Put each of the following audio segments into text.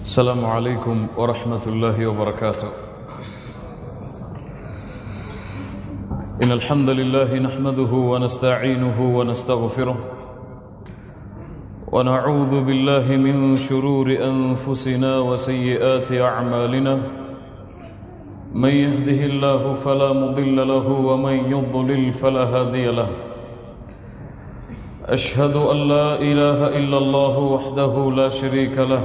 السلام عليكم ورحمة الله وبركاته. إن الحمد لله نحمده ونستعينه ونستغفره ونعوذ بالله من شرور أنفسنا وسيئات أعمالنا. من يهده الله فلا مضل له ومن يضلل فلا هادي له. أشهد أن لا إله إلا الله وحده لا شريك له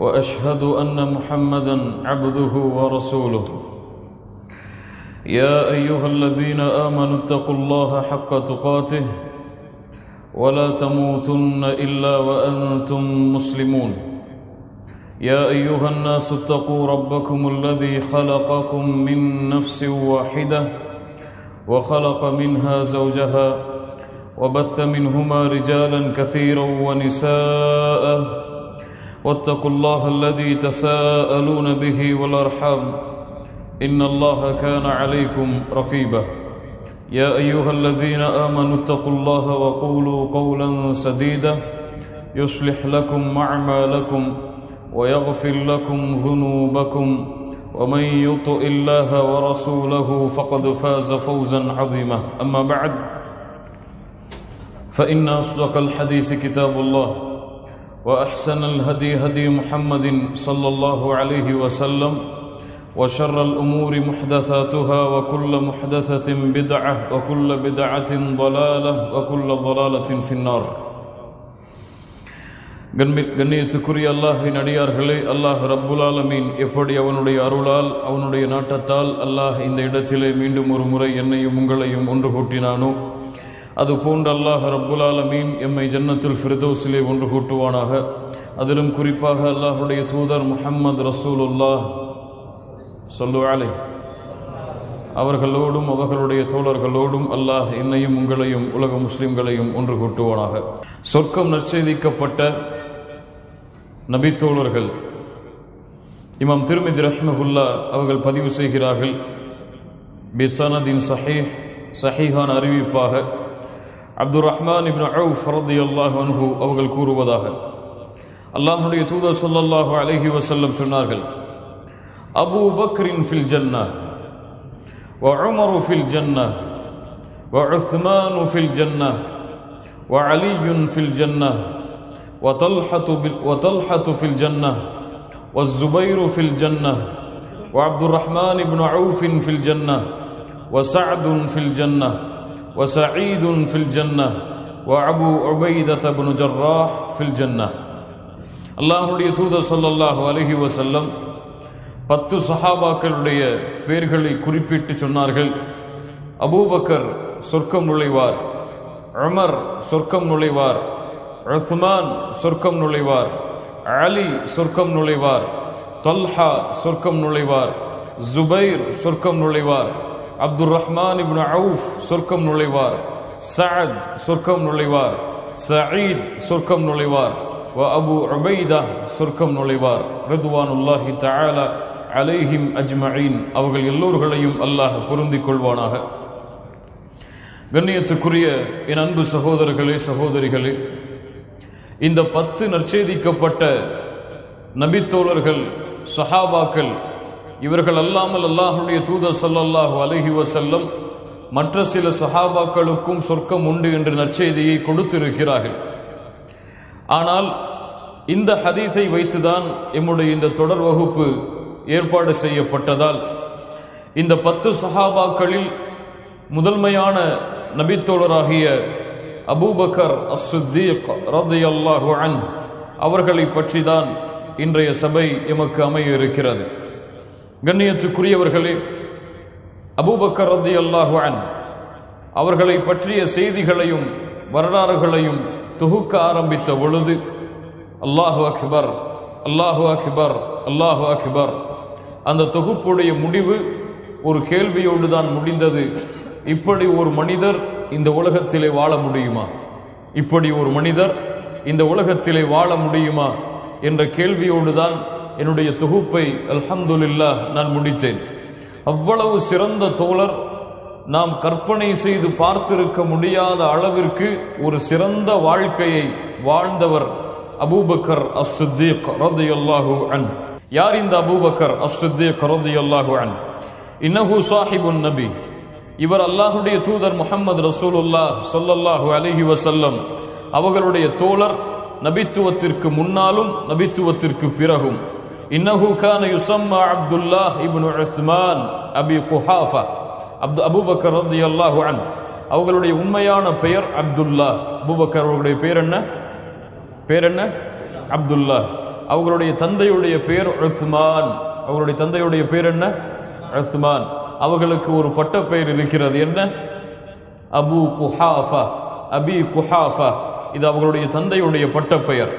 وأشهد أن محمدًا عبده ورسوله. يا أيها الذين آمنوا اتقوا الله حق تقاته ولا تموتن إلا وأنتم مسلمون. يا أيها الناس اتقوا ربكم الذي خلقكم من نفس واحدة وخلق منها زوجها وبث منهما رجالا كثيرا ونساء واتقوا الله الذي تساءلون به والأرحام إن الله كان عليكم رقيبا. يا أيها الذين آمنوا اتقوا الله وقولوا قولا سديدا يصلح لكم أعمالكم ويغفر لكم ذنوبكم ومن يطع الله ورسوله فقد فاز فوزا عظيما. أما بعد فإن أصدق الحديث كتاب الله وأحسن الهدي هدي محمد صلى الله عليه وسلم وشر الأمور محدثاتها وكل محدثة بدعة وكل بدعة ضلالة وكل ضلالة في النار. கண்ணியத்துக்குரிய அல்லாஹ்வின் அடியார்களே, அல்லாஹ் ரப்புல் ஆலமீன் எப்படி அவனுடைய அருளால் அவனுடைய நாட்டத்தால் அல்லாஹ் இந்த இடத்திலே மீண்டும் ஒரு முறை என்னையும் உங்களையும் ஒன்று கூட்டினானோ, அதுபோன்று அல்லாஹ் ரப்புல் ஆலமீன் எம்மை ஜன்னத்துல் ஃபிர்தௌஸிலே ஒன்று கூட்டுவானாக. அதிலும் குறிப்பாக அல்லாஹுடைய தூதர் முஹம்மது ரசூலுல்லாஹ் ஸல்லல்லாஹு அலைஹி அவர்களோடும் அவர்களுடைய தோழர்களோடும் அல்லாஹ் என்னையும் உங்களையும் உலக முஸ்லிம்களையும் ஒன்று கூட்டுவானாக. சொர்க்கம் நற்செய்திக்கப்பட்ட நபித்தோழர்கள் இமாம் திர்மிதி ரஹ்மஹுல்லாஹ் அவர்கள் பதிவு செய்கிறார்கள். பிசனதின் சஹீஹான அறிவிப்பாக அப்துர் ரஹ்மான் இப்னு அவுஃப் ரலியல்லாஹு அன்ஹு அவர்கள் கூறுவதாக, அல்லாஹ்வுடைய தூதர் ஸல்லல்லாஹு அலைஹி வஸல்லம் சொன்னார்கள், அபூ பக்ரின் ஃபில் ஜன்னah வ உமரு ஃபில் ஜன்னah வ உஸ்மானு ஃபில் ஜன்னah வ அலியுன் ஃபில் ஜன்னah வ தல்ஹத்து ஃபில் ஜன்னah வ ஸுபைரு ஃபில் ஜன்னah வ அப்துர் ரஹ்மான் இப்னு அவுஃப் ஃபில் ஜன்னah வ சஅதுன் ஃபில் ஜன்னah وسعيد في الجنة وأبو عبيدة بن جراح في الجنة. அல்லாஹ்வுடைய தூதர் ஸல்லல்லாஹு அலைஹி வஸல்லம் 10 சஹாபாக்களுடைய பெயர்களை குறிப்பிட்டு சொன்னார்கள். அபூபக்கர் சொர்க்கம் நுழைவார், உமர் சொர்க்கம் நுழைவார், உஸ்மான் சொர்க்கம் நுழைவார், அலி சொர்க்கம் நுழைவார், தல்ஹா சொர்க்கம் நுழைவார், ஜுபைர் சொர்க்கம் நுழைவார், அப்துர் ரஹ்மான் இப்னு அவுஃப் சொர்க்கம் நுழைவார், சஅத் சொர்க்கம் நுழைவார், சயீத் சொர்க்கம் நுழைவார், வ அபு உபைதா சொர்க்கம் நுழைவார். ரிதுவானுல்லாஹி தஆலா அலைஹிம் அஜ்மஈன். அவர்கள் எல்லோர்களையும் அல்லாஹ் பொருந்திக் கொள்வானாக. கண்ணியத்துக்குரிய என் அன்பு சகோதரர்களே சகோதரிகளே, இந்த 10 நற்செய்திக்கப்பட்ட நபித்தோழர்கள் சஹாபாக்கள் இவர்கள் அல்லாமல் அல்லாஹ்வுடைய தூதர் ஸல்லல்லாஹு அலைஹி வஸல்லம் மற்ற சில சஹாபாக்களுக்கும் சொர்க்கம் உண்டு என்ற நற்செய்தியை கொடுத்திருக்கிறார்கள். ஆனால் இந்த ஹதீஸை வைத்துதான் எம்முடைய இந்த தொடர் வகுப்பு ஏற்பாடு செய்யப்பட்டதால் இந்த 10 சஹாபாக்களில் முதன்மையான நபித்தோழராகிய அபூபக்கர் அஸ்-சித்தீக் ரலியல்லாஹு அன்ஹு அவர்களை பற்றி தான் இன்றைய சபை எமக்கு அமைய இருக்கிறது. கண்ணியத்துக்குரியவர்களே, அபூபக்கர் ரலியல்லாஹு அன்ஹு அவர்களை பற்றிய செய்திகளையும் வரலாறுகளையும் தொகுக்க ஆரம்பித்த பொழுது அல்லாஹு அக்பர் அல்லாஹு அக்பர் அல்லாஹு அக்பர், அந்த தொகுப்புடைய முடிவு ஒரு கேள்வியோடு தான் முடிந்தது. இப்படி ஒரு மனிதர் இந்த உலகத்திலே வாழ முடியுமா? இப்படி ஒரு மனிதர் இந்த உலகத்திலே வாழ முடியுமா என்ற கேள்வியோடு தான் என்னுடைய தொகுப்பை அல்ஹம்துலில்லாஹ் நான் முடித்தேன். அவ்வளவு சிறந்த தோழர், நாம் கற்பனை செய்து பார்த்திருக்க முடியாத அளவிற்கு ஒரு சிறந்த வாழ்க்கையை வாழ்ந்தவர் அபூபக்கர் அஸ்-சித்தீக் ரலியல்லாஹு அன்ஹு. யார் இந்த அபூபக்கர் அஸ்-சித்தீக் ரலியல்லாஹு அன்ஹு? இன்னஹு சாஹிபுன் நபி, இவர் அல்லாஹ்வுடைய தூதர் முஹம்மது ரசூலுல்லாஹ் ஸல்லல்லாஹு அலைஹி வஸல்லம் அவர்களுடைய தோழர், நபித்துவத்திற்கு முன்னாலும் நபித்துவத்திற்கு பிறகும். இன்னஹு கான யுஸம்மா அப்துல்லாஹ் இப்னு உஸ்மான் அபி குஹாஃபா. அபூபக்கர் ரலியல்லாஹு அன்ஹு அவர்களுடைய உண்மையான பெயர் அப்துல்லாஹ். அபூபக்கர் அவர்களுடைய பேர் என்ன? அப்துல்லாஹ். அவர்களுடைய தந்தையுடைய பெயர் உஸ்மான். அவர்களுடைய தந்தையுடைய பேர் என்ன? உஸ்மான். அவர்களுக்கு ஒரு பட்ட பெயர் இருக்கிறது, என்ன? அபு குஹாஃபா, அபி குஹாஃபா. இது அவர்களுடைய தந்தையுடைய பட்ட பெயர்.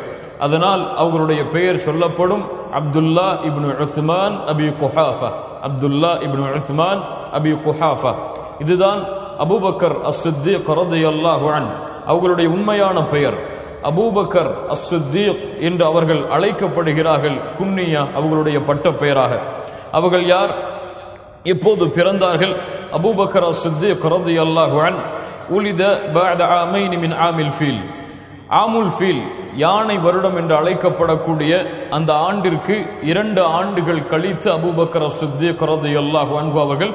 அதனால் அவர்களுடைய பெயர் சொல்லப்படும் அப்துல்லா இப்னு உஸ்மான் அபி குஹாஃபா. அப்துல்லா இப்னு உஸ்மான் அபி குஹாஃபா. இதுதான் அபூபக்கர் அஸ்-சித்தீக் ரலியல்லாஹு அன்ஹு அவர்களுடைய உண்மையான பெயர். அபூபக்கர் அஸ்-சித்தீக் என்று அவர்கள் அழைக்கப்படுகிறார்கள், குன்னியா அவர்களுடைய பட்ட பெயராக. அவர்கள் யார்? எப்போது பிறந்தார்கள்? அபூபக்கர் அஸ்-சித்தீக் ரலியல்லாஹு அன்ஹு உலித பஅத ஆமைன் மின் ஆமில் ஃபீல். ஆமுல் ஃபீல், யானை வருடம் என்று அழைக்கப்படக்கூடிய அந்த ஆண்டிற்கு 2 ஆண்டுகள் கழித்து அபூபக்கர் அஸ்-சித்தீக் ரலியல்லாஹு அன்ஹு அவர்கள்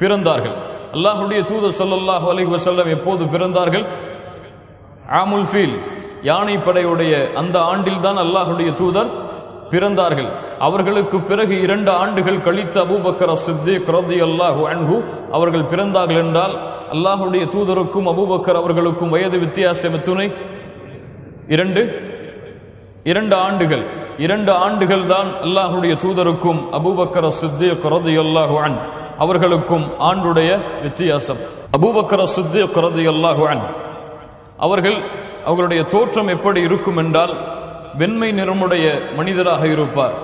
பிறந்தார்கள். அல்லாஹ்வுடைய தூதர் ஸல்லல்லாஹு அலைஹி வஸல்லம் எப்போது பிறந்தார்கள்? ஆமுல் ஃபீல், யானை படையுடைய அந்த ஆண்டில் தான் அல்லாஹ்வுடைய தூதர் பிறந்தார்கள். அவர்களுக்கு பிறகு 2 ஆண்டுகள் கழித்து அபூபக்கர் அஸ்-சித்தீக் ரலியல்லாஹு அன்ஹு அவர்கள் பிறந்தார்கள் என்றால் அல்லாஹ்வுடைய தூதருக்கும் அபூபக்கர் அவர்களுக்கும் வயது வித்தியாசம் எத்தனை? 2 ஆண்டுகள். 2 ஆண்டுகள் தான் அல்லாஹ்வுடைய தூதருக்கும் அபூபக்கர் அஸ்-சித்தீக் ரலியல்லாஹு அன்ஹு அவர்களுக்கும் ஆண்டுடைய வித்தியாசம். அபூபக்கர் அஸ்-சித்தீக் ரலியல்லாஹு அன்ஹு அவர்களுடைய தோற்றம் எப்படி இருக்கும் என்றால், வெண்மை நிறமுடைய மனிதராக இருப்பார்,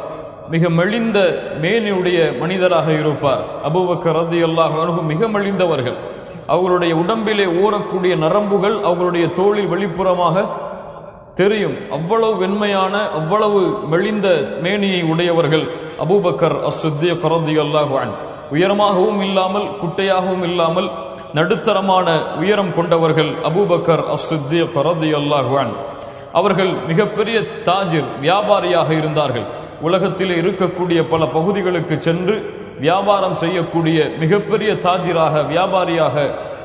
மிக மெலிந்த மேனியுடைய மனிதராக இருப்பார். அபூபக்கர் ரலியல்லாஹு அன்ஹு மிக மெலிந்தவர்கள். அவர்களுடைய உடம்பிலே ஓரக்கூடிய நரம்புகள் அவர்களுடைய தோளில் வெளிப்புறமாக தெரியும். அவ்வளவு வெண்மையான, அவ்வளவு மெலிந்த மேனியை உடையவர்கள் அபூபக்கர் அஸ்-சித்தீக் ரலியல்லாஹு அன்ஹு. உயரமாகவும் இல்லாமல் குட்டையாகவும் இல்லாமல் நடுத்தரமான உயரம் கொண்டவர்கள் அபூபக்கர் அஸ்-சித்தீக் ரலியல்லாஹு அன்ஹு. அவர்கள் மிகப்பெரிய தாஜிர், வியாபாரியாக இருந்தார்கள். உலகத்தில் இருக்கக்கூடிய பல பகுதிகளுக்கு சென்று வியாபாரம் செய்யக்கூடிய மிகப்பெரிய தாஜிராக, வியாபாரியாக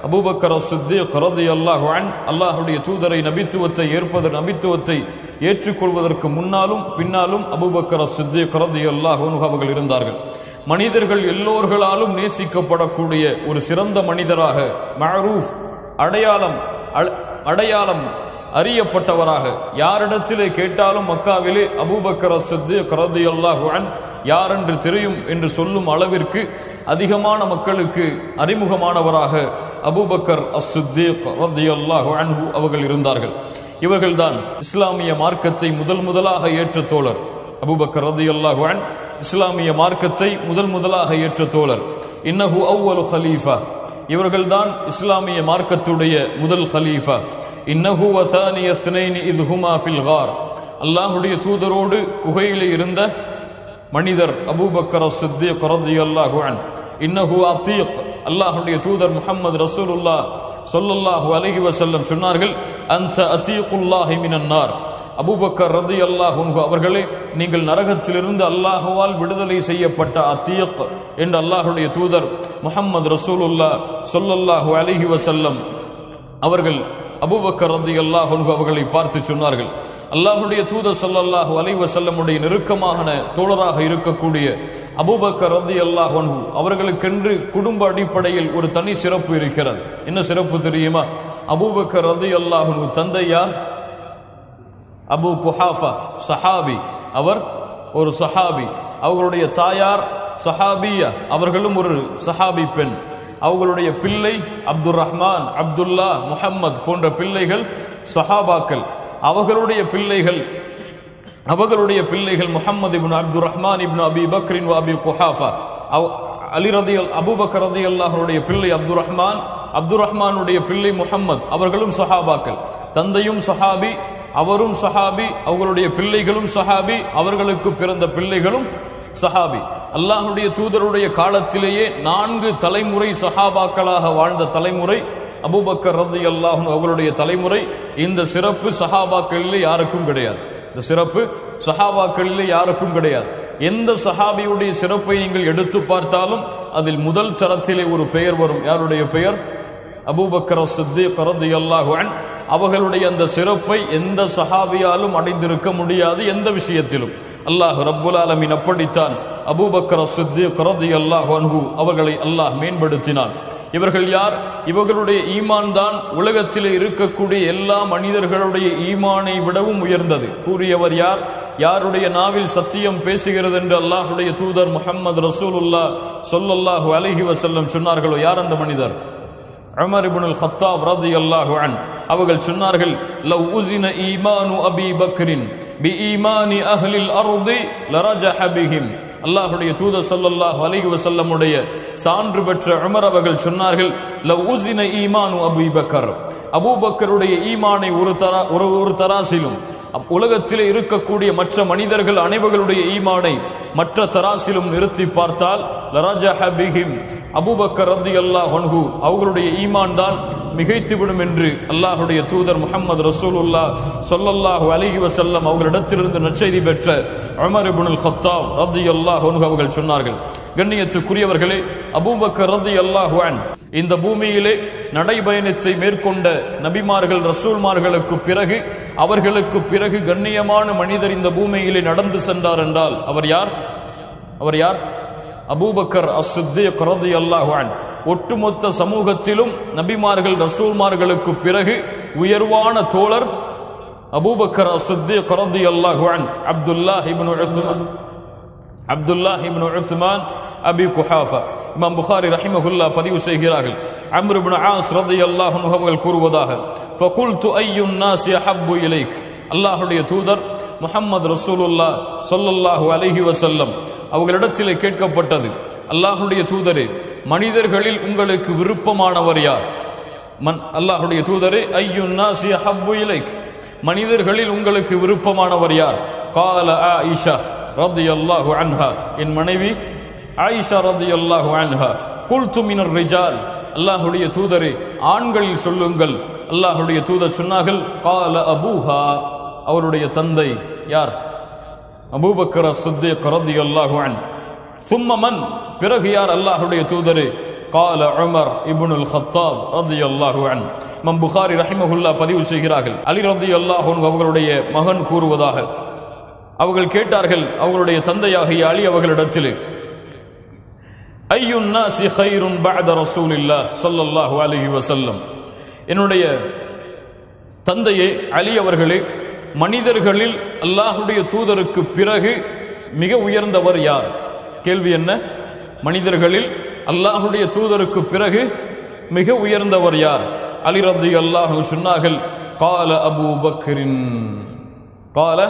அபூபக்கர் அஸ்-சித்தீக் ரலியல்லாஹு அன்ஹு அல்லாஹ்வுடைய தூதரை, நபித்துவத்தை ஏற்றுக்கொள்வதற்கு முன்னாலும் பின்னாலும் அபூபக்கர் அஸ்-சித்தீக் ரலியல்லாஹு அன்ஹு அவர்கள் இருந்தார்கள். மனிதர்கள் எல்லோர்களாலும் நேசிக்கப்படக்கூடிய ஒரு சிறந்த மனிதராக, மஅரூஃப், அடையாளம் அறியப்பட்டவராக, யாரிடத்திலே கேட்டாலும் மக்காவிலே அபூபக்கர் அஸ்-சித்தீக் ரலியல்லாஹு அன்ஹு யார் என்று தெரியும் என்று சொல்லும் அளவிற்கு அதிகமான மக்களுக்கு அறிமுகமானவராக அபூபக்கர் அஸ்-சித்தீக் ரலியல்லாஹு அன்ஹு அவர்கள் இருந்தார்கள். இவர்கள்தான் இஸ்லாமிய மார்க்கத்தை முதலாக ஏற்ற தோழர். அபூபக்கர் ரலியல்லாஹு அன்ஹு இஸ்லாமிய மார்க்கத்தை முதலாக ஏற்ற தோழர். இன்னஹு அவ்வலு ஹலீஃபா, இவர்கள்தான் இஸ்லாமிய மார்க்கத்துடைய முதல் ஹலீஃபா. இன்னஹு வசானிய ஸ்னைனி இத் ஹுமா ஃபில் கார், அல்லாஹ்வுடைய தூதரோடு குகையிலே இருந்த மனிதர் அபூபக்கர் அஸ்-சித்தீக் ரலியல்லாஹு அன்ஹு. இன்னஹு அதீக், அல்லாஹ்வுடைய தூதர் முஹம்மது ரசூலுல்லாஹ் ஸல்லல்லாஹு அலைஹி வஸல்லம் சொன்னார்கள், அன்த அதீகுல்லாஹி மினன் நார். அபூபக்கர் ரலியல்லாஹு அன்ஹு அவர்களே, நீங்கள் நரகத்திலிருந்து அல்லாஹ்வால் விடுதலை செய்யப்பட்ட அதீக் என்று அல்லாஹ்வுடைய தூதர் முஹம்மது ரசூலுல்லாஹ் ஸல்லல்லாஹு அலைஹி வஸல்லம் அவர்கள் அபூபக்கர் ரலியல்லாஹு அன்ஹு அவர்களை பார்த்து சொன்னார்கள், அல்லாஹ்வுடைய தூதர் ஸல்லல்லாஹு அலைஹி வஸல்லமுடைய நெருக்கமான தோழராக இருக்கக்கூடிய அபூபக்கர் ரலியல்லாஹு அன்ஹு அவர்களுக்கென்று குடும்ப அடிப்படையில் ஒரு தனி சிறப்பு இருக்கிறது. என்ன சிறப்பு தெரியுமா? அபூபக்கர் ரலியல்லாஹு அன்ஹு தந்தை யார்? அபு குஹாஃபா, சஹாபி. அவர் ஒரு சஹாபி. அவர்களுடைய தாயார் சஹாபியா, அவர்களும் ஒரு சஹாபி பெண். அவர்களுடைய பிள்ளை அப்துர் ரஹ்மான், அப்துல்லா, முஹம்மத் போன்ற பிள்ளைகள் சஹாபாக்கள். அவர்களுடைய பிள்ளைகள் முஹம்மது இப்னு அப்துர் ரஹ்மான் இப்னு அபி பக்ரின் வ அபி குஹாஃபா. அபூபக்கர் ரலியல்லாஹுடைய பிள்ளை அப்துர் ரஹ்மானுடைய பிள்ளை முஹம்மத், அவர்களும் சஹாபாக்கள். தந்தையும் சஹாபி, அவரும் சஹாபி, அவர்களுடைய பிள்ளைகளும் சஹாபி, அவர்களுக்கு பிறந்த பிள்ளைகளும் சஹாபி. அல்லாஹ்வுடைய தூதருடைய காலத்திலேயே 4 தலைமுறை சஹாபாக்களாக வாழ்ந்த தலைமுறை அபூபக்கர் ரலியல்லாஹு அன்ஹு அவர்களுடைய தலைமுறை. இந்த சிறப்பு சஹாபாக்களிலே யாருக்கும் கிடையாது. இந்த சிறப்பு சஹாபாக்களிலே யாருக்கும் கிடையாது. எந்த சஹாபியுடைய சிறப்பை நீங்கள் எடுத்து பார்த்தாலும் அதில் முதல் தரத்திலே ஒரு பெயர் வரும். யாருடைய பெயர்? அபூபக்கர் சித்தீக் ரலியல்லாஹு அன்ஹு. அவர்களுடைய அந்த சிறப்பை எந்த சஹாபியாலும் அடைந்திருக்க முடியாது எந்த விஷயத்திலும். அல்லாஹ் ரப்புல் ஆலமீன் அப்படித்தான் அபூபக்கர் சித்தீக் ரலியல்லாஹு அன்ஹு அவர்களை அல்லாஹ் மேம்படுத்தினான். இவர்கள் யார்? இவர்களுடைய ஈமான் தான் உலகத்திலே இருக்கக்கூடிய எல்லா மனிதர்களுடைய ஈமானை விடவும் உயர்ந்தது. கூறியவர் யார்? யாருடைய நாவில் சத்தியம் பேசுகிறது என்று அல்லாஹுடைய தூதர் முஹம்மது ரசூலுல்லாஹ் ஸல்லல்லாஹு அலைஹி வஸல்லம் சொன்னார்களோ, யார் அந்த மனிதர்? உமர் இப்னுல் கத்தாப் ரலியல்லாஹு அன்ஹு அவர்கள் சொன்னார்கள், லவ் உஸின ஈமானு அபீ பக்ரின் பி ஈமானி அஹ்லில் அர்தி லரஜஹ பிஹிம். அல்லாஹுடைய தூதர் ஸல்லல்லாஹு அலைஹி வஸல்லமுடைய சான்று பெற்ற உமர் அவர்கள் சொன்னார்கள், லவ் உஸின ஈமானு அபீ பக்கர், அபூபக்கருடைய ஈமானை ஒரு தராசிலும் உலகத்திலே இருக்கக்கூடிய மற்ற மனிதர்கள் அனைவர்களுடைய ஈமானை மற்ற தராசிலும் நிறுத்தி பார்த்தால் லரஜஹ பிஹிம், அபூபக்கர் ரலியல்லாஹு அன்ஹு அவர்களுடைய ஈமான் தான் மிகைத்துவிடும் என்று அல்லாஹுடைய தூதர் முஹம்மது ரசூலுல்லாஹ் ஸல்லல்லாஹு அலைஹி வஸல்லம் அவர்களிடத்திலிருந்து நற்செய்தி பெற்ற உமர் இப்னுல் கத்தாப் ரலியல்லாஹு அன்ஹு அவர்கள் சொன்னார்கள். கண்ணியத்துக்குரியவர்களே, அபூபக்கர் ரலியல்லாஹு அன்ஹு இந்த பூமியிலே நடைபயணத்தை மேற்கொண்ட நபிமார்கள் ரசூல்மார்களுக்கு பிறகு அவர்களுக்கு பிறகு கண்ணியமான மனிதர் இந்த பூமியிலே நடந்து சென்றார் என்றால் அவர் யார்? அவர் யார்? அபூபக்கர் அஸ்-சித்தீக் ரலியல்லாஹு அன்ஹு. ஒட்டுமொத்த சமூகத்திலும் நபிமார்கள் ரசூல்மார்களுக்கு பிறகு உயர்வான தோழர் அபூபக்கர் அஸ்-சித்தீக் ரலியல்லாஹு அன்ஹு. அப்துல்லாஹ் இப்னு உஸ்மான் அபி குஹாஃபா. இமாம் புகாரி ரஹிமஹுல்லாஹ் பதிவு செய்கிறார்கள், அம்ர் இப்னு ஆஸ் ரலியல்லாஹு அன்ஹு அவர்கள் கூறுவதாக, ஃபகுல்து அய்யுன் நாஸி அஹப்பு இலைக். அல்லாஹ்வுடைய தூதர் முஹம்மது ரசூலுல்லாஹ் ஸல்லல்லாஹு அலைஹி வஸல்லம் அவர்களிடத்திலே கேட்கப்பட்டது, அல்லாஹ்வுடைய தூதரே, மனிதர்களில் உங்களுக்கு விருப்பமானவர் யார்? அல்லாஹ்வுடைய தூதரே, அய்யுன் நாஸி அஹப்பு இலைக், மனிதர்களில் உங்களுக்கு விருப்பமானவர் யார்? கால ஆயிஷா ரலியல்லாஹு அன்ஹா, என் மனைவி ஆயிஷா ரலியல்லாஹு அன்ஹா. குல்து மினர் ரிஜால், அல்லாஹ்வுடைய தூதரே, ஆண்களில் சொல்லுங்கள். அல்லாஹ்வுடைய தூதர் சொன்னார்கள், கால அபூஹா, அவருடைய தந்தை. யார்? அபூபக்கர் அஸ்-சித்தீக் ரலியல்லாஹு அன்ஹு. சும்ம மன், பிறகு யார்? அல்லாஹ்வுடைய தூதரே, கால உமர் இப்னுல் கத்தாப் ரலியல்லாஹு அன்ஹு. இமாம் புகாரி ரஹிமஹுல்லாஹ் பதிவு செய்கிறார்கள், அலி ரலியல்லாஹு அன்ஹு அவர்களுடைய மகன் கூறுவதாக, அவர்கள் கேட்டார்கள் அவர்களுடைய தந்தையாகிய அலி அவர்களிடத்திலே, ஐயுன் நாஸி கைருன் பஅத ரசூலில்லாஹ் ஸல்லல்லாஹு அலைஹி வஸல்லம், என்னுடைய தந்தையே அலி அவர்களே, மனிதர்களில் அல்லாஹ்வுடைய தூதருக்கு பிறகு மிக உயர்ந்தவர் யார்? கேள்வி என்ன? மனிதர்களில் அல்லாஹ்வுடைய தூதருக்கு பிறகு மிக உயர்ந்தவர் யார்? அலி ரலியல்லாஹு அன்ஹு சொன்னார்கள், கால அபூபக்கரின், கால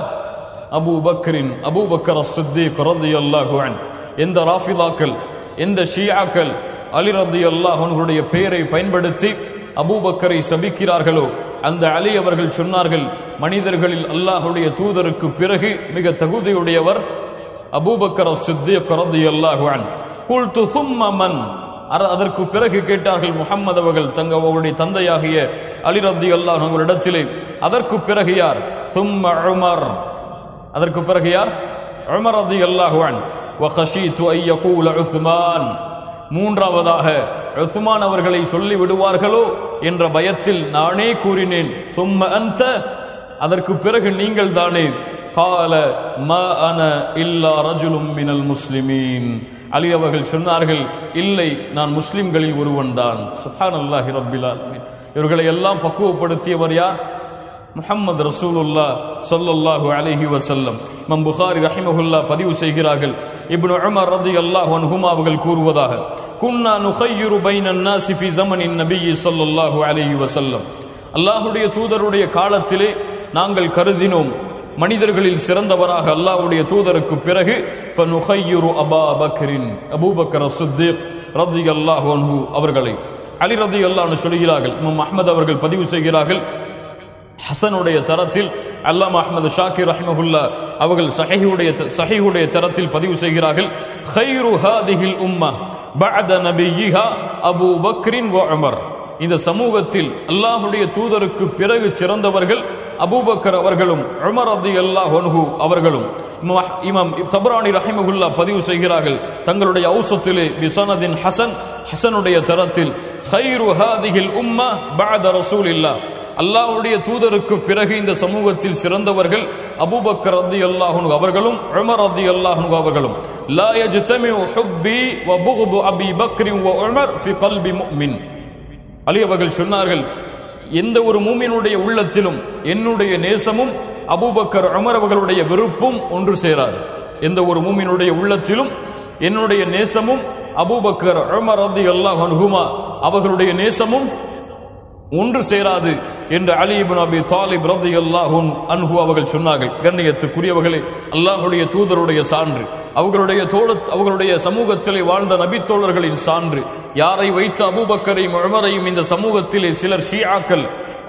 அபூபக்கரின், அபூபக்கர் அஸ்-சித்தீக் ரலியல்லாஹு அன்ஹு. எந்த ராஃபிதாக்கள், எந்த ஷியாக்கள் அலி ரலியல்லாஹு அன்ஹுடைய பெயரை பயன்படுத்தி அபூபக்கரை சபிக்கிறார்களோ, அந்த அலி அவர்கள் சொன்னார்கள், மனிதர்களில் அல்லாஹ்வுடைய தூதருக்கு பிறகு மிக தகுதியுடையவர் அபூபக்கர் அஸ்-சித்தீக் ரலியல்லாஹு அன்ஹு. குல்து சும்ம மன், அதற்கு பிறகு கேட்டார்கள் முஹம்மது அவர்கள் அவருடைய தந்தையாகிய அலி ரலியல்லாஹு அன்ஹு அவர்களிடத்திலே, அதற்கு பிறகு யார்? சும்ம உமர், அதற்கு பிறகு யார்? உமர் ரலியல்லாஹு அன்ஹு. வ கஷீது ஐ யகூல உஸ்மான், மூன்றாவதாக உஸ்மான் அவர்களை சொல்லி விடுவார்களோ என்ற பயத்தில் நானே கூறினேன், சும்ம அன்த, அதற்கு பிறகு நீங்கள் தானே. கால மா அன இல்லா ரஜுலும் மினல் முஸ்லிமீன், அலி அவர்கள் சொன்னார்கள், இல்லை, நான் முஸ்லிம்களில் ஒருவன் தான். சுப்ஹானல்லாஹி ரப்பில் ஆலமீன். இவர்களை எல்லாம் பக்குவப்படுத்தியவர் யார்? முஹம்மது ரசூலுல்லாஹ் ஸல்லல்லாஹு அலைஹி வஸல்லம். இமாம் புகாரி ரஹிமஹுல்லாஹ் பதிவு செய்கிறார்கள், இப்னு உமர் ரலியல்லாஹு அன்ஹுமா அவர்கள் கூறுவதாக, குன்னா நுகையிரு பைனன் நாஸி ஃபி ஸமனின் நபியி ஸல்லல்லாஹு அலைஹி வஸல்லம், அல்லாஹ்வுடைய தூதருடைய காலத்திலே நாங்கள் கருதினோம் மனிதர்களில் சிறந்தவராக அல்லாஹ்வுடைய தூதருக்கு பிறகு ஃபனுகையிரு அபா பக்ரின், அபூபக்கர் அஸ்-சித்தீக் ரலியல்லாஹு அன்ஹு அவர்களை. அலி ரலியல்லாஹு அன்ஹு சொல்கிறார்கள், இமாம் அஹ்மத் அவர்கள் பதிவு செய்கிறார்கள், ஹசனுடைய தரத்தில் அல்லாமா அஹ்மது ஷாக்கிர் ரஹிமஹுல்லாஹ் அவர்கள் சஹீஹுடைய தரத்தில் பதிவு செய்கிறார்கள், கைரு ஹாதிஹில் உம்ம பஅத நபியிஹா அபூ பக்ரின் வ உமர், இந்த சமூகத்தில் அல்லாஹ்வுடைய தூதருக்கு பிறகு சிறந்தவர்கள் அபூபக்கர் அவர்களும் உமர் ரலியல்லாஹு அன்ஹு அவர்களும் இமாம் தபரானி ரஹிமஹுல்லா பதிவு செய்கிறார்கள் தங்களுடைய ஔஸத்திலே பிஸனதின் ஹசனுடைய தரத்தில் ഖൈറു ஹாதிஹில் உம்ம பஅத ரசூலில்லாஹ் அல்லாஹ்வுடைய தூதருக்கு பிறகு இந்த சமூகத்தில் சிறந்தவர்கள் அபூபக்கர் ரலியல்லாஹு அன்ஹு அவர்களும் உமர் ரலியல்லாஹு அன்ஹு அவர்களும் லா யஜ்தமிஉ ஹுப்பி வ புக்து அபீ பக்ர் வ உமர் ஃபி கல்பி முஃமின் அலி அவர்கள் சொன்னார்கள் எந்த ஒரு மூமினுடைய உள்ளத்திலும் என்னுடைய நேசமும் அபூபக்கர் உமர் அவர்களுடைய வெறுப்பும் ஒன்று சேராது. எந்த ஒரு மூமினுடைய உள்ளத்திலும் என்னுடைய நேசமும் அபூபக்கர் உமர் ரலியல்லாஹு அன்ஹுமா அவர்களுடைய நேசமும் ஒன்று சேராது என்று அலி இப்னு அபி தாலிப் ரலியல்லாஹு அன்ஹு அவர்கள் சொன்னார்கள். கண்ணியத்துக்குரியவர்களே, அல்லாஹ்வுடைய தூதருடைய சான்று, அவர்களுடைய சமூகத்திலே வாழ்ந்த நபித்தோழர்களின் சான்று, யாரை வைத்து அபூபக்கரையும் உமரையும் இந்த சமூகத்திலே சிலர் ஷியாக்கள்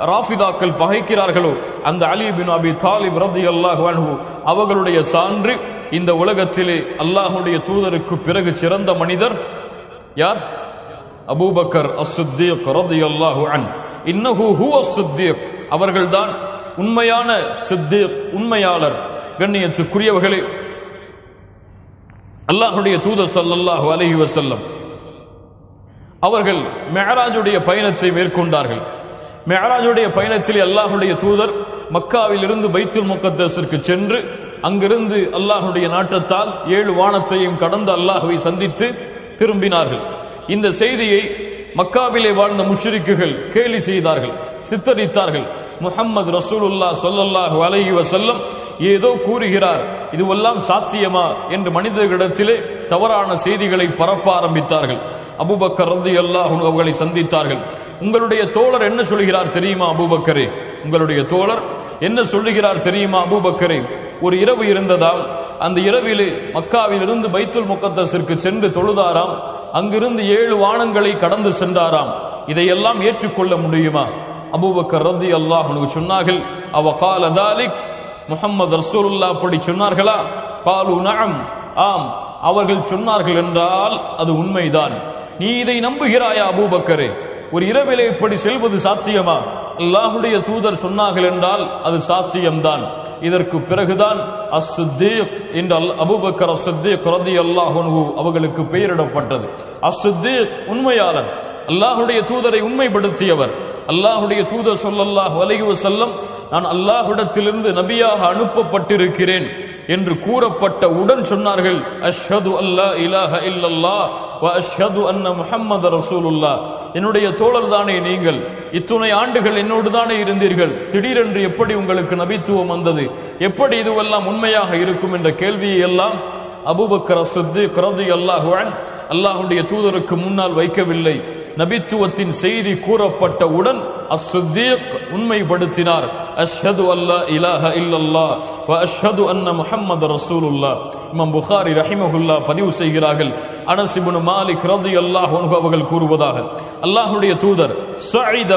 ராஃபிதாக்கள் பகைக்கிறார்களோ அந்த அலி இப்னு அபி தாலிப் ரலியல்லாஹு அன்ஹு அவர்களுடைய சான்று. இந்த உலகத்திலே அல்லாஹ்வுடைய தூதருக்கு பிறகு சிறந்த மனிதர் யார்? அபூபக்கர் அஸ்-சித்தீக் ரலியல்லாஹு அன்ஹு. இன்னஹு ஹுவ அஸ்-சித்தீக், அவர்கள்தான் உண்மையான சித்தீக், உண்மையாளர். கண்ணியத்துக்குரியவர்களே, அல்லாஹ்வுடைய தூதர் ஸல்லல்லாஹு அலைஹி வஸல்லம் அவர்கள் மிஅராஜுடைய பயணத்தை மேற்கொண்டார்கள். மிஅராஜுடைய பயணத்தில் அல்லாஹ்வுடைய தூதர் மக்காவிலிருந்து பைத்துல் முகத்தஸிற்கு சென்று அங்கிருந்து அல்லாஹ்வுடைய நாட்டத்தால் 7 வானத்தையும் கடந்து அல்லாஹ்வை சந்தித்து திரும்பினார்கள். இந்த செய்தியை மக்காவிலே வாழ்ந்த முஷ்ரிக்குகள் கேலி செய்தார்கள், சித்தரித்தார்கள். முஹம்மது ரசூலுல்லாஹ் ஸல்லல்லாஹு அலைஹி வஸல்லம் ஏதோ கூறுகிறார், இதுவெல்லாம் சாத்தியமா என்று மனிதர்களிடத்திலே தவறான செய்திகளை பரப்ப ஆரம்பித்தார்கள். அபூபக்கர் ரலியல்லாஹு அன்ஹு அவர்களை சந்தித்தார்கள். உங்களுடைய தோழர் என்ன சொல்கிறார் தெரியுமா அபூபக்கரே? உங்களுடைய தோழர் என்ன சொல்லுகிறார் தெரியுமா அபூபக்கரே? ஒரு இரவு இருந்ததாம், அந்த இரவிலே மக்காவிலிருந்து பைத்துல் முகத்தஸிற்கு சென்று தொழுதாராம், அங்கிருந்து 7 வானங்களை கடந்து சென்றாராம். இதையெல்லாம் ஏற்றுக்கொள்ள முடியுமா? அபூபக்கர் ரலியல்லாஹு அன்ஹு சொன்னார்கள், அவ கால தாலிக், முஹம்மது ரசூலுல்லாஹ் அப்படி சொன்னார்களா? காலு நஅம், ஆம் அவர்கள் சொன்னார்கள் என்றால் அது உண்மைதான். நீ இதை நம்புகிறாயா அபூபக்கரே? ஒரு இரவிலே இப்படி செல்வது சாத்தியமா? அல்லாஹ்வுடைய தூதர் சொன்னார்கள் என்றால் அது சாத்தியம்தான். இதற்கு பிறகுதான் அஸ்-சித்தீக் என்ற அபூபக்கர் அஸ்-சித்தீக் ரலியல்லாஹு அன்ஹு அவர்களுக்கு பெயரிடப்பட்டது. அஸ்-சித்தீக் உண்மையாளர், அல்லாஹ்வுடைய தூதரை உண்மைப்படுத்தியவர். அல்லாஹ்வுடைய தூதர் ஸல்லல்லாஹு அலைஹி வஸல்லம் நான் அல்லாஹ்விடத்திலிருந்து நபியாக அனுப்பப்பட்டிருக்கிறேன் என்று கூறப்பட்ட உடன் சொன்னார்கள், அஷ்ஹது அல்லா இலாஹ இல்லல்லாஹ் வ அஷ்ஹது அன்ன முஹம்மது ரசூலுல்லாஹ். என்னுடைய தோழர் தானே நீங்கள், இத்துணை ஆண்டுகள் என்னோடு தானே இருந்தீர்கள், திடீரென்று எப்படி உங்களுக்கு நபித்துவம் வந்தது? எப்படி இதுவெல்லாம் உண்மையாக இருக்கும் என்ற கேள்வியை எல்லாம் அபூபக்கர் அஸ்-சித்தீக் ரலியல்லாஹு அன்ஹு அல்லாஹ்வுடைய தூதருக்கு முன்னால் வைக்கவில்லை. நபித்துவத்தின் செய்தி கூறப்பட்டவுடன் அஸ்-சித்தீக் உண்மைப்படுத்தினார், அஷ்ஹது அல்லா இலாஹ இல்லல்லாஹ் வ அஷ்ஹது அன்ன முஹம்மது ரசூலுல்லாஹ். இமாம் புகாரி ரஹிமஹுல்லா பதிவு செய்கிறார்கள், அனஸ் இப்னு மாலிக் ரலியல்லாஹு அன்ஹு அவர்கள் கூறுவதாக, அல்லாஹ்வுடைய தூதர் ஸஅீத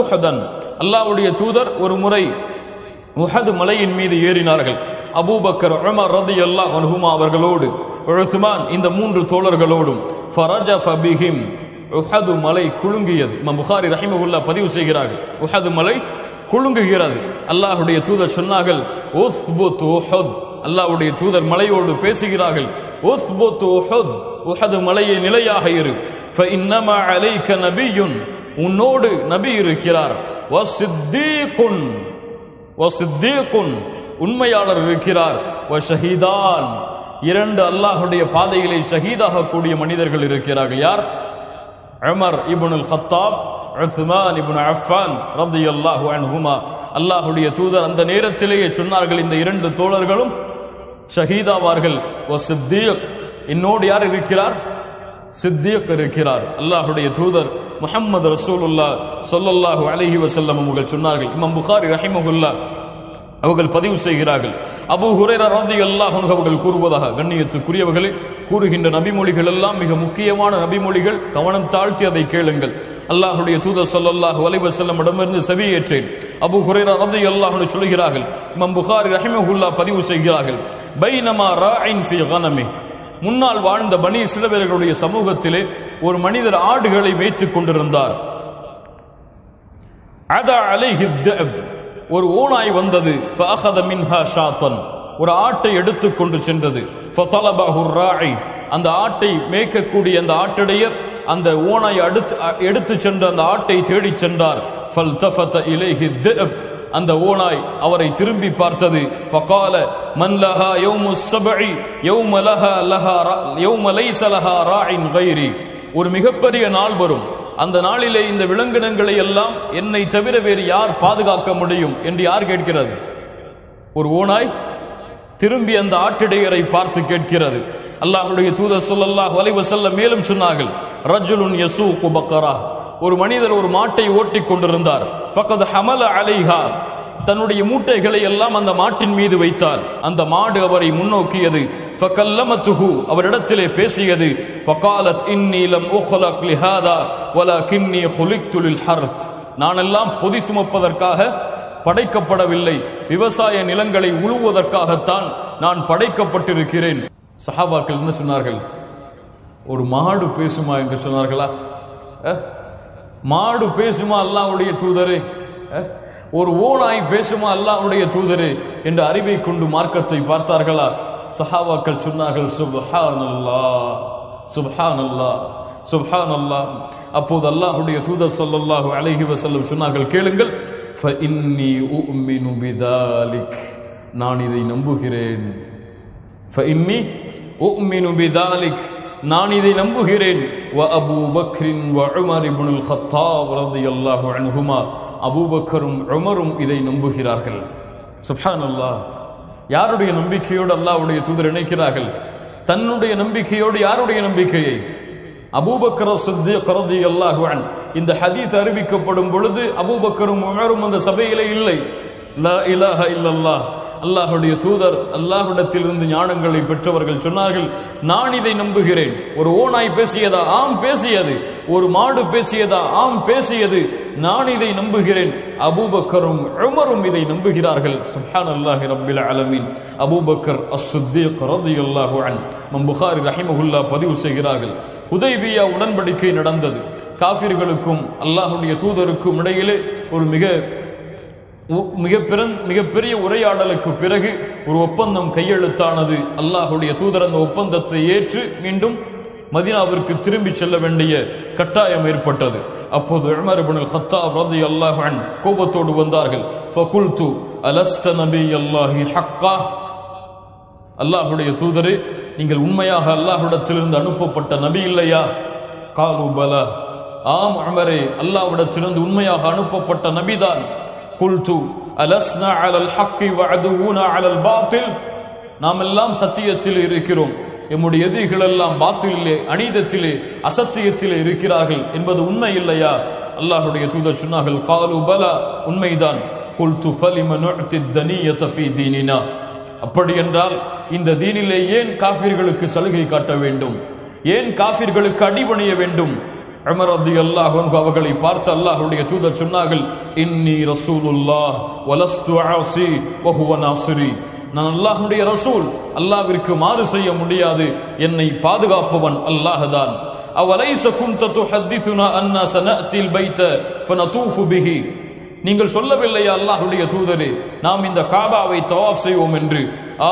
உஹுதன், அல்லாஹ்வுடைய தூதர் ஒரு முறை உஹது மலையின் மீது ஏறினார்கள். அபூபக்கர் உமர் ரலியல்லாஹு அன்ஹுமா அவர்களோடு உஸ்மான் இந்த 3 தோழர்களோடும் ஃபரஜஃப பிஹிம், உஹது மலை குலுங்கியது. இமாம் புகாரி ரஹிமஹுல்லா பதிவு செய்கிறார்கள், உஹது மலை குலுங்குகிறது. அல்லாஹ்வுடைய தூதர் சொன்னார்கள், உஸ்புத் உஹத், அல்லாஹ்வுடைய தூதர் மலையோடு பேசுகிறார்கள், உஸ்புத் உஹத், உஹது மலையே நிலையாக இரு. ஃபஇன்னமா அலைக நபியுன், உன்னோடு நபி இருக்கிறார். வஸித்தீகுன், வஸித்தீகுன், உண்மையாளர் இருக்கிறார். வஷஹீதான், 2 அல்லாஹ்வுடைய பாதையிலே ஷஹீதாக கூடிய மனிதர்கள் இருக்கிறார்கள். யார்? உமர் இப்னுல் கத்தாப், உஸ்மான் இப்னு அஃபான் ரலியல்லாஹு அன்ஹுமா. அல்லாஹ்வுடைய தூதர் அந்த நேரத்திலேயே சொன்னார்கள், இந்த 2 தோழர்களும் ஷஹீதாவார்கள். வஸித்தீக், என்னோடு யார் இருக்கிறார்? சித்தீக் இருக்கிறார். அல்லாஹ்வுடைய தூதர் முஹம்மது ரசூலுல்லாஹ் ஸல்லல்லாஹு அலைஹி வஸல்லம் அவர்கள் சொன்னார்கள். இமாம் புகாரி ரஹிமஹுல்லா அவர்கள் பதிவு செய்கிறார்கள், அபூ ஹுரைரா ரலியல்லாஹு அன்ஹு அவர்கள் கூறுவதாக, கண்ணியத்துக்குரியவர்களே, கூறுகின்ற நபிமொழிகள் எல்லாம் மிக முக்கியமான நபிமொழிகள், கவனம் தாழ்த்தி அதை கேளுங்கள். அல்லாஹ்வுடைய தூதர் ஸல்லல்லாஹு அலைஹி வஸல்லம் இடமிருந்து செவியேற்றேன். அபூ ஹுரைரா ரலியல்லாஹு அன்ஹு சொல்கிறார்கள், இமாம் புகாரி ரஹிமஹுல்லா பதிவு செய்கிறார்கள், பைனமா ராஇன் ஃபீ கனமி, முன்னால் வாழ்ந்த பனி இஸ்ரவேலர்களுடைய சமூகத்திலே ஒரு மனிதர் ஆடுகளை மேய்த்துக் கொண்டிருந்தார். அதா அலைஹி الذئب, ஒரு ஓநாய் வந்தது. ஃபஅഖத மின்ஹா ஷாத்தன், ஒரு ஆட்டை எடுத்துக்கொண்டு சென்றது. ஃபதலபஹு ராஇ, அந்த ஆட்டை மேய்க்கக்கூடிய அந்த ஆட்டிடையர் அந்த ஓநாய் எடுத்து சென்ற அந்த ஆட்டை தேடி சென்றார். ஃபல்தஃபத இலைஹி திஅப், அந்த ஓநாய் அவரை திரும்பி பார்த்தது. ஃபகால மன் லஹா யௌமுஸ் ஸப்இ யௌம லைஸ லஹா ராஇன் கைரி, ஒரு மிகப்பெரிய நாள் வரும், அந்த நாளிலே இந்த விலங்கினங்களை எல்லாம் என்னை தவிர வேறு யார் பாதுகாக்க முடியும் என்று யார் கேட்கிறது? ஒரு ஓநாய் திரும்பி அந்த ஆட்டிடையரை பார்த்து கேட்கிறது. அல்லாஹ்வுடைய தூதர் ஸல்லல்லாஹு அலைஹி வஸல்லம் மேலும் சொன்னார்கள், ரஜுலுன் யஸூகு பக்கரா, ஒரு மனிதர் ஒரு மாட்டை ஓட்டிக் கொண்டிருந்தார். ஃபகத் ஹமல அலைஹா, தன்னுடைய மூட்டைகளை எல்லாம் அந்த மாட்டின் மீது வைத்தார். அந்த மாடு அவரை முன்னோக்கியது. ஃபகல்லமதுஹு, அவரிடத்திலே பேசியது. ஃபகாலத் இன்னி லம் உக்லக் லிஹாதா வலகின்னி குலிக்து லில் ஹர்த், நான் எல்லாம் பொதி சுமப்பதற்காக படைக்கப்படவில்லை, விவசாய நிலங்களை உழுவதற்காகத்தான் நான் படைக்கப்பட்டிருக்கிறேன். சஹாபாக்கள் என்ன சொன்னார்கள்? ஒரு மாடு பேசுமா என்று சொன்னார்களா? மாடு பேசுமா அல்லாஹ்வுடைய தூதரே? ஒரு ஓநாய் பேசுமா அல்லாஹ்வுடைய தூதரே என்று அறிவை கொண்டு மார்க்கத்தை பார்த்தார்களா? சஹாபாக்கள் சொன்னார்கள், சுப்ஹானல்லாஹ் சுப்ஹானல்லாஹ் சுப்ஹானல்லாஹ். அப்போது அல்லாஹ்வுடைய தூதர் ஸல்லல்லாஹு அலைஹி வஸல்லம் சொன்னார்கள், கேளுங்கள், ஃபஇன்னி உமினு பிதாலிக், நான் இதை நம்புகிறேன். ஃபஇன்னி உமினு பிதாலிக், நான் இதை நம்புகிறேன். வ அபூ பக்ரின் வ உமர் இப்னுல் கத்தாப் ரலியல்லாஹு அன்ஹுமா, அபூபக்கரும் உமரும் இதை நம்புகிறார்கள். சுப்ஹானல்லாஹ். யாருடைய நம்பிக்கையோடு அல்லாஹ்வுடைய தூதர் இணைக்கிறார்கள்? தன்னுடைய நம்பிக்கையோடு யாருடைய நம்பிக்கையை? அபூபக்கர் சித்தீக் ரலியல்லாஹு அன்ஹு. இந்த ஹதீஸ் அறிவிக்கப்படும் பொழுது அபூபக்கரும் உமரும் அந்த சபையிலே இல்லை. லா இலாஹா இல்லல்லாஹ், அல்லாஹ்வுடைய தூதர் அல்லாஹ்விடத்திலிருந்து ஞானங்களை பெற்றவர்கள் சொன்னார்கள், நான் இதை நம்புகிறேன். ஒரு ஓநாய் பேசியதா? ஆம் பேசியது. ஒரு மாடு பேசியதா? ஆம் பேசியது. நான் இதை நம்புகிறேன். அபூபக்கரும் உமரும் இதை நம்புகிறார்கள். சுப்ஹானல்லாஹி ரப்பில் ஆலமீன். அபூபக்கர் அஸ்-சித்தீக் ரலியல்லாஹு அன்ஹு, இமாம் புகாரி ரஹிமஹுல்லாஹ் பதிவு செய்கிறார்கள், ஹுதைபியா உடன்படிக்கை நடந்தது. காஃபிர்களுக்கும் அல்லாஹ்வுடைய தூதருக்கும் இடையிலே ஒரு மிகப்பெரிய உரையாடலுக்கு பிறகு ஒரு ஒப்பந்தம் கையெழுத்தானது. அல்லாஹ்வுடைய தூதர் அந்த ஒப்பந்தத்தை ஏற்று மீண்டும் மதீனாவிற்கு திரும்பி செல்ல வேண்டிய கட்டாயம் ஏற்பட்டது. அப்போது உமர் இப்னுல் கத்தாப் ரலியல்லாஹு அன்ஹு கோபத்தோடு வந்தார்கள். ஃபகுல்து அலஸ்த நபியல்லாஹி ஹக்கா, அல்லாஹ்வுடைய தூதரே, நீங்கள் உண்மையாக அல்லாஹ்விடத்திலிருந்து அனுப்பப்பட்ட நபி இல்லையா? காலு பலா, ஆம் உமரே, அல்லாஹ்விடத்திலிருந்து உண்மையாக அனுப்பப்பட்ட நபிதான். குல்து அலஸ்னா அலல் ஹக்கி வஅதுவுனா அலல் பாத்தில், நாம் எல்லாம் சத்தியத்தில் இருக்கிறோம், எம்முடைய எதிரிகள் எல்லாம் பாத்திலே, அநீதத்திலே, அசத்தியத்திலே இருக்கிறார்கள் என்பது உண்மை இல்லையா? அல்லாஹ்வுடைய தூதர் சொன்னார்கள், காலு பலா, உண்மைதான். குல்து ஃபலிம நுஅதி தனியத ஃபீ தீனினா, அப்படி என்றால் இந்த தீனிலே ஏன் காஃபிர்களுக்கு சலுகை காட்ட வேண்டும்? ஏன் காஃபிர்களுக்கு அடிபணிய வேண்டும்? உமர் ரலியல்லாஹு அன்ஹு அவர்களை பார்த்து அல்லாஹ்வுடைய தூதர் சொன்னார்கள், இன்னி ரசூலுல்லாஹ் வலஸ்து ஆசி வஹுவ நாசிரி, நான் அல்லாஹ்வுடைய ரசூல், அல்லாஹ்விற்கு மாறு செய்ய முடியாது, என்னை பாதுகாப்பவன் அல்லாஹ்தான். அவலைஸ குன்த துஹத்திதுனா அன்னா சனஅத்தில் பைத ஃபனதூஃபு பிஹி, நீங்கள் சொல்லவில்லையா அல்லாஹ்வுடைய தூதரே, நாம் இந்த காபாவை தவாஃப் செய்வோம் என்று?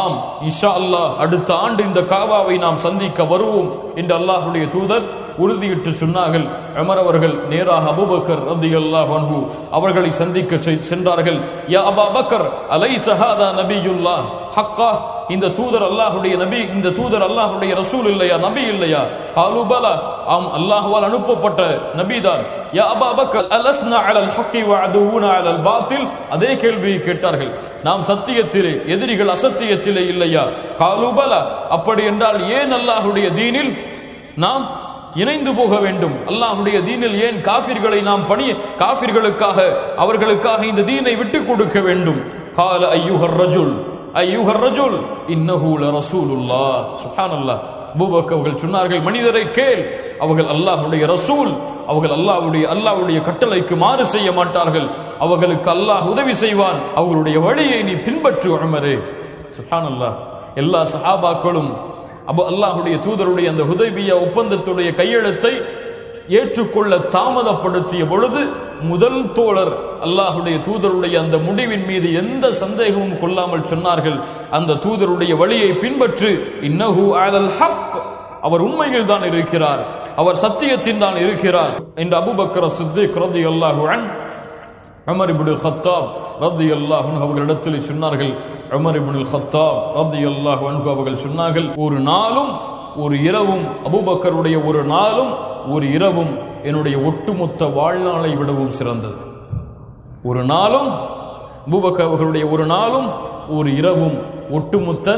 ஆம், இன்ஷா அல்லாஹ் அடுத்த ஆண்டு இந்த காபாவை நாம் சந்திக்க வருவோம் என்று அல்லாஹ்வுடைய தூதர் உறுதியிட்டு சொன்னார்கள். உமர் அவர்கள் நேராக அபூபக்கர் ரலியல்லாஹு அன்ஹு அவர்களை சந்திக்க சென்றார்கள். யா அபா பக்கர், அலைஸ ஹாதா நபியுல்லாஹ் ஹக்கா, இந்த தூதர் அல்லாஹ்வுடைய நபி, இந்த தூதர் அல்லாஹ்வுடைய ரசூல் இல்லையா, நபி இல்லையா? காலு பலா, ஆம், அல்லாஹ்வால் அனுப்பப்பட்ட நபிதான். யா அபா பக்கர் அலஸ்னா அலல் ஹக்கி வஅதுவுனா அலல் பாத்தில், அதே கேள்வியை கேட்டார்கள். நாம் சத்தியத்திலே, எதிரிகள் அசத்தியத்திலே இல்லையா? காலு பலா, அப்படி என்றால் ஏன் அல்லாஹ்வுடைய தீனில் நாம் இணைந்து போக வேண்டும்? அல்லாஹ்வுடைய தீனில் ஏன் காஃபிர்களை நாம் காஃபிர்களுக்காக, அவர்களுக்காக இந்த தீனை விட்டு கொடுக்க வேண்டும்? கால ஐயுஹர் ரஜுல் இன்னஹு லரசூலுல்லாஹ். சுப்ஹானல்லாஹ். அபூபக்கர் அவர்கள் சொன்னார்கள், மனிதரை கேள், அவர்கள் அல்லாஹ்வுடைய ரசூல், அவர்கள் அல்லாஹ்வுடைய கட்டளைக்கு மாறு செய்ய மாட்டார்கள், அவர்களுக்கு அல்லாஹ் உதவி செய்வான், அவர்களுடைய வழியை நீ பின்பற்று உமரே. சுப்ஹானல்லாஹ். எல்லா சஹாபாக்களும் அல்லாஹ்வுடைய தூதருடைய அந்த ஹுதைபியா ஒப்பந்தத்துடைய கையெழுத்தை ஏற்றுக்கொள்ள தாமதப்படுத்திய பொழுது முதல் தோழர் அல்லாஹுடைய தூதருடைய அந்த முடிவின் மீது எந்த சந்தேகமும் கொள்ளாமல் சொன்னார்கள், அந்த தூதருடைய வழியை பின்பற்று, இன்னஹு அலல் ஹக், அவர் உண்மையில் தான் இருக்கிறார், அவர் சத்தியத்தின் தான் இருக்கிறார் என்று அபூபக்கர் சித்திக் ரலியல்லாஹு அன்ஹு உமர் இப்னுல் கத்தாப் ரலியல்லாஹு அன்ஹு அவர்களிடத்தில் சொன்னார்கள். உமர் இப்னுல் கத்தாப் ரலியல்லாஹு அன்ஹு அவர்கள் சொன்னார்கள், ஒரு நாளும் ஒரு இரவும், அபூபக்கருடைய ஒரு நாளும் ஒரு இரவும் என்னுடைய ஒட்டுமொத்த வாழ்நாளை விடவும் சிறந்தது. ஒரு நாளும் அபூபக்கர் அவர்களுடைய ஒரு நாளும் ஒரு இரவும் ஒட்டுமொத்த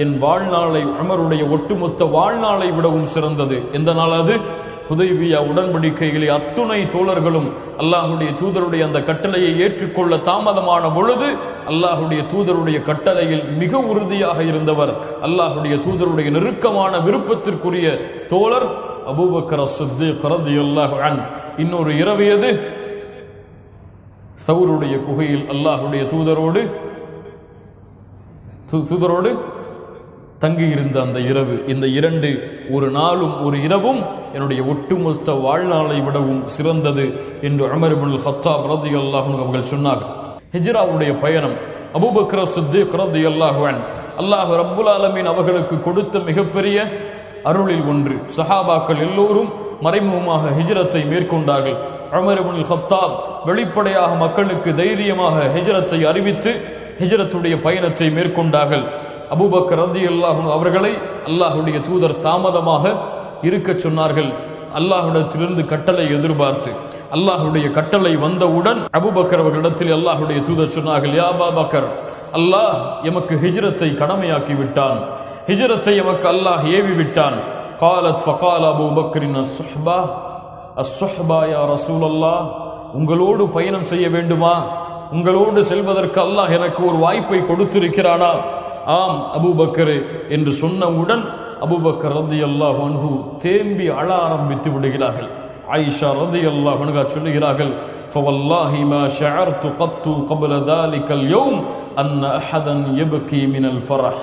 என் வாழ்நாளை, உமருடைய ஒட்டுமொத்த வாழ்நாளை விடவும் சிறந்தது. எந்த நாள் அது? ஹுதைபியா உடன்படிக்கையிலே அத்துணை தோழர்களும் அல்லாஹுடைய தூதருடைய அந்த கட்டளையை ஏற்றுக்கொள்ள தாமதமான பொழுது அல்லாஹுடைய தூதருடைய கட்டளையில் மிக உறுதியாக இருந்தவர், அல்லாஹுடைய தூதருடைய நெருக்கமான விருப்பத்திற்குரிய தோழர் அபூபக்கர் சித்திக் ரலியல்லாஹு அன்ஹு. இன்னொரு இரவு எது? சௌருடைய குகையில் அல்லாஹுடைய தூதரோடு தங்கியிருந்த அந்த இரவு. இந்த இரண்டு, ஒரு நாளும் ஒரு இரவும் என்னுடைய ஒட்டுமொத்த வாழ்நாளை விடவும் சிறந்தது என்று உமர் இப்னுல் கத்தாப் ரலியல்லாஹு அன்ஹு அவர்கள் சொன்னார்கள். ஹிஜ்ராவுடைய பயணம் அபூபக்கர் சித்திக் ரலியல்லாஹு அன்ஹு அல்லாஹ் ரப்புல் ஆலமீன் அவர்களுக்கு கொடுத்த மிகப்பெரிய அருளில் ஒன்று. சஹாபாக்கள் எல்லோரும் மறைமுகமாக ஹிஜ்ரத்தை மேற்கொண்டார்கள். உமர் இப்னுல் கத்தாப் வெளிப்படையாக மக்களுக்கு தைரியமாக ஹிஜ்ரத்தை அறிவித்து ஹிஜ்ரத்துடைய பயணத்தை மேற்கொண்டார்கள். அபூபக்கர் ரலியல்லாஹு அன்ஹு அவர்களை அல்லாஹுடைய தூதர் தாமதமாக இருக்க சொன்னார்கள். அல்லாஹ்விடத்திலிருந்து கட்டளை எதிர்பார்த்து அல்லாஹுடைய கட்டளை வந்தவுடன் அபூபக்கர் அவர்களிடத்தில் அல்லாஹுடைய தூதர் சொன்னார்கள், யா அபூபக்கர், அல்லாஹ் எமக்கு ஹிஜ்ரத்தை கடமையாக்கி விட்டான், ஹிஜ்ரத்தை எமக்கு அல்லாஹ் ஏவி விட்டான். قالت فقال ابو بكر الصحبه يا رسول الله, உங்களோடு பயணம் செய்ய வேண்டுமா? உங்களோடு செல்வதற்கு அல்லாஹ் எனக்கு ஒரு வாய்ப்பை கொடுத்திருக்கிறானா? ஆம் அபூபக்கர் என்று சொன்னவுடன் அபூபக்கர் ரலியல்லாஹு அன்ஹு தேம்பி அழ ஆரம்பித்து விடுகிறார்கள். ஆயிஷா ரலியல்லாஹு அன்ஹா சொல்லுகிறார்கள், فوالله ما شعرت قط قبل ذلك اليوم ان احدا يبكي من الفرح.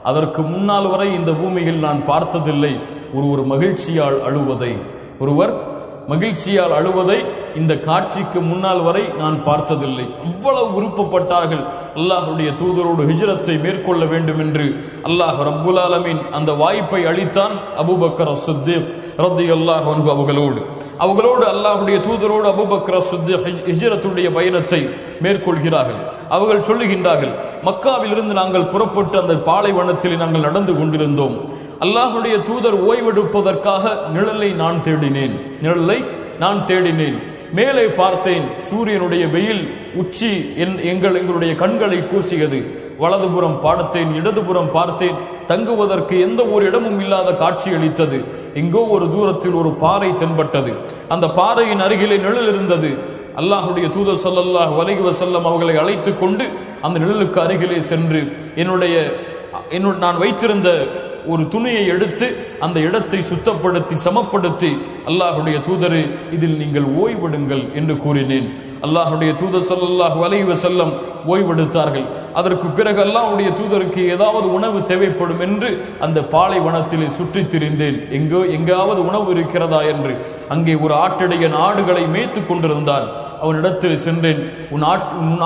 அதற்கு முன்னால் வரை இந்த பூமியில் நான் பார்த்ததில்லை ஒருவர் மகிழ்ச்சியால் அழுவதை, ஒருவர் மகிழ்ச்சியால் அழுவதை இந்த காட்சிக்கு முன்னால் வரை நான் பார்த்ததில்லை. அவ்வளவு விருப்பப்பட்டார்கள் அல்லாஹுடைய தூதரோடு ஹிஜ்ரத்தை மேற்கொள்ள வேண்டும் என்று. அல்லாஹ் ரப்புல் ஆலமீன் அந்த வாய்ப்பை அளித்தான். அபூபக்கர் சித்திக் ரலியல்லாஹு அன்ஹு அவர்களோடு அல்லாஹுடைய தூதரோடு அபூபக்கர் சித்திக் ஹிஜ்ரத்துடைய பயணத்தை மேற்கொள்கிறார்கள். அவர்கள் சொல்லுகின்றார்கள், மக்காவிலிருந்து நாங்கள் புறப்பட்டு அந்த பாலைவனத்தில் நாங்கள் நடந்து கொண்டிருந்தோம். அல்லாஹுடைய தூதர் ஓய்வெடுப்பதற்காக நிழலை நான் தேடினேன். மேலே பார்த்தேன், சூரியனுடைய வெயில் உச்சி எங்களுடைய கண்களை கூசியது. வலதுபுறம் பார்த்தேன், இடதுபுறம் பார்த்தேன், தங்குவதற்கு எந்த ஒரு இடமும் இல்லாத காட்சி அளித்தது. எங்கோ ஒரு தூரத்தில் ஒரு பாறை தென்பட்டது. அந்த பாறையின் அருகிலே நிழல் இருந்தது. அல்லாஹுடைய தூதர் ஸல்லல்லாஹு அலைஹி வஸல்லம் அவர்களை அழைத்து கொண்டு அந்த நிழலுக்கு அருகிலே சென்று நான் வைத்திருந்த ஒரு துணியை எடுத்து அந்த இடத்தை சுத்தப்படுத்தி சமப்படுத்தி, அல்லாஹுடைய தூதரே, இதில் நீங்கள் ஓய்வெடுங்கள் என்று கூறினேன். அல்லாஹுடைய தூதர் ஸல்லல்லாஹு அலைஹி வஸல்லம் ஓய்வெடுத்தார்கள். அதற்கு பிறகு அல்லாஹ்வுடைய தூதருக்கு ஏதாவது உணவு தேவைப்படும் என்று அந்த பாலைவனத்திலே சுற்றி திரிந்தேன், எங்காவது உணவு இருக்கிறதா என்று. அங்கே ஒரு ஆட்டிடையன் ஆடுகளை மேய்த்து கொண்டிருந்தான். அவனிடத்தில் சென்றேன். உன்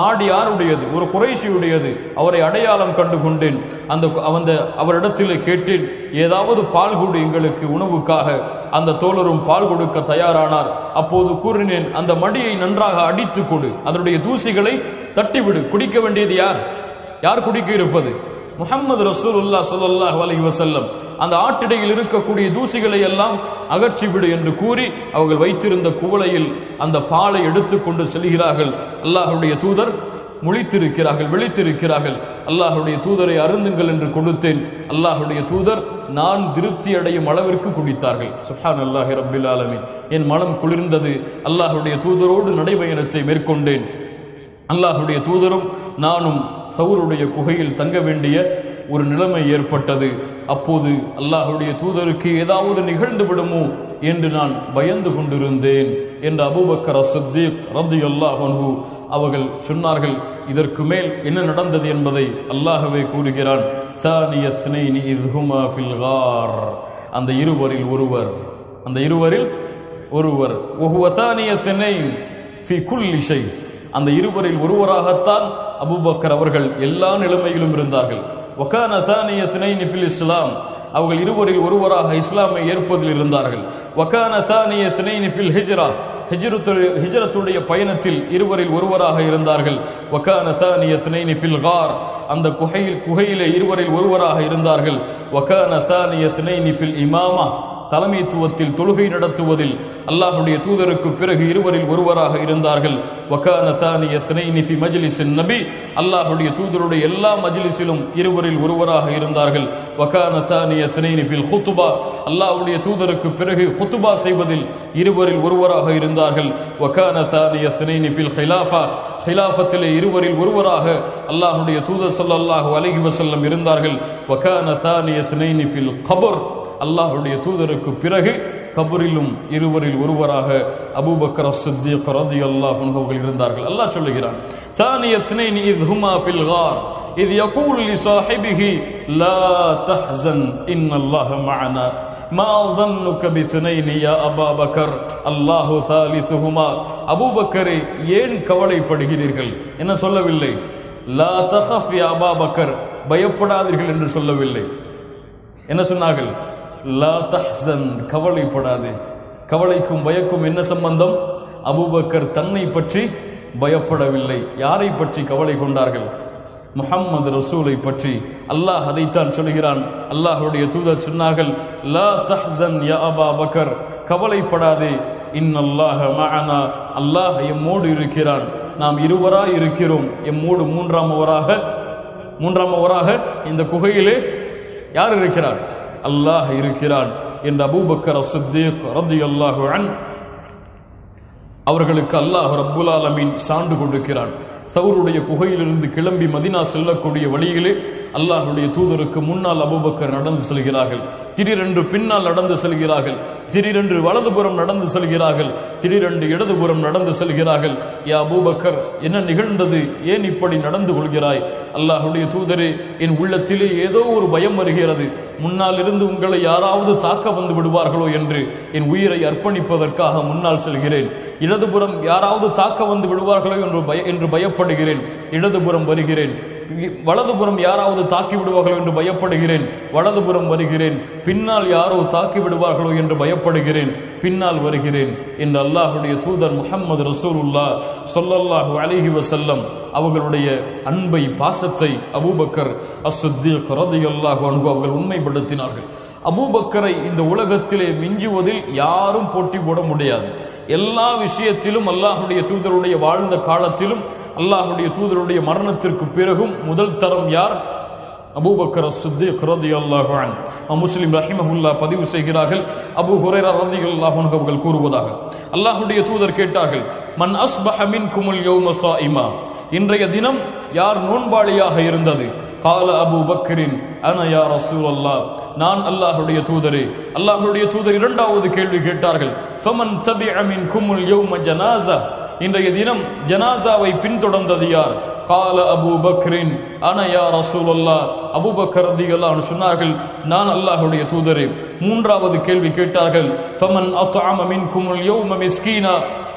ஆடு யாருடையது? ஒரு குறைஷியுடையது. அவரை அடையாளம் கண்டு கொண்டேன். அவரிடத்தில் கேட்டேன், ஏதாவது பால் கொடு எங்களுக்கு உணவுக்காக. அந்த தோழரும் பால் கொடுக்க தயாரானார். அப்போது கூறினேன், அந்த மடியை நன்றாக அடித்து கொடு, அதனுடைய தூசிகளை தட்டிவிடு. குடிக்க வேண்டியது யார் குடிக்க இருப்பது? முஹம்மது ரசூலுல்லாஹ் ஸல்லல்லாஹு அலைஹி வஸல்லம். அந்த ஆட்டிடையில் இருக்கக்கூடிய தூசிகளை எல்லாம் அகற்றிவிடு என்று கூறி அவர்கள் வைத்திருந்த குவளையில் அந்த பாலை எடுத்துக்கொண்டு செல்கிறார்கள். அல்லாஹுடைய தூதர் விழித்திருக்கிறார்கள். அல்லாஹுடைய தூதரை அருந்துங்கள் என்று கொடுத்தேன். அல்லாஹுடைய தூதர் நான் திருப்தி அடையும் அளவிற்கு குடித்தார்கள். சுப்ஹானல்லாஹி ரப்பில் ஆலமீன். என் மனம் குளிர்ந்தது. அல்லாஹுடைய தூதரோடு நடைபயணத்தை மேற்கொண்டேன். அல்லாஹுடைய தூதரும் நானும் சௌருடைய குகையில் தங்க வேண்டிய ஒரு நிலைமை ஏற்பட்டது. அப்போது அல்லாஹுடைய தூதருக்கு ஏதாவது நிகழ்ந்து விடுமோ என்று நான் பயந்து கொண்டிருந்தேன் என்று அபூபக்கர் சித்திக் ரலியல்லாஹு அன்ஹு அவர்கள் சொன்னார்கள். இதற்கு மேல் என்ன நடந்தது என்பதை அல்லாஹ்வே கூறுகிறான். தானிய ஸ்னைனி இஸ் ஹுமா ஃபில் கார். அந்த இருவரில் ஒருவர் வஹுவ தானிய ஸ்னைன் ஃபி குல்லி ஷை. அந்த இருவரில் ஒருவராகத்தான் அபூபக்கர் அவர்கள் எல்லா நிலைமையிலும் இருந்தார்கள். வகான தானிய தினைனி ஃபில் இஸ்லாம், அவர்கள் இருவரில் ஒருவராக இஸ்லாமை ஏற்பதில் இருந்தார்கள். வகான தானிய தினைனி ஃபில் ஹிஜ்ரா, ஹிஜ்ரத்துடைய பயணத்தில் இருவரில் ஒருவராக இருந்தார்கள். வகான தானிய தினைனி ஃபில் கார், அந்த குகையிலே இருவரில் ஒருவராக இருந்தார்கள். வகான தானிய தினைனி ஃபில் இமாமா, தலைமைத்துவத்தில் தொழுகை நடத்துவதில் அல்லாஹ்வுடைய தூதருக்கு பிறகு இருவரில் ஒருவராக இருந்தார்கள். வகான தானிய த்னைனி ஃபி மஜ்லிஸின் நபி, அல்லாஹ்வுடைய தூதருடைய எல்லா மஜ்லிஸிலும் இருவரில் ஒருவராக இருந்தார்கள். வகான தானிய த்னைனி ஃபில் ஹுத்பா, அல்லாஹ்வுடைய தூதருக்கு பிறகு ஹுத்பா செய்வதில் இருவரில் ஒருவராக இருந்தார்கள். வகான தானிய த்னைனி ஃபில் ஹிலாஃபா, ஹிலாஃபத்திலே இருவரில் ஒருவராக அல்லாஹ்வுடைய தூதர் ஸல்லல்லாஹு அலைஹி வஸல்லம் இருந்தார்கள். வகான தானிய த்னைனி ஃபில் கபர், அல்லாஹ்வுடைய தூதருக்கு பிறகு கபரிலும் இருவரில் ஒருவராக அபூபக்கர் அஸ்-சித்தீக் ரலியல்லாஹு அன்ஹு அவர்கள் இருந்தார்கள். அல்லாஹ் சொல்லுகிறான், தானிய த்னைனி இத் ஹுமா ஃபில் கார் இத் யகூல் லி ஸாஹிபிஹி லா தஹ்ஸன் இன்னல்லாஹ மஅனா மா ظنك بثنين يا ابا بكر الله ثالثهما. அபூபக்கரே, ஏன் கவலைப்படுகிறீர்கள்? என்ன சொல்லவில்லை? லா தஹஃப் யா அபா பக்கர், பயப்படாதீர்கள் என்று சொல்லவில்லை. என்ன சொன்னார்கள்? லா தஹ்ஸன், கவலைப்படாதே. கவலைக்கும் பயக்கும் என்ன சம்பந்தம்? அபூபக்கர் தன்னை பற்றி பயப்படவில்லை. யாரை பற்றி கவலை கொண்டார்கள்? முஹம்மது ரசூலை பற்றி. அல்லாஹ் அதைத்தான் சொல்கிறான். அல்லாஹ்வுடைய தூதர் சொன்னார்கள், லா தஹ்ஸன் யா அபா பக்கர், கவலைப்படாதே. இன்னல்லாஹ மஅனா, அல்லாஹ் எம்மோடு இருக்கிறான். நாம் இருவராய் இருக்கிறோம். எம்மோடு மூன்றாமவராக இந்த குகையிலே யார் இருக்கிறார்? அல்லாஹ் இருக்கிறான் என்று அபூபக்கர் அஸ்-சித்தீக் ரலியல்லாஹு அன்ஹு அவர்களுக்கு அல்லாஹ் ரப்புல் ஆலமீன் சான்று கொடுக்கிறான். சவுருடைய குகையிலிருந்து கிளம்பி மதீனா செல்லக்கூடிய வழியிலே அல்லாஹ்வுடைய தூதருக்கு முன்னால் அபூபக்கர் நடந்து செல்கிறார்கள். திடீரென்று பின்னால் நடந்து செல்கிறார்கள். திடீரென்று வலதுபுறம் நடந்து செல்கிறார்கள். திடீரென்று இடதுபுறம் நடந்து செல்கிறார்கள். யா அபூபக்கர், என்ன நிகழ்ந்தது? ஏன் இப்படி நடந்து கொள்கிறாய்? அல்லாஹ்வுடைய தூதரே, என் உள்ளத்திலே ஏதோ ஒரு பயம் வருகிறது. முன்னால் இருந்து உங்களை யாராவது தாக்க வந்து விடுவார்களோ என்று என் உயிரை அர்ப்பணிப்பதற்காக முன்னால் செல்கிறேன். இடதுபுறம் யாராவது தாக்க வந்து விடுவார்களோ என்று பயப்படுகிறேன். இடதுபுறம் வருகிறேன். வலதுபுறம் யாராவது தாக்கி விடுவார்களோ என்று பயப்படுகிறேன். வலதுபுறம் வருகிறேன். பின்னால் யாரோ தாக்கி விடுவார்களோ என்று பயப்படுகிறேன். பின்னால் வருகிறேன் என்று அல்லாஹ்வுடைய தூதர் முஹம்மது ரசூலுல்லாஹ் ஸல்லல்லாஹு அலைஹி வஸல்லம் அவர்களுடைய அன்பை, பாசத்தை அபூபக்கர் அஸ்-சித்தீக் ரலியல்லாஹு அன்ஹு அவர்கள் உண்மைப்படுத்தினார்கள். அபூபக்கரை இந்த உலகத்திலே மிஞ்சுவதில் யாரும் போட்டி போட முடியாது. எல்லா விஷயத்திலும் அல்லாஹ்வுடைய தூதருடைய வாழ்ந்த காலத்திலும் அல்லாஹ்வுடைய தூதருடைய மரணத்திற்கு பிறகும் முதல் தரம் யார்? அபூபக்கர் அஸ்-சித்தீக் ரலியல்லாஹு அன்ஹு. முஸ்லிம் ரஹிமஹுல்லாஹ் பதிவு செய்கிறார்கள். அபூ ஹுரைரா ரலியல்லாஹு அன்ஹு அவர்கள் கூறுவதாக, அல்லாஹ்வுடைய தூதர் கேட்டார்கள், மன் அஸ்பஹ மின்குமுல் யௌம ஸாயிமா, இன்றைய தினம் யார் நோன்பாளியாக இருந்தது? கால அபூ பக்கரின் அன யா ரசூலல்லாஹ், நான் அல்லாஹ்வுடைய தூதரே. அல்லாஹ்வுடைய தூதர் இரண்டாவது கேள்வி கேட்டார்கள், ஃபமன் தபிஅ மின்குமுல் யௌம ஜனாஸா, இன்றைய தினம் ஜனாஸாவை பின்தொடர்ந்தது யார்? கால அபூ பக்ரின் அன யா ரசூலல்லாஹ், அபூபக்கர் ரலியல்லாஹு அன்ஹு சொன்னார்கள், நான் அல்லாஹ்வுடைய தூதரே. மூன்றாவது கேள்வி கேட்டார்கள், ஃபமன் அத்அம மின்குமுல் யௌம மிஸ்கீனா,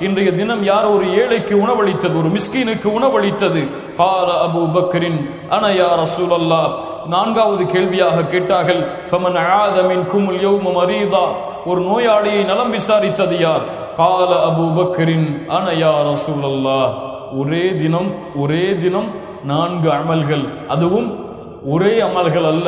இன்றைய தினம் யார் ஒரு ஏழைக்கு உணவளித்தது, ஒரு மிஸ்கீனுக்கு உணவளித்தது? கால அபூ பக்ரின் அன யா ரசூலல்லாஹ். நான்காவது கேள்வியாக கேட்டார்கள், ஃபமன் ஆத மின்குமுல் யௌம மரீதா, ஒரு நோயாளியை நலம் விசாரித்தது யார்? கால அபூ பக்ரின் அன யா ரசூலல்லாஹ். ஒரே தினம் 4 அமல்கள், அதுவும் ஒரே அமல்கள் அல்ல,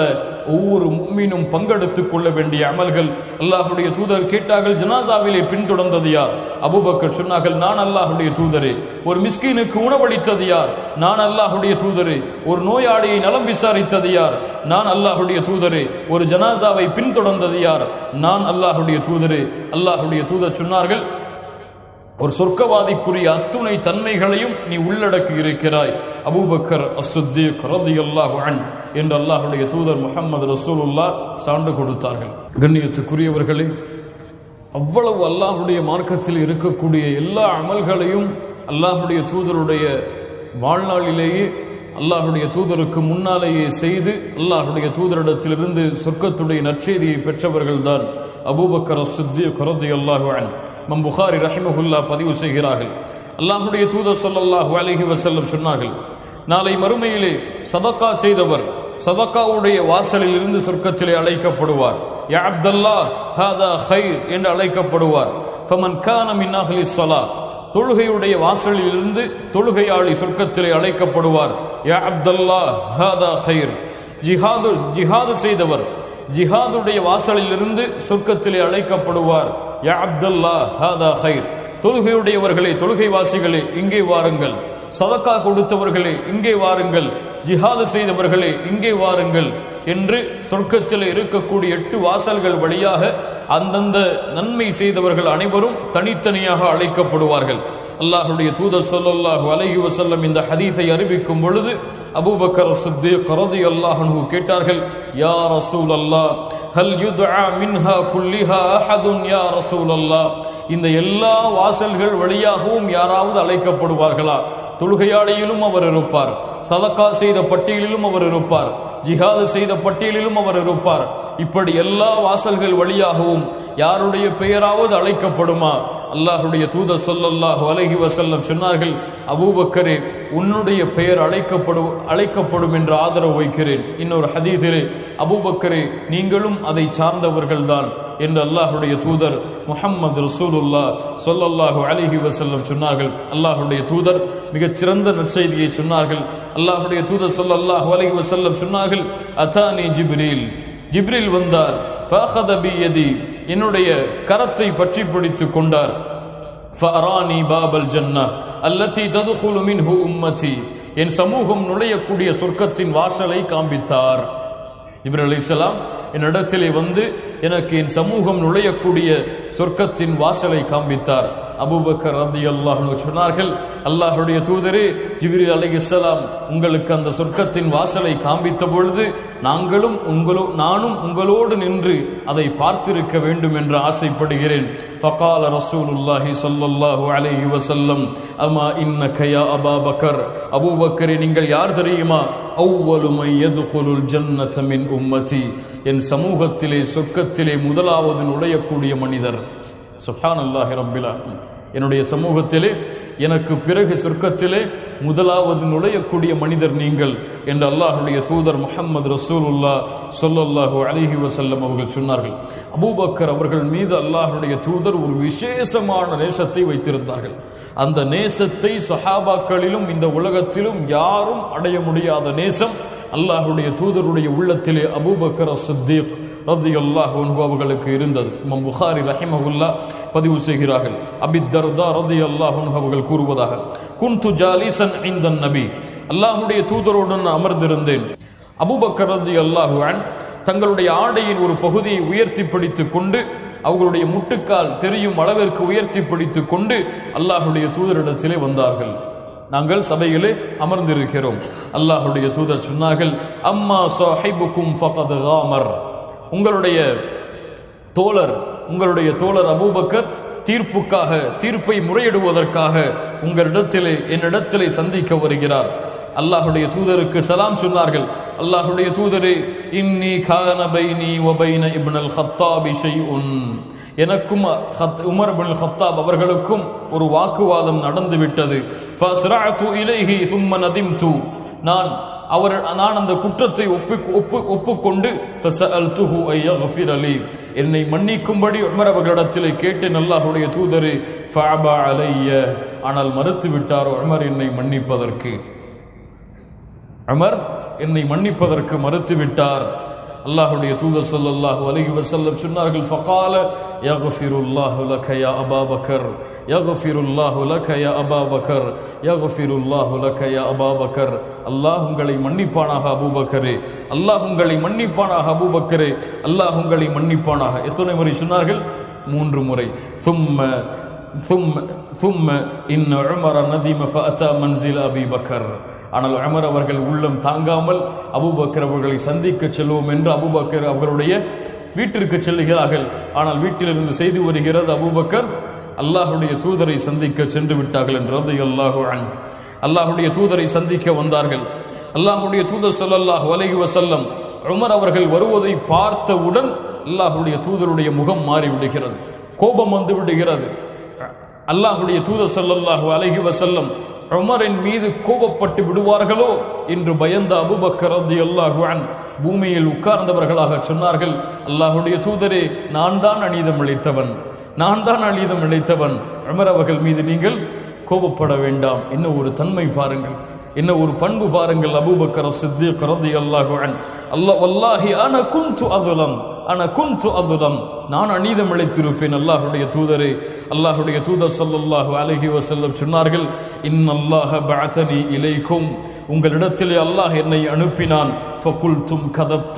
ஒவ்வொரு முஃமினும் பங்கெடுத்துக் கொள்ள வேண்டிய அமல்கள். அல்லாஹ்வுடைய தூதர் கேட்டார்கள், ஜனாசாவிலே பின்தொடர்ந்தது யார்? அபூபக்கர் சொன்னார்கள், நான் அல்லாஹ்வுடைய தூதரே. ஒரு மிஸ்கீனுக்கு உணவளித்தது யார்? நான் அல்லாஹ்வுடைய தூதரே. ஒரு நோயாளியை நலம் விசாரித்தது யார்? நான் அல்லாஹ்வுடைய தூதரே. ஒரு ஜனாசாவை பின்தொடர்ந்தது யார்? நான் அல்லாஹ்வுடைய தூதரே. அல்லாஹ்வுடைய தூதர் சொன்னார்கள், ஒரு சொர்க்கவாதிக்குரிய அத்துணை தன்மைகளையும் நீ உள்ளடக்கி இருக்கிறாய் அபூபக்கர் அஸ்-சித்தீக் ரலியல்லாஹு அன்ஹு என்று அல்லாஹ்வுடைய தூதர் முஹம்மது ரசூலுல்லாஹ் சான்று கொடுத்தார்கள். கண்ணியத்துக்குரியவர்களே, அவ்வளவு அல்லாஹ்வுடைய மார்க்கத்தில் இருக்கக்கூடிய எல்லா அமல்களையும் அல்லாஹ்வுடைய தூதருடைய வாழ்நாளிலேயே அல்லாஹ்வுடைய தூதருக்கு முன்னாலேயே செய்து அல்லாஹ்வுடைய தூதரிடத்திலிருந்து சொர்க்கத்துடைய நற்செய்தியை பெற்றவர்கள் தான் அபூபக்கர் அஸ்-சித்தீக் ரலியல்லாஹு அன்ஹு. இமாம் புகாரி ரஹிமஹுல்லாஹ் பதிவு செய்கிறார்கள், அல்லாஹ்வுடைய தூதர் ஸல்லல்லாஹு அலைஹி வஸல்லம் சொன்னார்கள், நாளை மறுமையிலே சதக்கா செய்தவர் சதக்காவுடைய வாசலில் இருந்து சொர்க்கத்திலே அழைக்கப்படுவார். யா அப்துல்லாஹ் ஹாதா கைர் என்று அழைக்கப்படுவார். ஃபமன் கான மின் அஹ்லி ஸலா, தொழுகையுடைய வாசலில் இருந்து தொழுகையாளி சொர்க்கத்திலே அழைக்கப்படுவார். யா அப்துல்லாஹ் ஹாதா கைர். ஜிஹாது செய்தவர் ஜிஹாதுடைய வாசலில் இருந்து சொர்க்கத்திலே அழைக்கப்படுவார். யா அப்துல்லாஹ் ஹாதா கைர். தொழுகையுடையவர்களே, தொழுகைவாசிகளே, இங்கே வாருங்கள். சதக்கா கொடுத்தவர்களே, இங்கே வாருங்கள். ஜிஹாது செய்தவர்களே, இங்கே வாருங்கள் என்று சொர்க்கத்தில் இருக்கக்கூடிய 8 வாசல்கள் வழியாக அந்தந்த நன்மை செய்தவர்கள் அனைவரும் தனித்தனியாக அழைக்கப்படுவார்கள். அல்லாஹ்வுடைய தூதர் ஸல்லல்லாஹு அலைஹி வஸல்லம் இந்த ஹதீஸை அறிவிக்கும் பொழுது அபூபக்கர் ஸித்தீக் ரலியல்லாஹு அன்ஹு கேட்டார்கள், யா ரசூலல்லாஹ் ஹல் யுத்ஆ மின்ஹா குல்லிஹா அஹதுன் யா ரசூலல்லாஹ், இந்த எல்லா வாசல்கள் வழியாகவும் யாராவது அழைக்கப்படுவார்களா? தொழுகையாளியிலும் அவர் இருப்பார், சதக்கா செய்த பட்டியலிலும் அவர் இருப்பார், ஜிஹாது செய்த பட்டியலிலும் அவர் இருப்பார். இப்படி எல்லா வாசல்கள் வழியாகவும் யாருடைய பெயராவது அழைக்கப்படுமா? அல்லாஹ்வுடைய தூதர் ஸல்லல்லாஹு அலைஹி வஸல்லம் சொன்னார்கள், அபூபக்கரே, உன்னுடைய பெயர் அழைக்கப்படும் என்று ஆதரவு வைக்கிறேன். இன்னொரு ஹதீஸிலே, அபூபக்கரே, நீங்களும் அதை சார்ந்தவர்கள்தான் என்று அல்லாஹ்வுடைய தூதர் முஹம்மது ரசூலுல்லாஹ் ஸல்லல்லாஹு அலைஹி வஸல்லம் சொன்னார்கள். அல்லாஹ்வுடைய தூதர் மிகச் சிறந்த நற்செய்தியை சொன்னார்கள். அல்லாஹ்வுடைய தூதர் ஸல்லல்லாஹு அலைஹி வஸல்லம் சொன்னார்கள், அதானி ஜிப்ரீல், ஜிப்ரீல் வந்தார். ஃபஅഖத பியதி, என்னுடைய கரத்தை பற்றி பிடித்து கொண்டார். ஃபஅரானி பாபல் ஜன்னah அல்லதி ததுகுலு மின்ஹு உம்மதி, என் சமூகம் நுழையக்கூடிய சொர்க்கத்தின் வாசலை காண்பித்தார். ஜிப்ரீல் அலைஹிஸ்ஸலாம் என்னிடத்திலே வந்து எனக்கு என் சமூகம் நுழையக்கூடிய சொர்க்கத்தின் வாசலை காண்பித்தார். அபூபக்கர் ரலியல்லாஹு அன்ஹு சொன்னார்கள், அல்லாஹ்வுடைய தூதரே, ஜிப்ரீல் அலைஹிஸ்ஸலாம் உங்களுக்கு அந்த சொர்க்கத்தின் வாசலை காண்பித்த பொழுது நானும் உங்களோடு நின்று அதை பார்த்திருக்க வேண்டும் என்று ஆசைப்படுகிறேன். ஃபகால ரசூலுல்லாஹி ஸல்லல்லாஹு அலைஹி வஸல்லம், அமா இன்னக யா அபூபக்கர், அபூபக்கரே, நீங்கள் யார் தெரியுமா? அவ்வலு மை யதுகுலுல் ஜன்னத மின் உம்மதி, என் சமூகத்திலே சொர்க்கத்திலே முதலாவது நுழையக்கூடிய மனிதர். சுப்ஹானல்லாஹி ரப்பில் ஆலமீன். என்னுடைய சமூகத்திலே எனக்கு பிறகு சொர்க்கத்திலே முதலாவது நுழையக்கூடிய மனிதர் நீங்கள் என்று அல்லாஹ்வுடைய தூதர் முஹம்மது ரசூலுல்லாஹ் ஸல்லல்லாஹு அலைஹி வஸல்லம் அவர்கள் சொன்னார்கள். அபூபக்கர் அவர்கள் மீது அல்லாஹ்வுடைய தூதர் ஒரு விசேஷமான நேசத்தை வைத்திருந்தார்கள். அந்த நேசத்தை சஹாபாக்களிலும் இந்த உலகத்திலும் யாரும் அடைய முடியாத நேசம் அல்லாஹ்வுடைய தூதருடைய உள்ளத்திலே அபூபக்கர் ஸித்தீக் ரலியல்லாஹு அன்ஹு அவர்களுக்கு இருந்தது. இமாம் புகாரி ரஹிமஹுல்லாஹ் பதிவு செய்கிறார்கள், அபி தர்தா ரலியல்லாஹு அன்ஹு அவர்கள் கூறுவதாக, குன்து ஜாலிசன் இன்தன் நபி, அல்லாஹ்வுடைய தூதரோடு நான் அமர்ந்திருந்தேன். அபூபக்கர் ரலியல்லாஹு அன்ஹு தங்களுடைய ஆடையின் ஒரு பகுதியை உயர்த்தி பிடித்துக் கொண்டு, அவர்களுடைய முட்டுக்கால் தெரியும் அளவிற்கு உயர்த்தி பிடித்துக் கொண்டு அல்லாஹ்வுடைய தூதரிடத்திலே வந்தார்கள். நாங்கள் சபையிலே அமர்ந்திருக்கிறோம். அல்லாஹ்வுடைய தூதர் சொன்னார்கள், அம்மா ஸாஹிபுக்கும் ஃபகத் காமர், உங்களுடைய தோழர் அபூபக்கர் தீர்ப்பை முறையிடுவதற்காக என்னிடத்திலே சந்திக்க வருகிறார். அல்லாஹ்வுடைய தூதருக்கு சலாம் சொன்னார்கள். அல்லாஹ்வுடைய தூதரே, இன்னி கான பைனி வ பைன இப்னுல் ஹத்தாபி ஷைஉன், எனக்கும் உமர் இப்னுல் ஹத்தாப் அவர்களுக்கும் ஒரு வாக்குவாதம் நடந்துவிட்டது. ஃபஸ்ரஅது இலைஹி ثم நதிம்து, நான் அந்த குற்றத்தை ஒப்புக்கொண்டு ஃபஸஅல்துஹு அய்யக்ஃபிர லி, என்னை மன்னிக்கும்படி உமர் அவர்களிடத்திலே கேட்டேன். அல்லாஹ்வுடைய தூதரே, ஃபஅபா அலைய, ஆனால் மறுத்து விட்டார் உமர் என்னை மன்னிப்பதற்கு. உமர் என்னை மன்னிப்பதற்கு மறுத்து விட்டார். அல்லாஹ்வுடைய தூதர் ஸல்லல்லாஹு அலைஹி வஸல்லம் சொன்னார்கள், ஃபகால யக்ஃபிருல்லாஹு லக யா அபூபக்கர், யக்ஃபிருல்லாஹு லக யா அபூபக்கர், யக்ஃபிருல்லாஹு லக யா அபூபக்கர், அல்லாஹ் உங்களை மன்னிப்பானாக அபூபக்கரே, அல்லாஹ் உங்களை மன்னிப்பானாக அபூபக்கரே, அல்லாஹ் உங்களை மன்னிப்பானாக. எத்தனை முறை சொன்னார்கள்? 3 முறை. ثم إن عمر ندم فأتى منزل أبي بكر, ஆனால் உமர் அவர்கள் உள்ளம் தாங்காமல் அபூபக்கர் அவர்களை சந்திக்க செல்வோம் என்று அபூபக்கர் அவர்களுடைய வீட்டிற்கு செல்லுகிறார்கள். ஆனால் வீட்டிலிருந்து செய்தி வருகிறது, அபூபக்கர் அல்லாஹ்வுடைய தூதரை சந்திக்க சென்று விட்டார்கள் என்று. ரலியல்லாஹு அன்ஹு அல்லாஹ்வுடைய தூதரை சந்திக்க வந்தார்கள். அல்லாஹ்வுடைய தூதர் ஸல்லல்லாஹு அலைஹி வஸல்லம் உமர் அவர்கள் வருவதை பார்த்தவுடன் அல்லாஹ்வுடைய தூதருடைய முகம் மாறிவிடுகிறது, கோபம் வந்து விடுகிறது. அல்லாஹ்வுடைய தூதர் ஸல்லல்லாஹு அலைஹி வஸல்லம் உமரின் மீது கோபப்பட்டு விடுவார்களோ என்று பயந்த அபூபக்கர் ரலியல்லாஹு அன்ஹு பூமியில் உட்கார்ந்தவர்களாக சொன்னார்கள், அல்லாஹ்வுடைய தூதரே, நான் தான் அநீதம் இழைத்தவன். உமர் அவர்கள் மீது நீங்கள் கோபப்பட வேண்டாம். என்ன ஒரு தன்மை பாருங்கள், என்ன ஒரு பண்பு பாருங்கள். அபூபக்கர் சித்திக் ரலியல்லாஹு அன்ஹு, வல்லாஹி அன குன்து அதுலம், நான் அநீதம் இழைத்திருப்பேன் அல்லாஹ்வுடைய தூதரே. அல்லாஹ்வுடைய தூதர் ஸல்லல்லாஹு அலைஹி வஸல்லம் சொன்னார்கள், இன்னல்லாஹ பஅதனி இலைக்கும், உங்களிடத்திலே அல்லாஹ் என்னை அனுப்பினான். ஃபகுல்தும் கதப்த,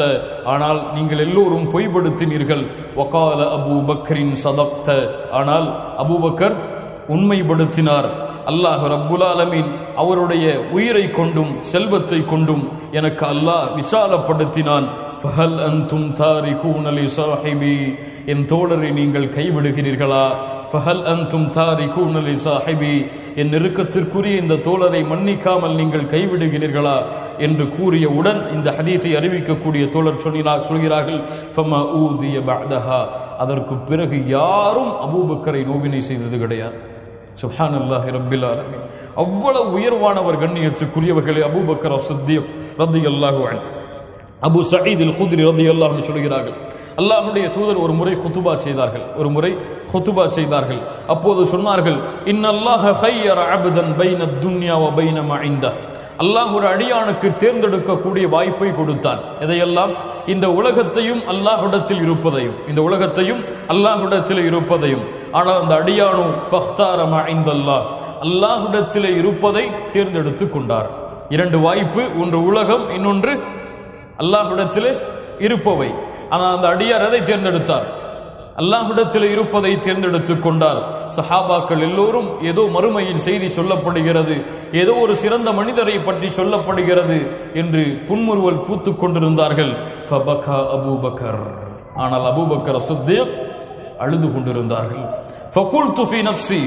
ஆனால் நீங்கள் எல்லோரும் பொய்படுத்தினீர்கள். வகால அபூபக்கரின் சதப்த, ஆனால் அபூபக்கர் உண்மைப்படுத்தினார். அல்லாஹ் ரப்புல் ஆலமீன் அவருடைய உயிரை கொண்டும் செல்வத்தை கொண்டும் எனக்கு அல்லாஹ் விசாலப்படுத்தினான். ஃபஹல் அன்தும் தாரிகூன லி ஸாஹிபி, என் தோழரை நீங்கள் கைவிடுகிறீர்களா? ஃபஹல் அன்தும் தாரிகூன லி ஸாஹிபி, என் நெருக்கத்திற்குரிய இந்த தோழரை மன்னிக்காமல் நீங்கள் கைவிடுகிறீர்களா என்று கூறியவுடன் இந்த ஹதீஸை அறிவிக்கக்கூடிய தோழர் சொல்கிறார்கள், ஃபமா ஊதிய பஅதஹா, அதற்கு பிறகு யாரும் அபூபக்கரை நோவினை செய்தது கிடையாது. சுப்ஹானல்லாஹி ரப்பில் ஆலமீன். அவ்வளவு உயர்வானவர், கண்ணியத்துக்குரியவர்களே அபூபக்கர் சித்திக் ரலியல்லாஹு அன்ஹு. அபூ சயீத் அல் குத்ரி ரலியல்லாஹு அன்ஹு சொல்கிறார்கள், அல்லாஹ்வுடைய தூதர் ஒரு முறை குத்துபா செய்தார்கள். அப்போது சொன்னார்கள், இன்னல்லாஹ ഖയ്யர அப்தன் பைன துன்யா வ பைன மா இன்தஹ், அல்லாஹ் ஒரு அடியானுக்கு தேர்ந்தெடுக்கக்கூடிய வாய்ப்பை கொடுத்தான். எதையெல்லாம்? இந்த உலகத்தையும் அல்லாஹ்விடத்தில் இருப்பதையும். ஆனால் அந்த அடியானு ஃபக்தார மா இன்தல்லாஹ், அல்லாஹ்விடத்தில் இருப்பதை தேர்ந்தெடுத்து கொண்டார். இரண்டு வாய்ப்பு, ஒன்று உலகம், இன்னொன்று அல்லாஹ்விடத்தில் இருப்பவை. ஆனால் அந்த அடியார் எதை தேர்ந்தெடுத்தார்? அல்லாஹ்விடத்தில் இருப்பதை தேர்ந்தெடுத்து கொண்டார். சஹாபாக்கள் எல்லோரும் ஏதோ மறுமையின் செய்தி சொல்லப்படுகிறது, ஏதோ ஒரு சிறந்த மனிதரை பற்றி சொல்லப்படுகிறது என்று புன்முறுவல் பூத்து கொண்டிருந்தார்கள். ஃபபகா அபூபக்கர், ஆனால் அபூபக்கர் சித்திக் அழுது கொண்டிருந்தார்கள். ஃபகுல்து ஃபீ நஃப்ஸி,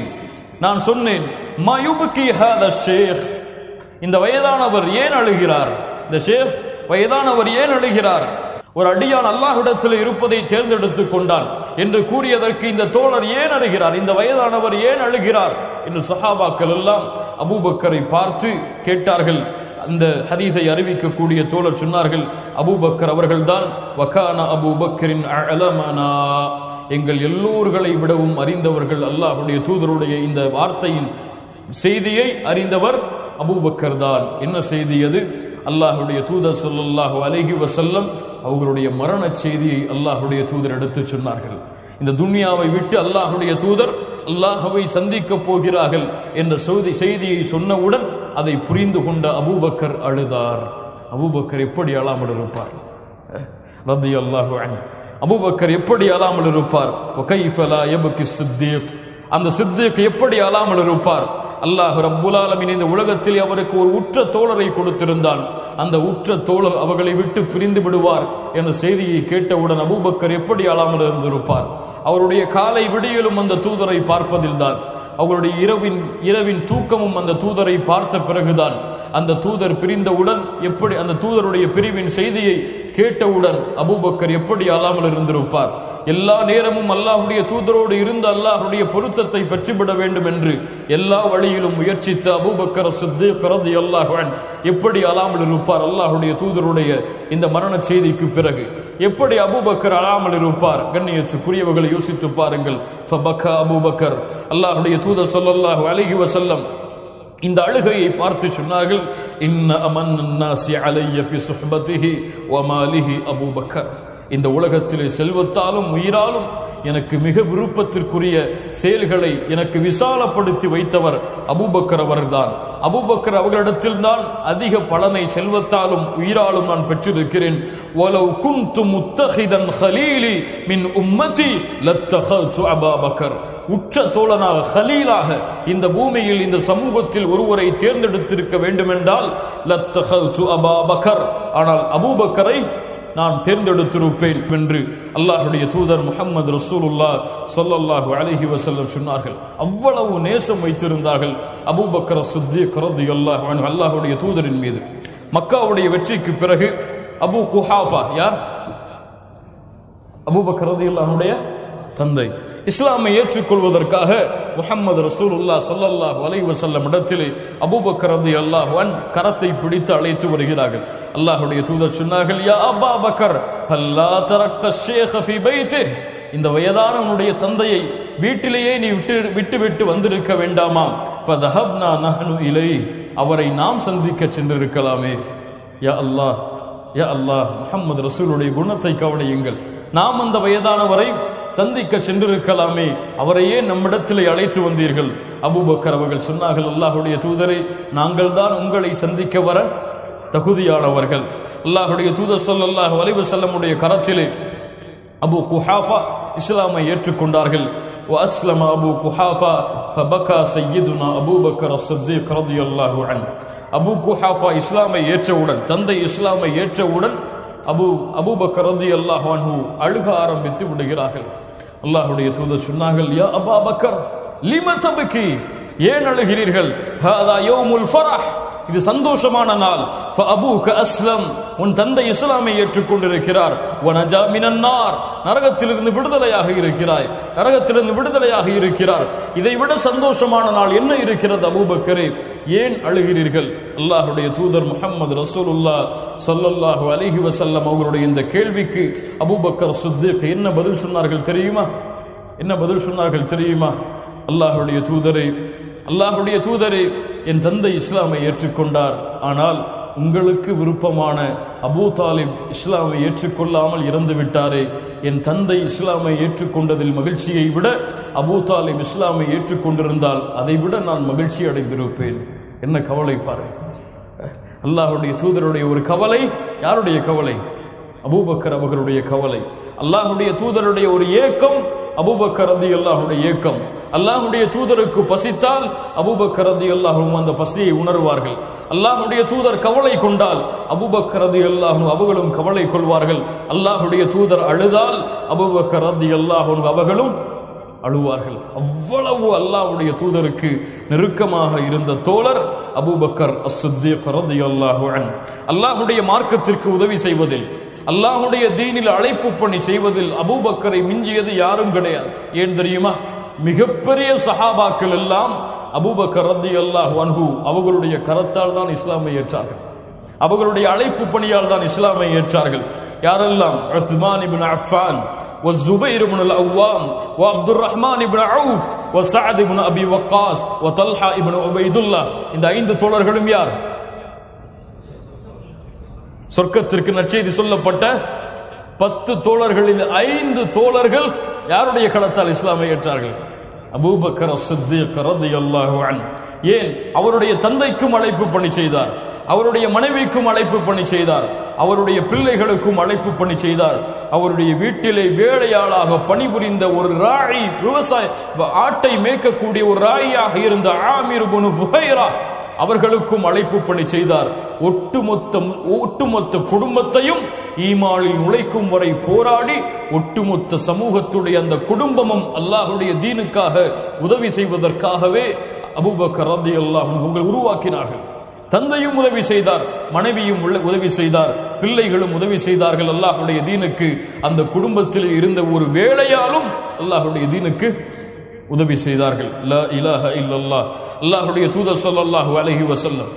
நான் சொன்னேன், மா யுப்கி ஹாதா ஷேக், இந்த வயதானவர் ஏன் அழுகிறார்? இந்த ஷேக் வயதானவர் ஏன் அழுகிறார்? ஒரு அடியான் அல்லாஹ்விடத்தில் இருப்பதை தேர்ந்தெடுத்து கொண்டான் என்று கூறியதற்கு இந்த தோழர் ஏன் அழுகிறார், இந்த வயதானவர் ஏன் அழுகிறார் என்று சஹாபாக்கள் எல்லாம் அபூபக்கரை பார்த்து கேட்டார்கள். அந்த ஹதீஸை அறிவிக்கக்கூடிய தோழர் சொன்னார்கள், அபூபக்கர் அவர்கள்தான் வகான அபூபக்கரின் அலமனா, எங்கள் எல்லோர்களை விடவும் அறிந்தவர்கள். அல்லாஹ்வுடைய தூதருடைய இந்த வார்த்தையின் செய்தியை அறிந்தவர் அபூபக்கர் தான். என்ன செய்தி அது? அல்லாஹ்வுடைய தூதர் ஸல்லல்லாஹு அலைஹி வஸல்லம் அவர்களுடைய மரண செய்தியை அல்லாஹ்வுடைய தூதர் எடுத்து சொன்னார்கள். இந்த துன்யாவை விட்டு அல்லாஹ்வுடைய தூதர் அல்லாஹ்வை சந்திக்க போகிறார்கள் என்ற செய்தியை சொன்னவுடன் அதை புரிந்து கொண்ட அபூபக்கர் அழுதார். அபூபக்கர் எப்படி அழாமல் இருப்பார்? ரலியல்லாஹு அன்ஹு. அபூபக்கர் எப்படி அழாமல் இருப்பார்? வகைஃப லா யப்கி சித்தீக், அந்த சித்திக் எப்படி அழாமல் இருப்பார்? அல்லாஹ் ரப்புல் ஆலமீன் இந்த உலகத்தில் அவருக்கு ஒரு உற்ற தோழரை கொடுத்திருந்தான். அந்த உற்ற தோழர் அவர்களை விட்டு பிரிந்து விடுவார் என்ற செய்தியை கேட்டவுடன் அபூபக்கர் எப்படி அழாமல் இருந்திருப்பார்? அவருடைய காலை விடியலும் அந்த தூதரை பார்ப்பதில்தான், அவருடைய இரவின் தூக்கமும் அந்த தூதரை பார்த்த பிறகுதான். அந்த தூதர் பிரிந்தவுடன் எப்படி, அந்த தூதருடைய பிரிவின் செய்தியை கேட்டவுடன் அபூபக்கர் எப்படி அழாமல் இருந்திருப்பார்? எல்லா நேரமும் அல்லாஹ்வுடைய தூதரோடு இருந்து அல்லாஹ்வுடைய பொருத்தத்தை பெற்றுவிட வேண்டும் என்று எல்லா வழியிலும் முயற்சித்த அபூபக்கர் சித்திக் ரலியல்லாஹு அன்ஹு எப்படி அழாமல் இருப்பார்? அல்லாஹ்வுடைய தூதருடைய இந்த மரண செய்திக்கு பிறகு எப்படி அபூபக்கர் அழாமல் இருப்பார்? கண்ணியத்துக்குரியவர்களை யோசித்து பாருங்கள். ஃபபகா அபூபக்கர், அல்லாஹ்வுடைய தூதர் ஸல்லல்லாஹு அலைஹி வஸல்லம் இந்த அழுகையை பார்த்து சொன்னார்கள், இன்ன அமன்னன்னாஸி அலைய ஃபி சுஹ்பதிஹி வ மாலிஹி அபூபக்கர், இந்த உலகத்திலே செல்வத்தாலும் உயிராலும் எனக்கு மிக விருப்பத்திற்குரிய செயல்களை எனக்கு விசாலப்படுத்தி வைத்தவர் அபூபக்கர் அவர்கள்தான். அபூபக்கர் அவர்களிடத்தில் தான் அதிக பலனை செல்வத்தாலும் உயிராலும் நான் பெற்றிருக்கிறேன். வலவ் குன்து முத்தஹிதன் ஹலீலி மின் உம்மதி லத்தஹது அபூபக்கர், உற்ற தோழனாக ஹலீலாக இந்த பூமியில் இந்த சமூகத்தில் ஒருவரை தேர்ந்தெடுத்திருக்க வேண்டுமென்றால் லத்தஹது அபூபக்கர், ஆனால் அபூபக்கரை நான் தேர்ந்தெடுத்திருப்பேன் என்று அல்லாஹ்வுடைய தூதர் முஹம்மது ரசூலுல்லாஹ் ஸல்லல்லாஹு அலைஹி வஸல்லம் சொன்னார்கள். அவ்வளவு நேசம் வைத்திருந்தார்கள் அபூபக்கர் சித்திக் ரலியல்லாஹு அன்ஹு அல்லாஹ்வுடைய தூதரின் மீது. மக்காவுடைய வெற்றிக்கு பிறகு அபூ குஹாஃபா, யார்? அபூபக்கர் ரலியல்லாஹு அன்ஹுடைய தந்தை, இஸ்லாமை ஏற்றுக்கொள்வதற்காக முஹம்மது ரசூலுல்லாஹ் ஸல்லல்லாஹு அலைஹி வஸல்லம் இடத்திலே அபூபக்கர் ரலியல்லாஹு அன்ஹு கரத்தை பிடித்து அழைத்து வருகிறார்கள். அல்லாஹ்வுடைய தூதர் சொன்னார்கள், யா அபா பக்கர் ஹல்லா தரக்த ஷேഖ ஃபீ பைத்திஹ், இந்த வயதானவனுடைய தந்தையை வீட்டிலேயே நீ விட்டு வந்திருக்க வேண்டாமா? ஃபதஹப்னா நஹ்னு இலைஹி, அவரை நாம் சந்திக்க சென்றிருக்கலாமே. யா அல்லாஹ், யா அல்லாஹ், முஹம்மது ரசூலுடைய குணத்தை கவனியுங்கள். நாம் அந்த வயதானவரை சந்திக்க சென்றிருக்கலாமே, அவரையே நம்மிடத்திலே அழைத்து வந்தீர்கள். அபூபக்கர் அவர்கள் சொன்னார்கள், அல்லாஹ்வுடைய தூதரே, நாங்கள் தான் உங்களை சந்திக்க வர தகுதியானவர்கள். அல்லாஹ்வுடைய தூதர் ஸல்லல்லாஹு அலைஹி வஸல்லமுடைய கரத்திலே அபூ குஹாஃபா இஸ்லாமை ஏற்றுக்கொண்டார்கள். وأسلم أبو قحافة فبكى سيدنا أبو بكر الصديق رضي الله عنه. அபூ குஹாஃபா இஸ்லாமை ஏற்றவுடன், தந்தை இஸ்லாமை ஏற்றவுடன் அபூபக்கர் ரலியல்லாஹு அன்ஹு அழுக ஆரம்பித்து விடுகிறார்கள். அல்லாஹ்வுடைய தூதர் சொன்னார்கள், யா அபா பக்கர் லிம தபகி, ஏன் அழுகிறீர்கள்? ஹாதா யௌமுல் ஃபரஹ், இது சந்தோஷமான நாள். ஃபஅபூக அஸ்லம், உன் தந்தை இஸ்லாமை ஏற்றுக்கொண்டிருக்கிறார். வனஜா மினன் நார், நரகத்திலிருந்து விடுதலையாக இருக்கிறாய், நரகத்திலிருந்து விடுதலையாக இருக்கிறார். இதைவிட சந்தோஷமான நாள் என்ன இருக்கிறது அபூபக்கரே, ஏன் அழுகிறீர்கள்? அல்லாஹ்வுடைய தூதர் முஹம்மது ரசூலுல்லாஹ் ஸல்லல்லாஹு அலைஹி வஸல்லம் அவர்களுடைய இந்த கேள்விக்கு அபூபக்கர் சித்திக் என்ன பதில் சொன்னார்கள் தெரியுமா? என்ன பதில் சொன்னார்கள் தெரியுமா? அல்லாஹ்வுடைய தூதரே, அல்லாஹ்வுடைய தூதரே, என் தந்தை இஸ்லாமை ஏற்றுக்கொண்டார், ஆனால் உங்களுக்கு விருப்பமான அபூ தாலிப் இஸ்லாமை ஏற்றுக்கொள்ளாமல் இறந்து விட்டாரே. என் தந்தை இஸ்லாமை ஏற்றுக்கொண்டதில் மகிழ்ச்சியை விட அபூ தாலிப் இஸ்லாமை ஏற்றுக்கொண்டிருந்தால் அதை விட நான் மகிழ்ச்சி அடைந்திருப்பேன். என்ன கவலை பாரு! அல்லாஹ்வுடைய தூதருடைய ஒரு கவலை. யாருடைய கவலை? அபூபக்கர் அவர்களுடைய கவலை. அல்லாஹ்வுடைய தூதருடைய ஒரு ஏக்கம், அபூபக்கர் ரலியல்லாஹுடைய ஏக்கம். அல்லாஹ்வுடைய தூதருக்கு பசித்தால் அபூபக்கர் ரலியல்லாஹு அந்த பசியை உணர்வார்கள். அல்லாஹ்வுடைய தூதர் கவலை கொண்டால் அபூபக்கர் ரலியல்லாஹு அவர்களும் கவலை கொள்வார்கள். அல்லாஹ்வுடைய தூதர் அழுதால் அபூபக்கர் ரலியல்லாஹு அவர்களும் அழுவார்கள். அவ்வளவு அல்லாஹ்வுடைய தூதருக்கு நெருக்கமாக இருந்த தோழர் அபூபக்கர் அஸ்-சித்தீக் ரலியல்லாஹு அன்ஹு. அல்லாஹ்வுடைய மார்க்கத்திற்கு உதவி செய்வதில், அல்லாஹ்வுடைய தீனில் அழைப்பு பணி செய்வதில் அபூபக்கரை மிஞ்சியது யாரும் கிடையாது. ஏன் தெரியுமா? மிகப்பெரிய சஹாபாக்கள் எல்லாம் அபூபக்கர் ரலியல்லாஹு அன்ஹு அவர்களுடைய கரத்தால் தான் இஸ்லாமை ஏற்றார்கள். அவர்களுடைய அழைப்பு பணியால் தான் இஸ்லாமை ஏற்றார்கள். யாரெல்லாம்? உஸ்மான் இப்னு அஃபான், والزبير بن العوام، وعبد الرحمن بن عوف، وسعد بن ابي وقاص، وطلحه ابن عبيد الله. இந்த 5 தோழர்களும் யார்? சொர்க்கத்திற்கு நற்செய்தி சொல்லப்பட்ட 10 தோழர்களில் 5 தோழர்கள் யாருடைய கரத்தால் இஸ்லாமை ஏற்றார்கள்? அபூபக்கர் அஸ்-சித்தீக் ரலியல்லாஹு அன்ஹு. ஏன்? அவருடைய தந்தைக்கும் அழைப்பு பணி செய்தார், அவருடைய மனைவிக்கும் அழைப்பு பணி செய்தார், அவருடைய பிள்ளைகளுக்கும் அழைப்பு பணி செய்தார். அவருடைய வீட்டிலே வேலையாளாக பணிபுரிந்த ஒரு ராயி, விவசாய ஆட்டை மேய்க்கக்கூடிய ஒரு ராயியாக இருந்த ஆமிர் இப்னு ஃபுஹைரா அவர்களுக்கும் அழைப்பு பணி செய்தார். ஒட்டுமொத்த குடும்பத்தையும் ஈமானில் நுழைக்கும் வரை போராடி ஒட்டுமொத்த சமூகத்துடைய அந்த குடும்பமும் அல்லாஹ்வுடைய தீனுக்காக உதவி செய்வதற்காகவே அபூபக்கர் ரலியல்லாஹு அன்ஹு உருவாக்கினார்கள். தந்தையும் உதவி செய்தார், மனைவியும் உதவி செய்தார், பிள்ளைகளும் உதவி செய்தார்கள் அல்லாஹ்வுடைய தீனுக்கு. அந்த குடும்பத்தில் இருந்த ஒரு வேலையாலும் அல்லாஹ்வுடைய தீனுக்கு உதவி செய்தார்கள். லா இலாஹ இல்லல்லாஹ். அல்லாஹ்வுடைய தூதர் ஸல்லல்லாஹு அலைஹி வஸல்லம்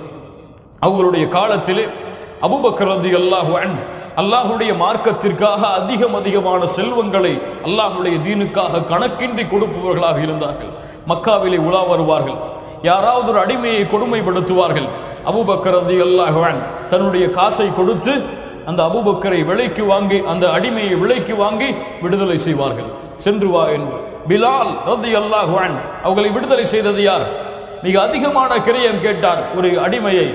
அவர்களுடைய காலத்திலே அபூபக்கர் ரலியல்லாஹு அன்ஹு அல்லாஹ்வுடைய மார்க்கத்திற்காக அதிகமான செல்வங்களை அல்லாஹ்வுடைய தீனுக்காக கணக்கின்றி கொடுப்பவர்களாக இருந்தார்கள். மக்காவிலே உலா வருவார்கள், யாராவது ஒரு அடிமையை கொடுமைப்படுத்துவார்கள். அபூபக்கர் ரலியல்லாஹு அன்ஹு தன்னுடைய காசை கொடுத்து அந்த அபூபக்கரை விலைக்கு வாங்கி, அந்த அடிமையை விலைக்கு வாங்கி விடுதலை செய்வார்கள். சென்று வா என்பார். பிலால் ரலியல்லாஹு அன்ஹு அவர்களை விடுதலை செய்தது யார்? மிக அதிகமான கிரயம் கேட்டார் ஒரு அடிமையை,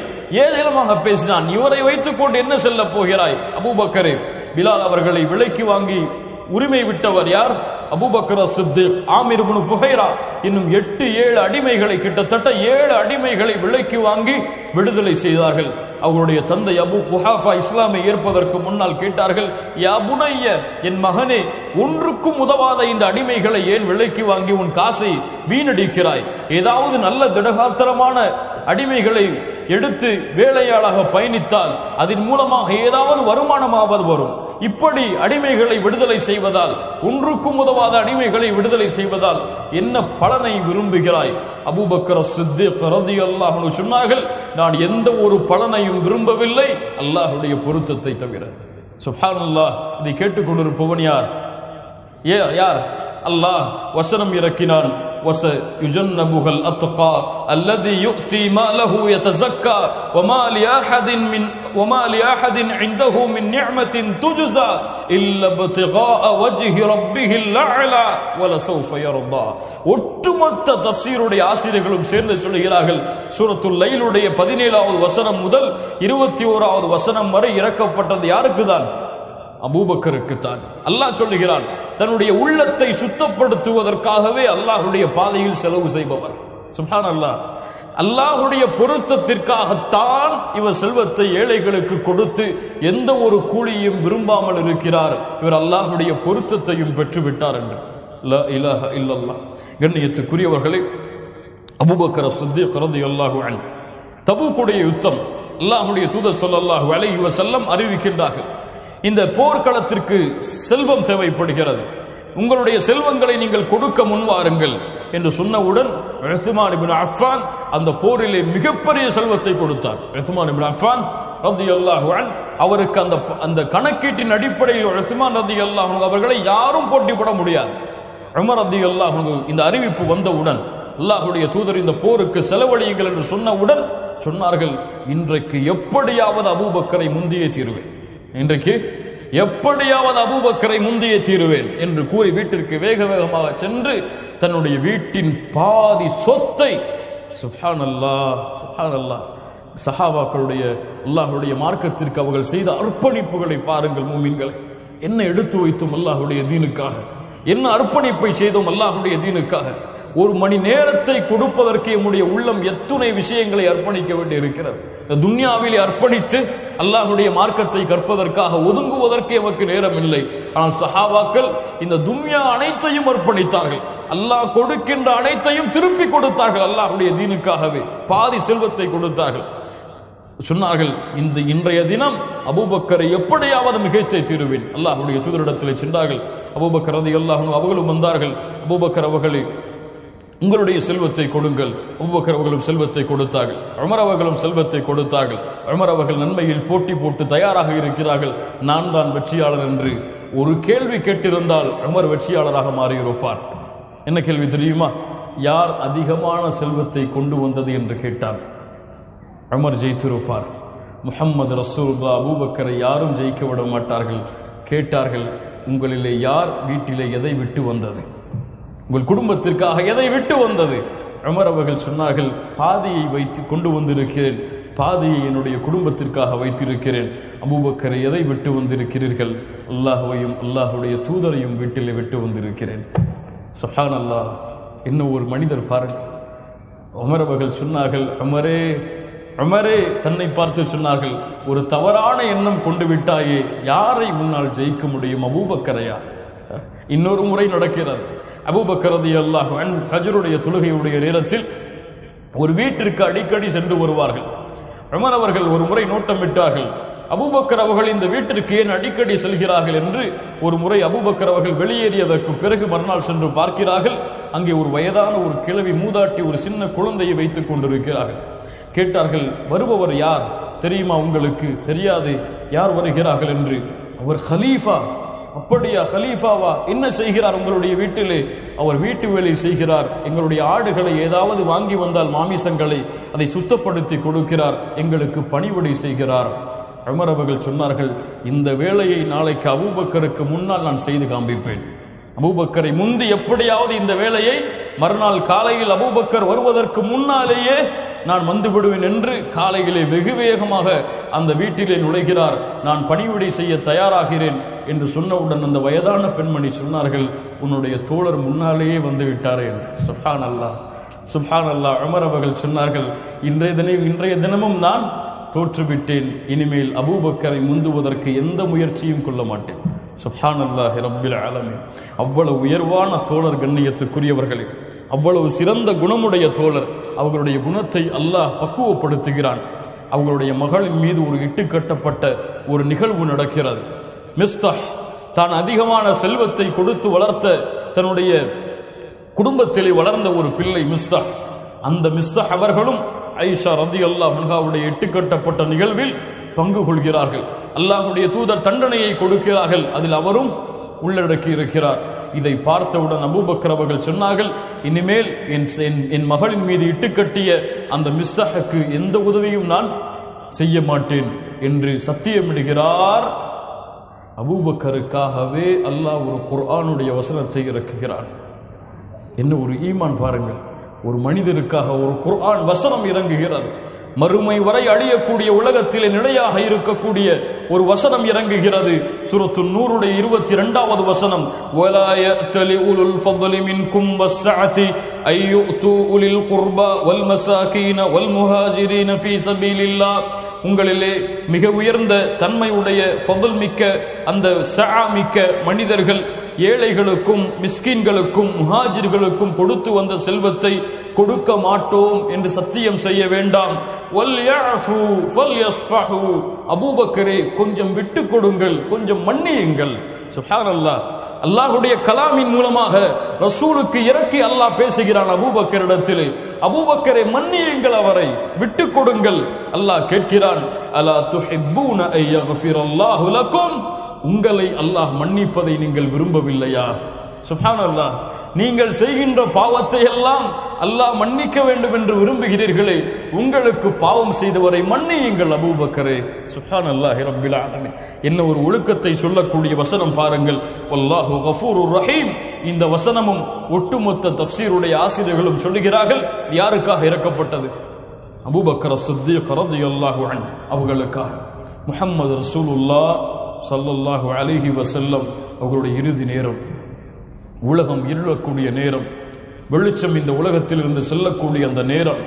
ஏளனமாக பேசினான். இவரை வைத்துக் கொண்டு என்ன செல்ல போகிறாய் அபூபக்கரே? பிலால் அவர்களை விலைக்கு வாங்கி உரிமை விட்டவர் யார்? அபூபக்கர் அஸ்-சித்தீக். ஆமிர் இப்னு ஃபுஹைரா இன்னும் 8-7 அடிமைகளை, கிட்டத்தட்ட 7 அடிமைகளை விலைக்கு வாங்கி விடுதலை செய்தார்கள். அவருடைய தந்தை அபூ குஹாஃபா இஸ்லாமை ஏற்பதற்கு முன்னால் கேட்டார்கள், யா புனைய, என் மகனே, ஒன்றுக்கும் உதவாத இந்த அடிமைகளை ஏன் விலைக்கு வாங்கி உன் காசை வீணடிக்கிறாய்? ஏதாவது நல்ல திடகாத்திரமான அடிமைகளை எடுத்து வேலையாளாக பயணித்தால் அதன் மூலமாக ஏதாவது வருமானமாவது வரும். இப்படி அடிமைகளை விடுதலை செய்வதால், ஒன்றுக்கும் உதவாத அடிமைகளை விடுதலை செய்வதால் என்ன பலனை விரும்புகிறாய்? அபூபக்கர் சித்திக் ரலியல்லாஹு அன்ஹு சொன்னார்கள், நான் எந்த ஒரு பலனையும் விரும்பவில்லை அல்லாஹ்வுடைய பொருத்தத்தை தவிர. சுப்ஹானல்லாஹ். இதை கேட்டுக்கொண்டிருப்பவன் யார்? யார்? அல்லாஹ் வசனம் இறக்கினான், وَسَيُجَنَّبُهَا الْأَتْقَى الَّذِي يُؤْتِي مَالَهُ يَتَزَكَّى وَمَا لِأَحَدٍ عِندَهُ مِنْ نِعْمَةٍ تُجْزَى إِلَّا ابْتِغَاءَ وَجْهِ رَبِّهِ الْأَعْلَى وَلَسَوْفَ يَرْضَى. ஒட்டுமொத்த தஃப்சீருடைய ஆசிரியர்களும் சேர்ந்து சொல்கிறார்கள், சூரத்துல் லைலுடைய 17வது வசனம் முதல் 21வது வசனம் வரை இறக்கப்பட்டது யாருக்கு தான்? அபூபக்கருக்கு தான். அல்லாஹ் சொல்லுகிறான், தன்னுடைய உள்ளத்தை சுத்தப்படுத்துவதற்காகவே அல்லாஹ்வுடைய பாதையில் செலவு செய்பவர். சுப்ஹானல்லாஹ். அல்லாஹ்வுடைய பொருத்தத்திற்காகத்தான் இவர் செல்வத்தை ஏழைகளுக்கு கொடுத்து எந்த ஒரு கூலியும் விரும்பாமல் இருக்கிறார். இவர் அல்லாஹ்வுடைய பொருத்தத்தையும் பெற்றுவிட்டார் என்று. லா இலாஹ இல்லல்லாஹ். கண்ணியத்துக்குரியவர்களே, அபூபக்கர் சித்திக் ரலியல்லாஹு அன்ஹு தபூக்குடைய யுத்தம் அல்லாஹ்வுடைய தூதர் ஸல்லல்லாஹு அலைஹி வஸல்லம் அறிவிக்கின்றார்கள், இந்த போர்க்களத்திற்கு செல்வம் தேவைப்படுகிறது, உங்களுடைய செல்வங்களை நீங்கள் கொடுக்க முன்வாருங்கள் என்று சொன்னவுடன் உஸ்மான் இப்னு அஃபான் அந்த போரிலே மிகப்பெரிய செல்வத்தை கொடுத்தார். உஸ்மான் இப்னு அஃபான் ரலியல்லாஹு அன்ஹு அவருக்கு அந்த கணக்கீட்டின் அடிப்படையில் உஸ்மான் ரலியல்லாஹு அன்ஹு அவர்களை யாரும் போட்டி போட முடியாது. உமர் ரலியல்லாஹு அன்ஹு இந்த அறிவிப்பு வந்தவுடன் அல்லாஹ்வுடைய தூதர் இந்த போருக்கு செலவழியுங்கள் என்று சொன்னவுடன் சொன்னார்கள், இன்றைக்கு எப்படியாவது அபூபக்கரை முந்தியே தீருவேன், இன்றைக்கு எப்படியாவது அபூபக்கரை முந்தியே தீருவேன் என்று கூறி வீட்டிற்கு வேக வேகமாக சென்று தன்னுடைய வீட்டின் பாதி சொத்தை, சுப்ஹானல்லாஹ் சுப்ஹானல்லாஹ், சஹாபாக்களுடைய அல்லாஹ்வுடைய மார்க்கத்திற்கு அவர்கள் செய்த அர்ப்பணிப்புகளை பாருங்கள் மூமின்களை. என்ன எடுத்து வைத்தோம் அல்லாஹ்வுடைய தீனுக்காக, என்ன அர்ப்பணிப்பை செய்தோம் அல்லாஹ்வுடைய தீனுக்காக. ஒரு மணி நேரத்தை கொடுப்பதற்கு நம்முடைய உள்ளம் எத்துணை விஷயங்களை அர்ப்பணிக்க வேண்டி இருக்கிறது. துன்யாவிலே அர்ப்பணித்து அல்லாஹ்வுடைய மார்க்கத்தை கற்பதற்காக ஒதுங்குவதற்கு எமக்கு நேரம் இல்லை. ஆனால் சஹாபாக்கள் இந்த துன்யா அனைத்தையும் அர்ப்பணித்தார்கள், அல்லாஹ் கொடுக்கின்ற அனைத்தையும் திருப்பி கொடுத்தார்கள், அல்லாஹ்வுடைய தீனுக்காகவே பாதி செல்வத்தை கொடுத்தார்கள். சொன்னார்கள், இந்த இன்றைய தினம் அபூபக்கரை எப்படியாவது மிகைத்தை தீருவேன். அல்லாஹ்வுடைய தூதரிடத்தில் சென்றார்கள். அபூபக்கர் ரலியல்லாஹு அன்ஹு அவர்களும் வந்தார்கள். அபூபக்கர் அவர்களே, உங்களுடைய செல்வத்தை கொடுங்கள். அபூபக்கர் அவர்களும் செல்வத்தை கொடுத்தார்கள். உமர் அவர்களும் செல்வத்தை கொடுத்தார்கள். உமர் அவர்கள் நன்மையில் போட்டி போட்டு தயாராக இருக்கிறார்கள். நான் தான் வெற்றியாளர் என்று ஒரு கேள்வி கேட்டிருந்தால் உமர் வெற்றியாளராக மாறியிருப்பார். என்ன கேள்வி தெரியுமா? யார் அதிகமான செல்வத்தை கொண்டு வந்தது என்று கேட்டார், உமர் ஜெயித்திருப்பார். முஹம்மது ரசூலுல்லாஹ் அபூபக்கரை யாரும் ஜெயிக்க விட மாட்டார்கள். கேட்டார்கள், உங்களிலே யார் வீட்டிலே எதை விட்டு வந்தது, உங்கள் குடும்பத்திற்காக எதை விட்டு வந்தது? உமர் அவர்கள் சொன்னார்கள், பாதியை வைத்து கொண்டு வந்திருக்கிறேன், பாதியை என்னுடைய குடும்பத்திற்காக வைத்திருக்கிறேன். அபூபக்கரை எதை விட்டு வந்திருக்கிறீர்கள்? அல்லாஹ்வையும் அல்லாஹ்வுடைய தூதரையும் வீட்டிலே விட்டு வந்திருக்கிறேன். சுப்ஹானல்லாஹ். இன்னும் ஒரு மனிதர் பாருங்கள். உமர் அவர்கள் சொன்னார்கள், உமரே உமரே, தன்னை பார்த்து சொன்னார்கள், ஒரு தவறான எண்ணம் கொண்டு விட்டாயே, யாரை முன்னால் ஜெயிக்க முடியும்? அபூபக்கரையா? இன்னொரு முறை நடக்கிறது. அபூபக்கர் ரலியல்லாஹு அன்ஹு ஃபஜ்ருடைய தொழுகையுடைய நேரத்தில் ஒரு வீட்டிற்கு அடிக்கடி சென்று வருவார்கள். உமர் அவர்கள் ஒரு முறை நோட்டமிட்டார்கள், அபூபக்கர் அவர்கள் இந்த வீட்டிற்கு ஏன் அடிக்கடி செல்கிறார்கள் என்று. ஒரு முறை அபூபக்கர் அவர்கள் வெளியேறியதற்கு பிறகு மறுநாள் சென்று பார்க்கிறார்கள். அங்கே ஒரு வயதான ஒரு கிழவி மூதாட்டி ஒரு சின்ன குழந்தையை வைத்துக் கொண்டிருக்கிறார்கள். கேட்டார்கள், வருபவர் யார் தெரியுமா உங்களுக்கு? தெரியாது. யார் வருகிறார்கள் என்று. அவர் ஹலீஃபா. அப்படியா, ஹலீஃபாவா? என்ன செய்கிறார் உங்களுடைய வீட்டிலே? அவர் வீட்டு வேலை செய்கிறார். எங்களுடைய ஆடுகளை ஏதாவது வாங்கி வந்தால் மாமிசங்களை அதை சுத்தப்படுத்தி கொடுக்கிறார், எங்களுக்கு பணிவிடை செய்கிறார். உமர் அவர்கள் சொன்னார்கள், இந்த வேலையை நாளைக்கு அபூபக்கருக்கு முன்னால் நான் செய்து காண்பிப்பேன். அபூபக்கரை முந்தி எப்படியாவது இந்த வேலையை மறுநாள் காலையில் அபூபக்கர் வருவதற்கு முன்னாலேயே நான் வந்து விடுவேன் என்று காலையிலே வெகு வேகமாக அந்த வீட்டிலே நுழைகிறார். நான் பணிவிடை செய்ய தயாராகிறேன் என்று சொன்னவுடன் அந்த வயதான பெண்மணி சொன்னார்கள், உன்னுடைய தோழர் முன்னாலேயே வந்து விட்டாரே என்று. சுப்ஹானல்லாஹ் சுப்ஹானல்லாஹ். உமர் அவர்கள் சொன்னார்கள், இன்றைய தினமும் நான் தோற்றுவிட்டேன், இனிமேல் அபூபக்கரை முந்துவதற்கு எந்த முயற்சியும் கொள்ள மாட்டேன். சுப்ஹானல்லாஹி ரப்பில் ஆலமீன். அவ்வளவு உயர்வான தோழர், கண்ணியத்துக்குரியவர்களே, அவ்வளவு சிறந்த குணமுடைய தோழர். அவர்களுடைய குணத்தை அல்லாஹ் பக்குவப்படுத்துகிறான். அவங்களுடைய மகளின் மீது ஒரு இட்டுக்கட்டப்பட்ட ஒரு நிகழ்வு நடக்கிறது. மிஸ்தாஹ் தான் அதிகமான செல்வத்தை கொடுத்து வளர்த்த தன்னுடைய குடும்பத்திலே வளர்ந்த ஒரு பிள்ளை மிஸ்தாஹ். அந்த மிஸ்தாஹ் அவர்களும் ஆயிஷா ரலியல்லாஹு அன்ஹாவுடைய இட்டுக்கட்டப்பட்ட நிகழ்வில் பங்கு கொள்கிறார்கள். அல்லாஹ்வுடைய தூதர் தண்டனையை கொடுக்கிறார்கள், அதில் அவரும் உள்ளடக்கி இருக்கிறார். இதை பார்த்தவுடன் அபூபக்கர் அவர்கள் சொன்னார்கள், இனிமேல் என் மகளின் மீது இட்டுக்கட்டிய அந்த மிஸ்தாஹுக்கு எந்த உதவியும் நான் செய்ய மாட்டேன் என்று சத்தியமிடுகிறார். அபூபக்கருக்காகவே அல்லாஹ் ஒரு குர்ஆனுடைய வசனத்தை இறக்குகிறான். என்ன ஒரு ஈமான் பாருங்கள்! ஒரு மனிதருக்காக ஒரு குர்ஆன் வசனம் இறங்குகிறது. மறுமை வரை அழியக்கூடிய உலகத்திலே நிலையாக இருக்கக்கூடிய ஒரு வசனம் இறங்குகிறது. சூரத்து நூருடைய 22வது வசனம், வலா யஅ்தலி உலுல் ஃபض்லி மின்கும் வஸ்ஸஅதி அய்யுது உலில் குர்பா வல் மசாகீன வல் முஹாஜிரீன ஃபீ சபீலில்லாஹ். உங்களிலே மிக உயர்ந்த தன்மையுடைய ஃபضல் மிக்க அந்த சஆ மிக்க மனிதர்கள் ஏழைகளுக்கும் மிஸ்கீன்களுக்கும் முஹாஜிர்களுக்கும் கொடுத்து வந்த செல்வத்தை கொடுக்க மாட்டோம் என்று சத்தியம் செய்ய வேண்டாம். வல்யஃபு வல்யஸ்ஃபஹு. அபூபக்கரே, கொஞ்சம் விட்டு கொடுங்கள், கொஞ்சம் மன்னியுங்கள். சுப்ஹானல்லாஹ். அல்லாஹ்வுடைய கலாமின் மூலமாக ரசூலுக்கு இறக்கி அல்லாஹ் பேசுகிறான் அபூபக்கரிடத்திலே. அபூபக்கரே, மன்னியுங்கள், அவரை விட்டு கொடுங்கள். அல்லாஹ் கேட்கிறான், அலா துஹிப்பூன அய்யக்ஃபிரல்லாஹு லக்கும். உங்களை அல்லாஹ் மன்னிப்பதை நீங்கள் விரும்பவில்லையா? சுப்ஹானல்லாஹ். நீங்கள் செய்கின்ற பாவத்தை எல்லாம் அல்லாஹ் மன்னிக்க வேண்டும் என்று விரும்புகிறீர்களே, உங்களுக்கு பாவம் செய்தவரை மன்னியுங்கள் அபூபக்கரே. சுப்ஹானல்லாஹி ரப்பில் ஆலமீன். என்ன ஒரு ஒழுக்கத்தை சொல்லக்கூடிய வசனம் பாருங்கள். வல்லாஹு கஃபூருர் ரஹீம். இந்த வசனமும் ஒட்டுமொத்த தஃப்சீருடைய ஆசிரியர்களும் சொல்லுகிறார்கள், யாருக்காக இறக்கப்பட்டது? அபூபக்கர் சித்தீக் ரலியல்லாஹு அன்ஹு அவர்களுக்காக. முஹம்மது ரசூலுல்லாஹ் ஸல்லல்லாஹு அலைஹி வஸல்லம் அவர்களுடைய இறுதி நேரம், உலகம் இருளக்கூடிய நேரம், வெளிச்சம் இந்த உலகத்தில் இருந்து செல்லக்கூடிய அந்த நேரம்,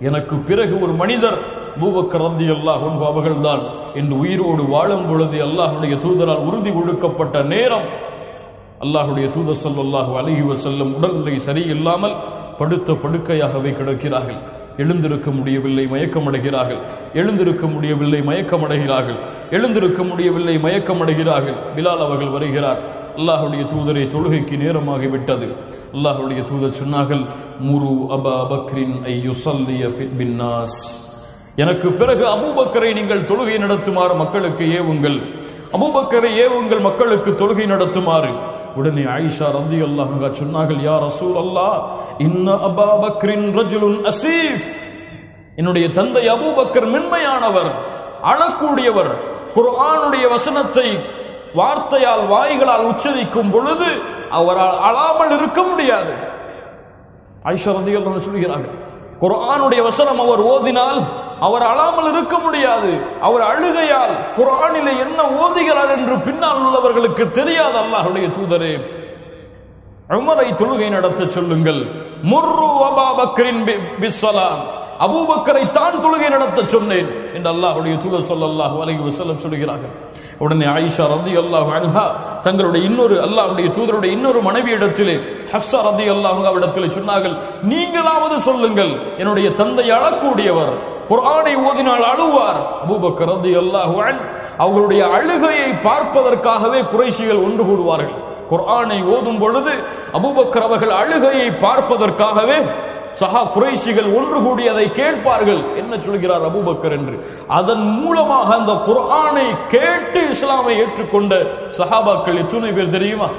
எனக்கு பிறகு ஒரு மனிதர் அபூபக்கர் ரலியல்லாஹு அன்ஹு அவர்கள்தான் என்று உயிரோடு வாழும் பொழுது அல்லாஹ்வுடைய தூதரால் உறுதி ஒடுக்கப்பட்ட நேரம். அல்லாஹ்வுடைய தூதர் ஸல்லல்லாஹு அலைஹி வஸல்லம் உடல்நிலை சரியில்லாமல் படுத்த படுக்கையாகவே கிடக்கிறார்கள். எழுந்திருக்க முடியவில்லை, மயக்கமடைகிறார்கள். எழுந்திருக்க முடியவில்லை, மயக்கமடைகிறார்கள். எழுந்திருக்க முடியவில்லை, மயக்கமடைகிறார்கள். பிலால் அவர்கள் வருகிறார். அல்லாஹ்வுடைய தூதரை, தொழுகைக்கு நேரமாகிவிட்டது. அல்லாஹ்வுடைய தூதர் சொன்னார்கள், முரு அபா பக்ரின் ஐயுஸல்லிய பின்னாஸ். எனக்கு பிறகு அபூபக்கரை நீங்கள் தொழுகை நடத்துமாறு மக்களுக்கு ஏவுங்கள். அபூபக்கரை ஏவுங்கள், மக்களுக்கு தொழுகை நடத்துமாறு. உடனே ஆயிஷா ரலியல்லாஹு அன்ஹா சொன்னார்கள், யா ரசூலல்லாஹ், இன்ன அபா பக்ரின் ரஜுலுன் அசீஃப். என்னுடைய தந்தை அபூபக்கர் மென்மையானவர், அழக்கூடியவர். குர்ஆனுடைய வசனத்தை வார்த்தையால் வாய்களால் உச்சரிக்கும் பொழுது அவரால் அழாமல் இருக்க முடியாது. ஆயிஷா ரலியல்லாஹு அன்ஹா சொல்கிறார்கள், குர்ஆனுடைய வசனம் அவர் ஓதினால் அவர் அழாமல் இருக்க முடியாது. அவர் அழுகையால் குர்ஆனிலே என்ன ஓதுகிறார் என்று பின்னால் உள்ளவர்களுக்கு தெரியாது. அல்லாஹ்வுடைய தூதரே, உமரை தொழுகை நடத்த சொல்லுங்கள். முர்ரு அபா பக்ரின் பிஸ்ஸலாம். அபூபக்கரை தான் தொழுகை நடத்த சொன்னேன் என்று அல்லாஹ்வுடைய தூதர் ஸல்லல்லாஹு அலைஹி வஸல்லம் சொல்கிறார்கள். உடனே ஆயிஷா ரலியல்லாஹு அன்ஹா தங்களுடைய இன்னொரு அல்லாஹ்வுடைய தூதருடைய இன்னொரு மனைவியிடத்திலே, ஹஃப்ஸா ரலியல்லாஹு அன்ஹாவிடத்திலே சொன்னார்கள், நீங்களாவது சொல்லுங்கள், என்னுடைய தந்தை அழக்கூடியவர், குர்ஆனை ஓதினால் அழுவார். அபூபக்கர் ரலியல்லாஹு அன்ஹு அவர்களுடைய அழுகையை பார்ப்பதற்காகவே குறைஷிகள் ஒன்று கூடுவார்கள். குர்ஆனை ஓதும் பொழுது அபூபக்கர் அவர்கள் அழுகையை பார்ப்பதற்காகவே குறைஷிகள் ஒன்று கூடி அதை கேட்பார்கள், என்ன சொல்கிறார் அபூபக்கர் என்று. அதன் மூலமாக அந்த குர்ஆனை கேட்டு இஸ்லாமை ஏற்றுக்கொண்ட சஹாபாக்கள் எத்தனை பேர் தெரியுமா?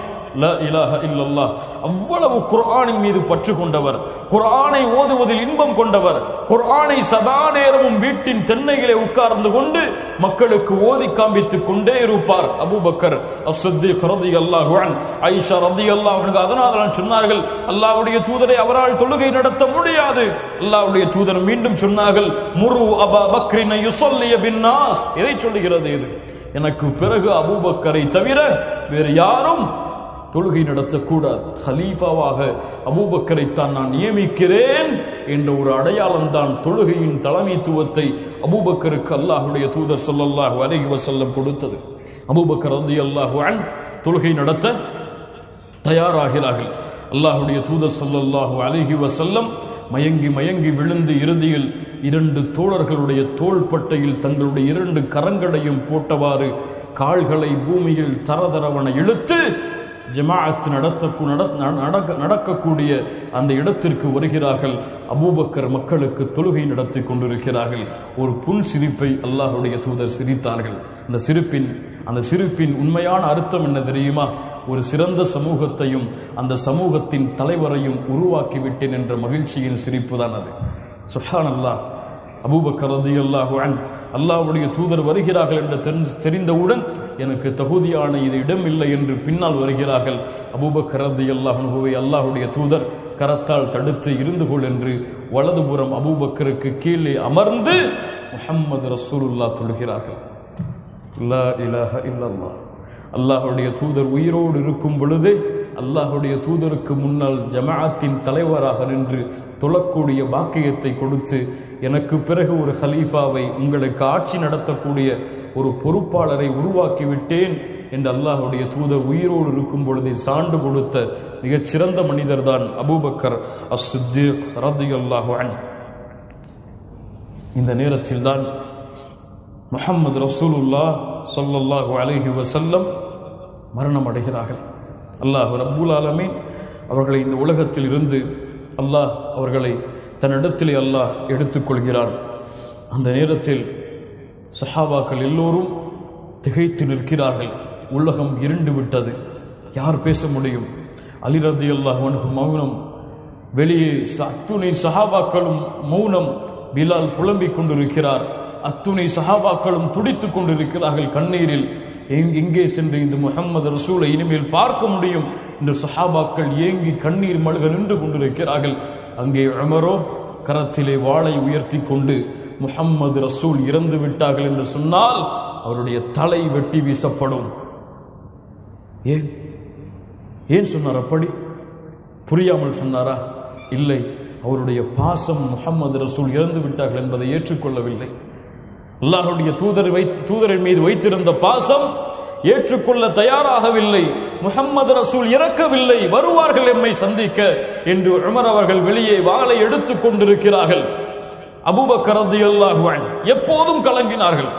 லா இலாஹ இல்லல்லாஹ். அவ்வளவு குர்ஆனின் மீது பற்று கொண்டவர், குர்ஆனை ஓதுவதில் இன்பம் கொண்டவர், குர்ஆனை சதா நேரமும் வீட்டின் தென்னையிலே உட்கார்ந்து கொண்டு மக்களுக்கு ஓதி காண்பித்துக் கொண்டே இருப்பார் அபூபக்கர் அஸ்-சித்தீக் ரலியல்லாஹு அன்ஹு. ஆயிஷா ரலியல்லாஹு அன்ஹா அதனால் சொன்னார்கள், அல்லாஹ்வுடைய தூதரை அவரால் தொழுகை நடத்த முடியாது. அல்லாஹ்வுடைய தூதர் மீண்டும் சொன்னார்கள், முரு அபா பக்ரின் யுஸல்லிய பின்னாஸ். எதை சொல்லுகிறது இது? எனக்கு பிறகு அபூபக்கரை தவிர வேறு யாரும் தொழுகை நடத்தக்கூடாது. ஹலீஃபாவாக அபூபக்கரைத்தான் நான் நியமிக்கிறேன் என்ற ஒரு அடையாளம் தான் தொழுகையின் தலைமைத்துவத்தை அபூபக்கருக்கு அல்லாஹ்வுடைய தூதர் ஸல்லல்லாஹு அலைஹி வஸல்லம் கொடுத்தது. அபூபக்கர் ரலியல்லாஹு அன்ஹு தொழுகை நடத்த தயாராகிறார்கள். அல்லாஹ்வுடைய தூதர் ஸல்லல்லாஹு அலைஹி வஸல்லம் மயங்கி மயங்கி விழுந்து இறுதியில் இரண்டு தோழர்களுடைய தோள்பட்டையில் தங்களுடைய இரண்டு கரங்களையும் போட்டவாறு கால்களை பூமியில் தரதரவன இழுத்து ஜமாஅத் நடக்கக்கூடிய அந்த இடத்திற்கு வருகிறார்கள். அபூபக்கர் மக்களுக்கு தொழுகை நடத்தி கொண்டிருக்கிறார்கள். ஒரு புன் சிரிப்பை அல்லாஹ்வுடைய தூதர் சிரித்தார்கள். அந்த சிரிப்பின் உண்மையான அர்த்தம் என்ன தெரியுமா? ஒரு சிறந்த சமூகத்தையும் அந்த சமூகத்தின் தலைவரையும் உருவாக்கிவிட்டேன் என்ற மகிழ்ச்சியின் சிரிப்பு தான் அது. சுப்ஹானல்லாஹ். அபூபக்கர் ரலியல்லாஹு அன்ஹு அல்லாஹ்வுடைய தூதர் வருகிறார்கள் என்று தெரிந்தவுடன் எனக்கு தகுதியான இது இடமில்லை என்று பின்னால் வருகிறார்கள். அபூபக்கர் ரலியல்லாஹு அன்ஹுவை அல்லாஹ்வுடைய தூதர் கரத்தால் தடுத்து இருந்து கொள் என்று வலதுபுறம் அபூபக்கருக்கு கீழே அமர்ந்து முஹம்மது ரசூலுல்லாஹ் தொழுகிறார்கள். லா இலாஹ இல்லல்லாஹ். அல்லாஹ்வுடைய தூதர் உயிரோடு இருக்கும் பொழுது அல்லாஹ்வுடைய தூதருக்கு முன்னால் ஜமாஅத்தின் தலைவராக நின்று தொழக்கூடிய பாக்கியத்தை கொடுத்து, எனக்கு பிறகு ஒரு ஹலீஃபாவை, உங்களுக்கு ஆட்சி நடத்தக்கூடிய ஒரு பொறுப்பாளரை உருவாக்கிவிட்டேன் என்று அல்லாஹ்வுடைய தூதர் உயிரோடு இருக்கும் பொழுதே சான்று கொடுத்த மிகச்சிறந்த மனிதர் தான் அபூபக்கர் அஸ்-சித்தீக் ரலியல்லாஹு அன்ஹு. இந்த நேரத்தில் தான் முஹம்மது ரசூலுல்லாஹ் ஸல்லல்லாஹு அலைஹி வஸல்லம் மரணம் அடைகிறார்கள். அல்லாஹ் ரப்புல் ஆலமீன் அவர்களை இந்த உலகத்தில் இருந்து அல்லாஹ் அவர்களை தன்னிடத்திலே அல்லாஹ் எடுத்துக்கொள்கிறான். அந்த நேரத்தில் சஹாபாக்கள் எல்லோரும் திகைத்து நிற்கிறார்கள். உலகம் இருண்டு விட்டது. யார் பேச முடியும்? அலி ரலியல்லாஹு அன்ஹு மௌனம். வெளியே அத்துணை சஹாபாக்களும் மௌனம். பிலால் புலம்பிக் கொண்டிருக்கிறார். அத்துணை சஹாபாக்களும் துடித்துக் கொண்டிருக்கிறார்கள் கண்ணீரில். எங்கே சென்று இந்த முஹம்மது ரசூலை இனிமேல் பார்க்க முடியும் என்று சஹாபாக்கள் ஏங்கி கண்ணீர் மல்க நின்று கொண்டிருக்கிறார்கள். அங்கே உமரோ கரத்திலே வாளை உயர்த்தி கொண்டு முஹம்மது ரசூல் இறந்து விட்டார்கள் என்று சொன்னால் அவருடைய தலை வெட்டி வீசப்படும். ஏன் சொன்னார் அப்படி? புரியாமல் சொன்னாரா? இல்லை, அவருடைய பாசம் முஹம்மது ரசூல் இறந்து விட்டார்கள் என்பதை ஏற்றுக்கொள்ளவில்லை. அல்லாஹ்வுடைய தூதரின் மீது வைத்திருந்த பாசம் ஏற்றுக்கொள்ள தயாராகவில்லை. முஹம்மது ரசூல் இறக்கவில்லை, வருவார்கள் எம்மை சந்திக்க என்று உமர் அவர்கள் வெளியே வாளை எடுத்துக் கொண்டிருக்கிறார்கள். அபூபக்கர் ரலியல்லாஹு அன்ஹு எப்போதும் கலங்கினார்கள்.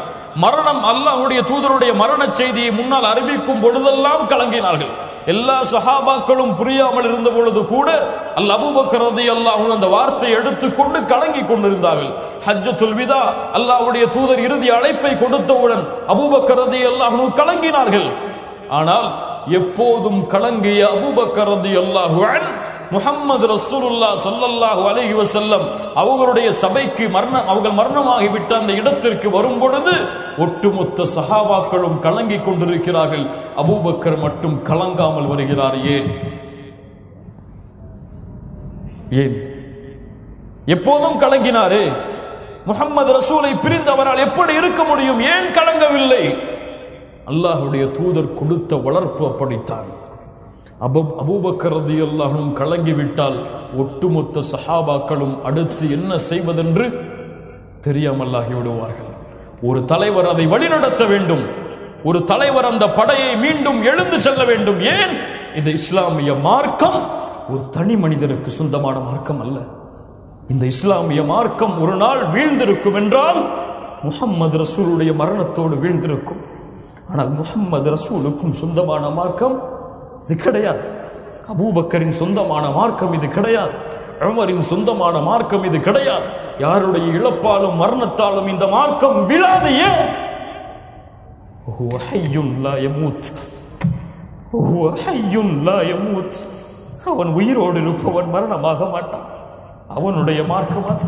மரணம், அல்லாஹ்வுடைய தூதருடைய மரண செய்தியை முன்னால் அறிவிக்கும் பொழுதெல்லாம் கலங்கினார்கள். எல்லா சஹாபாக்களும் புரியாமல் இருந்த பொழுது கூட அபூபக்கர் ரலியல்லாஹு அன்ஹு அந்த வார்த்தையை எடுத்துக்கொண்டு கலங்கிக் கொண்டிருந்தார்கள். ஹஜ்ஜத்துல் விதா அல்லாஹ்வுடைய தூதர் இறுதி அழைப்பை கொடுத்தவுடன் அபூபக்கர் ரலியல்லாஹு அன்ஹு கலங்கினார்கள். ஆனால் எப்போதும் கலங்கிய அபூபக்கர் ரலியல்லாஹு அன்ஹு முஹம்மது ரசூலுல்லாஹ் ஸல்லல்லாஹு அலைஹி வஸல்லம் அவர்களுடைய சபைக்கு அவர்கள் மரணமாகிவிட்ட அந்த இடத்திற்கு வரும் பொழுது ஒட்டுமொத்த சஹாபாக்களும் கலங்கிக் கொண்டிருக்கிறார்கள். அபூபக்கர் மட்டும் கலங்காமல் வருகிறார். ஏன்? எப்போதும் கலங்கினாரே. முஹம்மது ரசூலை பிரிந்து அவரால் எப்படி இருக்க முடியும்? ஏன் கலங்கவில்லை? அல்லாஹ்வுடைய தூதர் கொடுத்த வளர்ப்பு அப்படித்தான். அபூபக்கர் ரலியல்லாஹு அன்ஹு கலங்கிவிட்டால் ஒட்டுமொத்த சஹாபாக்களும் அடுத்து என்ன செய்வதென்று தெரியாமல் ஆகிவிடுவார்கள். ஒரு தலைவர் அதை வழிநடத்த வேண்டும். ஒரு தலைவர் அந்த படையை மீண்டும் எழுந்து செல்ல வேண்டும். ஏன்? இந்த இஸ்லாமிய மார்க்கம் ஒரு தனி மனிதனுக்கு சொந்தமான மார்க்கம் அல்ல. இந்த இஸ்லாமிய மார்க்கம் ஒரு நாள் வீழ்ந்திருக்கும் என்றால் முஹம்மது ரசூலுடைய மரணத்தோடு வீழ்ந்திருக்கும். ஆனால் முஹம்மது ரசூலுக்கும் சொந்தமான மார்க்கம் இது கிடையாது. அபூபக்கரின் சொந்தமான மார்க்கம் இது கிடையாது. உமரின் சொந்தமான மார்க்கம் இது கிடையாது. யாருடைய இழப்பாலும் மரணத்தாலும் இந்த மார்க்கம் விழாது. ஏன்? ஹுவ ஹய்யுன் லா யமூத். ஹுவ ஹய்யுன் லா யமூத். அவன் உயிரோடு இருப்பவன் மரணமாக மாட்டான். அவனுடைய மார்க்கம் அது.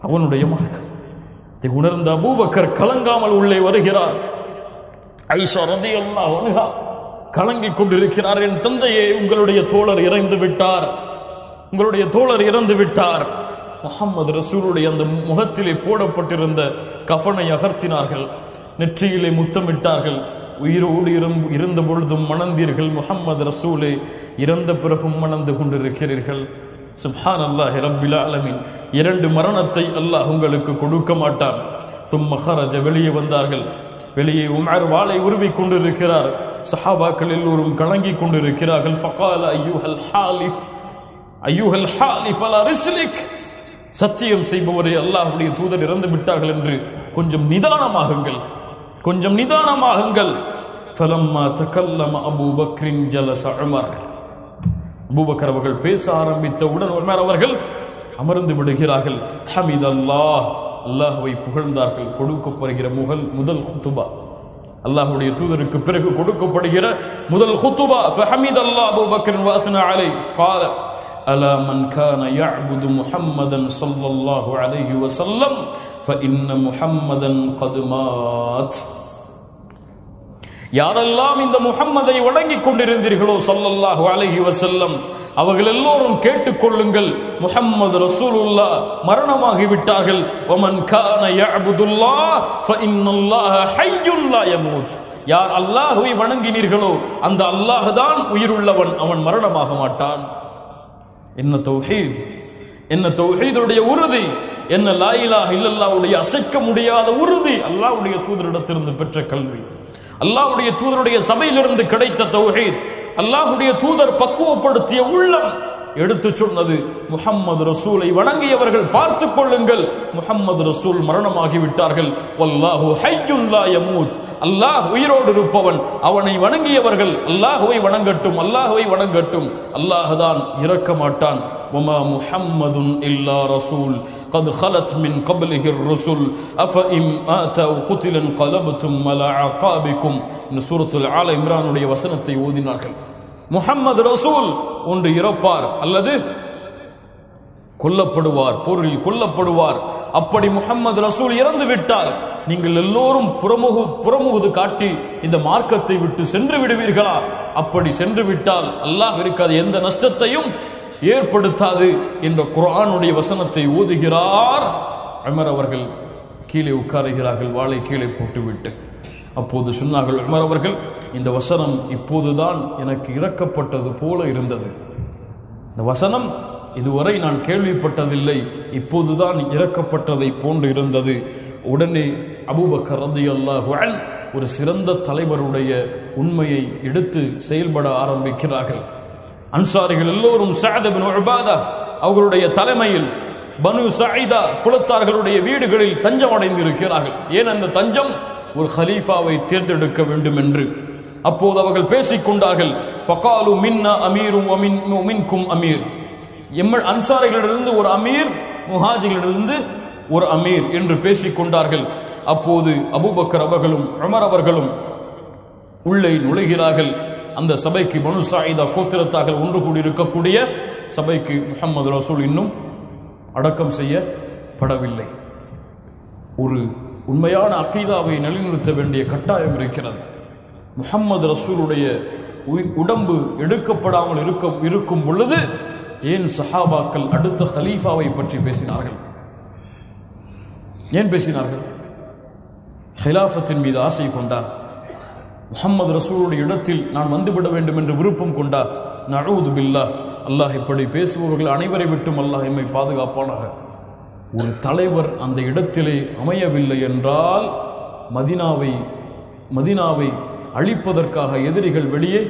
அவனுடைய மார்க்கம். இதை உணர்ந்த அபூபக்கர் கலங்காமல் உள்ளே வருகிறார். ஐஷா ரலியல்லாஹு அன்ஹா கலங்கிக் கொண்டிருக்கிறார். என் தந்தையே, உங்களுடைய தோழர் இறந்து விட்டார், உங்களுடைய தோழர் இறந்து விட்டார். முஹம்மது ரசூலுடைய அந்த முகத்திலே போடப்பட்டிருந்த கஃனை அகர்த்தினார்கள். நெற்றியிலே முத்தமிட்டார்கள். உயிரோடு இருந்த பொழுதும் மணந்தீர்கள், முஹம்மது ரசூலே இறந்த பிறகும் மணந்து கொண்டிருக்கிறீர்கள். சுப்ஹானல்லாஹி ரப்பில் ஆலமீன். 2 மரணத்தை அல்லாஹ் உங்களுக்கு கொடுக்க மாட்டான். சும்ம ஹரஜ, வெளியே வந்தார்கள். வெளியே உமர் வாளை உருவி கொண்டிருக்கிறார். சஹாபாக்கள் எல்லோரும் கலங்கிக் கொண்டிருக்கிறார்கள். ஃபகால அய்யுஹல் ஹாலிஃப் அய்யுஹல் ஹாலிஃப் அலா ரிஸ்லிக். சத்தியம் செய்பவரே, அல்லாஹ்வுடைய தூதர் இறந்து விட்டார்கள் என்று கொஞ்சம் நிதானமாகுங்கள், கொஞ்சம் நிதானமாகுங்கள். ஃபலம்மா தகல்லம அபூ பக்ரின் ஜலஸ உமர். அபூபக்கர் அவர்கள் பேச ஆரம்பித்தவுடன் உமர் அவர்கள் அமர்ந்து விடுகிறார்கள். ஹமிதல்லாஹ், அல்லாஹ்வை புகழ்ந்தார்கள். கொடுக்கப்படுகிற முதல் குத்துபா, அல்லாஹ்வுடைய தூதருக்கு பிறகு கொடுக்கப்படுகிற முதல் குத்துபா. ஃபஹமிதல்லாஹ் அபூபக்கர் வ அஸ்னா அலைஹி قال ألا من كان يعبد محمدا صلى الله عليه وسلم فإن محمدا قد مات. யாரெல்லாம் இந்த முஹம்மதை வணங்கிக் கொண்டிருந்தீர்களோ ஸல்லல்லாஹு அலைஹி வஸல்லம், அவர்கள் எல்லோரும் கேட்டுக்கொள்ளுங்கள், முஹம்மது ரசூலுல்லாஹ் மரணமாகி விட்டார்கள். வமன் கான யஅபுதுல்லாஹ் ஃபஇன்னல்லாஹ ஹய்யுன் லா யமூத். யார் அல்லாஹ்வை வணங்கினீர்களோ அந்த அல்லாஹ் தான் உயிருள்ளவன், அவன் மரணமாக மாட்டான். என்ன தௌஹீத், என்ன தௌஹீதுடைய உறுதி, என்ன லா இலாஹ இல்லல்லாஹ்வுடைய அசைக்க முடியாத உறுதி. அல்லாஹ்வுடைய தூதரிடத்திலிருந்து பெற்ற கல்வி, அல்லாஹ்வுடைய தூதருடைய சபையிலிருந்து கிடைத்த தௌஹீத், அல்லாஹ்வுடைய தூதர் பக்குவப்படுத்திய உள்ளம் எடுத்து சொன்னது. முஹம்மது ரசூலை வணங்கியவர்கள் பார்த்து கொள்ளுங்கள், முஹம்மது ரசூல் மரணமாகி விட்டார்கள். வல்லாஹு ஹய்யுன் லா யமூத். அல்லாஹ் உயிரோடு இருப்பவன், அவனை வணங்கியவர்கள் அல்லாஹ்வை வணங்கட்டும், அல்லாஹ்வை வணங்கட்டும். அல்லாஹ் தான் இறக்க மாட்டான். வமா முஹம்மதுன் இல்லா ரசூல் கத் خلت من قبله الرسل افئن مات او قتل انقلبتم على اعقابكم. இந்த சூரத்துல் ஆல இம்ரானுடைய வசனத்தை ஓதினார்கள். முஹம்மது ரசூல் ஒன்று இறப்பார் அல்லது கொல்லப்படுவார், போரில் கொல்லப்படுவார். அப்படி முஹம்மது ரசூல் இறந்து விட்டால் நீங்கள் எல்லோரும் புறமுகுது காட்டி இந்த மார்க்கத்தை விட்டு சென்று விடுவீர்களா? அப்படி சென்று விட்டால் அல்லாஹ் இருக்காது, எந்த நஷ்டத்தையும் ஏற்படுத்தாது என்ற குர்ஆனுடைய வசனத்தை ஓதுகிறார். உமர் அவர்கள் கீழே உட்காருகிறார்கள், வாளை கீழே போட்டுவிட்டு. அப்போது சொன்னார்கள் உமர் அவர்கள், இந்த வசனம் இப்போதுதான் எனக்கு இறக்கப்பட்டது போல இருந்தது. இந்த வசனம் இதுவரை நான் கேள்விப்பட்டதில்லை, இப்போதுதான் இறக்கப்பட்டதை போன்று இருந்தது. உடனே அபூபக்கர் ரலியல்லாஹு அன்ஹு ஒரு சிறந்த தலைவருடைய உண்மையை எடுத்து செயல்பட ஆரம்பிக்கிறார்கள். அன்சாரிகள் எல்லோரும் சஅத் இப்னு உபாதா அவர்களுடைய தலைமையில் பனு சஈதா குலத்தார்களுடைய வீடுகளில் தஞ்சம் அடைந்திருக்கிறார்கள். ஏன் அந்த தஞ்சம்? ஒரு ஹலீஃபாவை தேர்ந்தெடுக்க வேண்டும் என்று. அப்போது அவர்கள் பேசிக்கொண்டார்கள். ஃபகாலு மின்னா அமீரும் வ மின்கும் அமீர். அன்சாரிகளிலிருந்து ஒரு அமீர், முஹாஜிரிலிருந்து ஒரு அமீர் என்று பேசிக்கொண்டார்கள். அப்போது அபூபக்கர் அவர்களும் உமர் அவர்களும் உள்ளே நுழைகிறார்கள். அந்த சபைக்கு பனு சாயிதா கோத்திரத்தார்கள் ஒன்று கூடி இருக்கக்கூடிய சபைக்கு முஹம்மது ரசூல் இன்னும் அடக்கம் செய்யப்படவில்லை. ஒரு உண்மையான அக்கீதாவை நிலைநிறுத்த வேண்டிய கட்டாயம் இருக்கிறது. முஹம்மது ரசூலுடைய உடம்பு எடுக்கப்படாமல் இருக்கும் பொழுது ஏன் சஹாபாக்கள் அடுத்த ஹலீஃபாவை பற்றி பேசினார்கள்? ஏன் பேசினார்கள்? ஹிலாஃபத்தின் மீது ஆசை கொண்டா? முஹம்மது ரசூலுடைய இடத்தில் நான் வந்துவிட வேண்டும் என்று விருப்பம் கொண்டா? நஊது பில்லாஹ். அல்லாஹ் இப்படி பேசுபவர்கள் அனைவரை விட்டும் அல்லாஹ் எம்மை பாதுகாப்பானாக. ஒரு தலைவர் அந்த இடத்திலே அமையவில்லை என்றால் மதீனாவை அழிப்பதற்காக எதிரிகள் வெளியே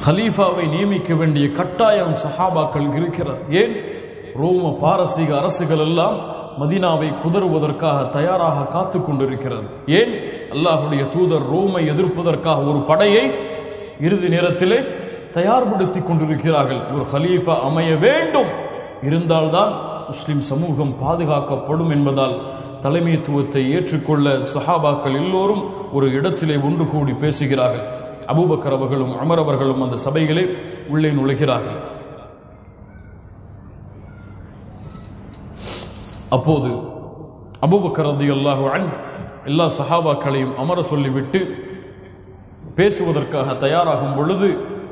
ஹலீஃபாவை நியமிக்க வேண்டிய கட்டாயம் சஹாபாக்கள் இருக்கிறது. ஏன்? ரோம பாரசீக அரசுகள் எல்லாம் மதீனாவை குதறுவதற்காக தயாராக காத்து கொண்டிருக்கிறது. ஏன்? அல்லாஹ்வுடைய தூதர் ரோமை எதிர்ப்பதற்காக ஒரு படையை இறுதி நேரத்திலே தயார்படுத்தி கொண்டிருக்கிறார்கள். ஒரு ஹலீஃபா அமைய வேண்டும், இருந்தால்தான் முஸ்லிம் சமூகம் பாதுகாக்கப்படும் என்பதால் தலைமைத்துவத்தை ஏற்றுக்கொள்ள சஹாபாக்கள் எல்லோரும் ஒரு இடத்திலே ஒன்று கூடி பேசுகிறார்கள். அபூபக்கர் அவர்களும் உமர் அவர்களும் அந்த சபைகளே உள்ளே நுழைகிறார்கள். அப்போது அபூபக்கர் ரலியல்லாஹு அன்ஹு எல்லா சஹாபாக்களையும் அமர சொல்லிவிட்டு பேசுவதற்காக தயாராகும் பொழுது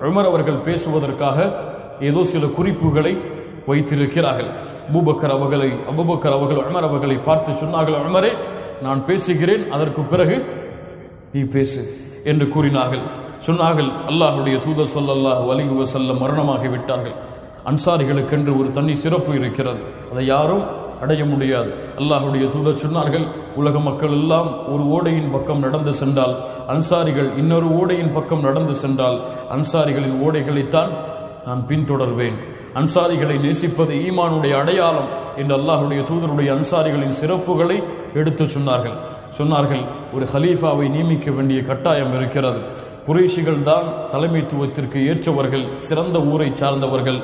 உமர் அவர்கள் பேசுவதற்காக ஏதோ சில குறிப்புகளை வைத்திருக்கிறார்கள். அபூபக்கர் அவர்கள் உமர் அவர்களை பார்த்து சொன்னார்கள், உமரே, நான் பேசுகிறேன், அதற்கு பிறகு நீ பேசு என்று கூறினார்கள். சொன்னார்கள், அல்லாஹ்வுடைய தூதர் ஸல்லல்லாஹு அலைஹி வஸல்லம் மரணமாகி விட்டார்கள். அன்சாரிகளுக்கென்று ஒரு தனி சிறப்பு இருக்கிறது, அதை யாரும் அடைய முடியாது. அல்லாஹ்வுடைய தூதர் சொன்னார்கள், உலக மக்கள் எல்லாம் ஒரு ஓடையின் பக்கம் நடந்து சென்றால், அன்சாரிகள் இன்னொரு ஓடையின் பக்கம் நடந்து சென்றால், அன்சாரிகளின் ஓடைகளைத்தான் நான் பின்தொடர்வேன். அன்சாரிகளை நேசிப்பது ஈமானுடைய அடையாளம் என்று அல்லாஹ்வுடைய தூதருடைய அன்சாரிகளின் சிறப்புகளை எடுத்து சொன்னார்கள். சொன்னார்கள், ஒரு ஹலீஃபாவை நியமிக்க வேண்டிய கட்டாயம் இருக்கிறது. குறைஷிகள் தான் தலைமைத்துவத்திற்கு ஏற்றவர்கள், சிறந்த ஊரை சார்ந்தவர்கள்,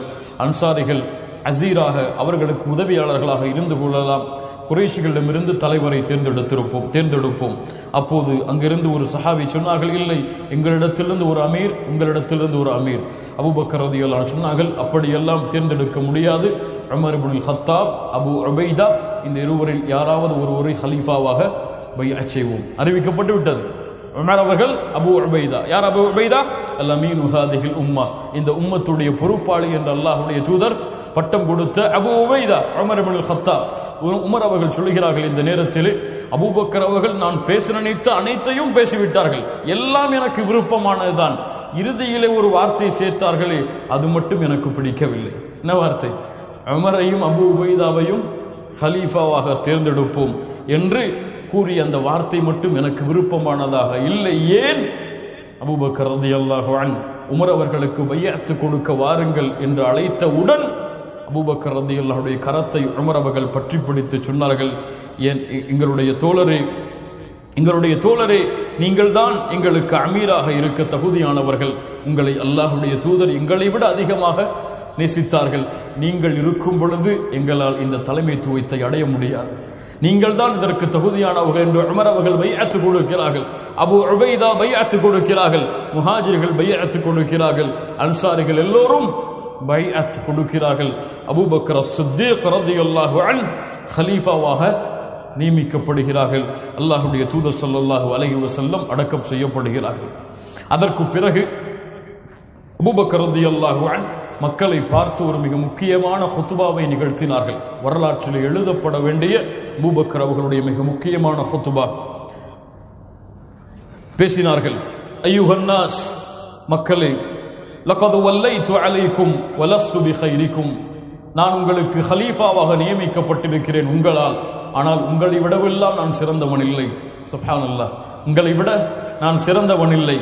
அன்சாரிகள் அசீராக அவர்களுக்கு உதவியாளர்களாக இருந்து கொள்ளலாம். குறைஷிகளிடமிருந்து தலைவரை தேர்ந்தெடுப்போம். அப்போது அங்கிருந்து ஒரு சஹாபி சொன்னார்கள், இல்லை, எங்களிடத்திலிருந்து ஒரு அமீர், உங்களிடத்திலிருந்து ஒரு அமீர். அபூபக்கர் ரலியல்லாஹு அன்ஹு சொன்னார்கள், அப்படியெல்லாம் தேர்ந்தெடுக்க முடியாது. உமர் இப்னுல் ஹத்தாப், அபு உபைதா, இந்த இருவரில் யாராவது ஒருவரை ஹலீஃபாவாக பைஅத் செய்வோம். அறிவிக்கப்பட்டு விட்டது. உமர் அவர்கள், அபு உபைதா. யார் அபு உபைதா? அல்-அமீனு ஹாதிஹில் உம்மா, இந்த உம்மத்துடைய பொறுப்பாளி என்று அல்லாஹ்வுடைய தூதர் பட்டம் கொடுத்த அபு உபைதா உமர் இப்னுல் ஹத்தாப். உமர் அவர்கள் சொல்கிறார்கள், இந்த நேரத்தில் அபூபக்கர் அவர்கள் நான் பேச நினைத்த அனைத்தையும் பேசிவிட்டார்கள், எல்லாம் எனக்கு விருப்பமானதுதான். இறுதியிலே ஒரு வார்த்தை சேர்த்தார்களே, அது மட்டும் எனக்கு பிடிக்கவில்லை. என்ன வார்த்தை? உமரையும் அபு உபைதாவையும் ஹலீஃபாவாக தேர்ந்தெடுப்போம் என்று கூறிய அந்த வார்த்தை மட்டும் எனக்கு விருப்பமானதாக இல்லை. ஏன்? அபூபக்கர் ரலியல்லாஹு அன்ஹு உமர் அவர்களுக்கு பைஅத் கொடுக்க வாருங்கள் என்று அழைத்தவுடன் அபூபக்கர் ரலியல்லாஹு அன்ஹுடைய கரத்தை உமர் அவர்கள் பற்றி பிடித்து சொன்னார்கள், எங்களுடைய தோழரே, நீங்கள் தான் எங்களுக்கு அமீராக இருக்க தகுதியானவர்கள். உங்களை அல்லாஹ்வுடைய தூதர் எங்களை விட அதிகமாக நேசித்தார்கள். நீங்கள் இருக்கும் பொழுது எங்களால் இந்த தலைமைத்துவத்தை அடைய முடியாது. நீங்கள் தான் இதற்கு தகுதியானவர்கள் என்று உமர் அவர்கள் பைஅத் கொடுக்கிறார்கள். அபு உபைதா பைஅத் கொடுக்கிறார்கள். முஹாஜிர்கள் பைஅத் கொடுக்கிறார்கள். அன்சாரிகள் எல்லோரும் பைஅத் கொடுக்கிறார்கள். அபூபக்கர் அஸ்-சித்தீக் ரலியல்லாஹு அன்ஹு ஹலீஃபாவாக நியமிக்கப்படுகிறார்கள். அல்லாஹ்வுடைய தூதர் ஸல்லல்லாஹு அலைஹி வஸல்லம் அடக்கம் செய்யப்படுகிறார்கள். அதற்கு பிறகு அபூபக்கர் ரலியல்லாஹு அன்ஹு மக்களை பார்த்து ஒரு மிக முக்கியமான ஹுத்பாவை நிகழ்த்தினார்கள். வரலாற்றில் எழுதப்பட வேண்டிய அபூபக்கர் அவர்களுடைய மிக முக்கியமான ஹுத்பா பேசினார்கள். அய்யுஹன்னாஸ், மக்களே, லகத் வல்லைது அலைக்கும் வலஸ்து பிகைரிக்கும், நான் உங்களுக்கு ஹலீஃபாவாக நியமிக்கப்பட்டிருக்கிறேன் உங்களால், ஆனால் உங்களை விடவெல்லாம் நான் சிறந்தவன் இல்லை. சுப்ஹானல்லாஹ், உங்களை விட நான் சிறந்தவன் இல்லை.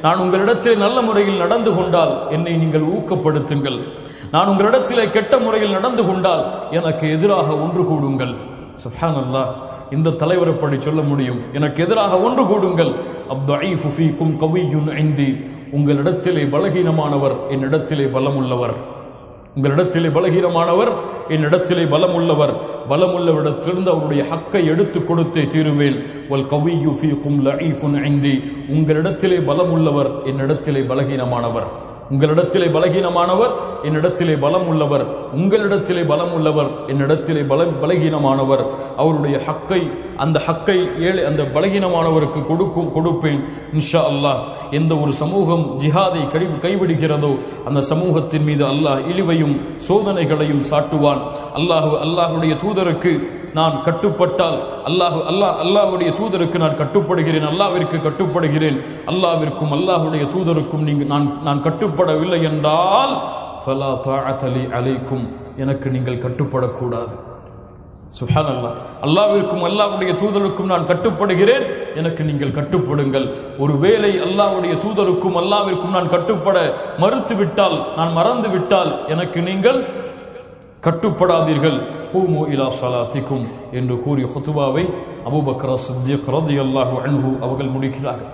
நான் உங்களிடத்திலே நல்ல முறையில் நடந்து கொண்டால் என்னை நீங்கள் ஊக்கப்படுத்துங்கள். நான் உங்களிடத்திலே கெட்ட முறையில் நடந்து கொண்டால் எனக்கு எதிராக ஒன்று கூடுங்கள். சுப்ஹானல்லாஹ், இந்த தலைவர் எப்படி சொல்ல முடியும்? எனக்கு எதிராக ஒன்று கூடுங்கள். அப்துஈஃபு ஃபீக்கும் கவிய்யுன் இன்தி, உங்களிடத்திலே பலகீனமானவர் என்னிடத்திலே பலமுள்ளவர். உங்களிடத்திலே பலகீனமானவர் என்னிடத்திலே பலமுள்ளவர். பலமுள்ளவரிடத்திலிருந்து அவருடைய ஹக்கை எடுத்து கொடுத்தே தீருவேன். வல் கவிய்யு ஃபீக்கும் லஈஃபுன் இன்தி, உங்களிடத்திலே பலமுள்ளவர் என்னிடத்திலே பலகீனமானவர். உங்களிடத்திலே பலகீனமானவர் என்னிடத்திலே பலம் உள்ளவர். உங்களிடத்திலே பலம் உள்ளவர் என்னிடத்திலே பலகீனமானவர். அவருடைய ஹக்கை, அந்த ஹக்கை அந்த பலகீனமானவருக்கு கொடுப்பேன் இன்ஷா அல்லாஹ். எந்த ஒரு சமூகம் ஜிஹாதை கைவிடுகிறதோ அந்த சமூகத்தின் மீது அல்லாஹ் இழிவையும் சோதனைகளையும் சாட்டுவான். அல்லாஹ்வுடைய தூதருக்கு நான் கட்டுப்பட்டால் அல்லாஹ்வுடைய தூதருக்கு நான் கட்டுப்படுகிறேன், அல்லாஹ்விற்கு கட்டுப்படுகிறேன். அல்லாஹ்விற்கும் அல்லாஹ்வுடைய தூதருக்கும் நான் கட்டுப்படவில்லை என்றால் ஃபலா தாஅத லி அலைக்கும், எனக்கு நீங்கள் கட்டுப்படக்கூடாது. சுப்ஹானல்லாஹ், அல்லாஹ்விற்கும் அல்லாஹ்வுடைய தூதருக்கும் நான் கட்டுப்படுகிறேன், எனக்கு நீங்கள் கட்டுப்படுங்கள். ஒருவேளை அல்லாஹ்வுடைய தூதருக்கும் அல்லாஹ்விற்கும் நான் கட்டுப்பட மறுத்துவிட்டால், நான் மறந்து விட்டால் எனக்கு நீங்கள் கட்டுப்படாதீர்கள். கூமு இலா ஸலாத்திக்கும் என்று கூறிய ஹுத்பாவை அபூபக்கர் சித்திக் ரலியல்லாஹு அன்ஹு அவர்கள் முடிக்கிறார்கள்.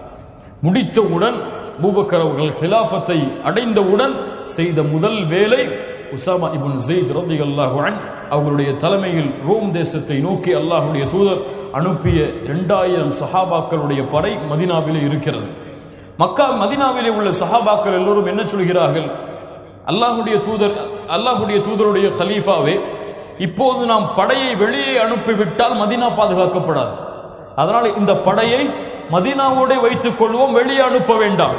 முடித்தவுடன் அபூபக்கர் அவர்கள் ஹிலாஃபத்தை அடைந்தவுடன் செய்த முதல் வேலை, உசாமா இப்னு ஸைத் ரலியல்லாஹு அன்ஹு அவர்களுடைய தலைமையில் ரோம் தேசத்தை நோக்கி அல்லாஹ்வுடைய தூதர் அனுப்பிய 2000 சஹாபாக்களுடைய படை மதீனாவிலே இருக்கிறது. மதீனாவிலே உள்ள சஹாபாக்கள் எல்லோரும் என்ன சொல்கிறார்கள்? அல்லாஹ்வுடைய தூதருடைய கலீஃபாவே, இப்போது நாம் படையை வெளியே அனுப்பிவிட்டால் மதீனா பாதுகாக்கப்படாது. அதனால் இந்த படையை மதீனாவோட வைத்துக் கொள்வோம், வெளியே அனுப்ப வேண்டாம்.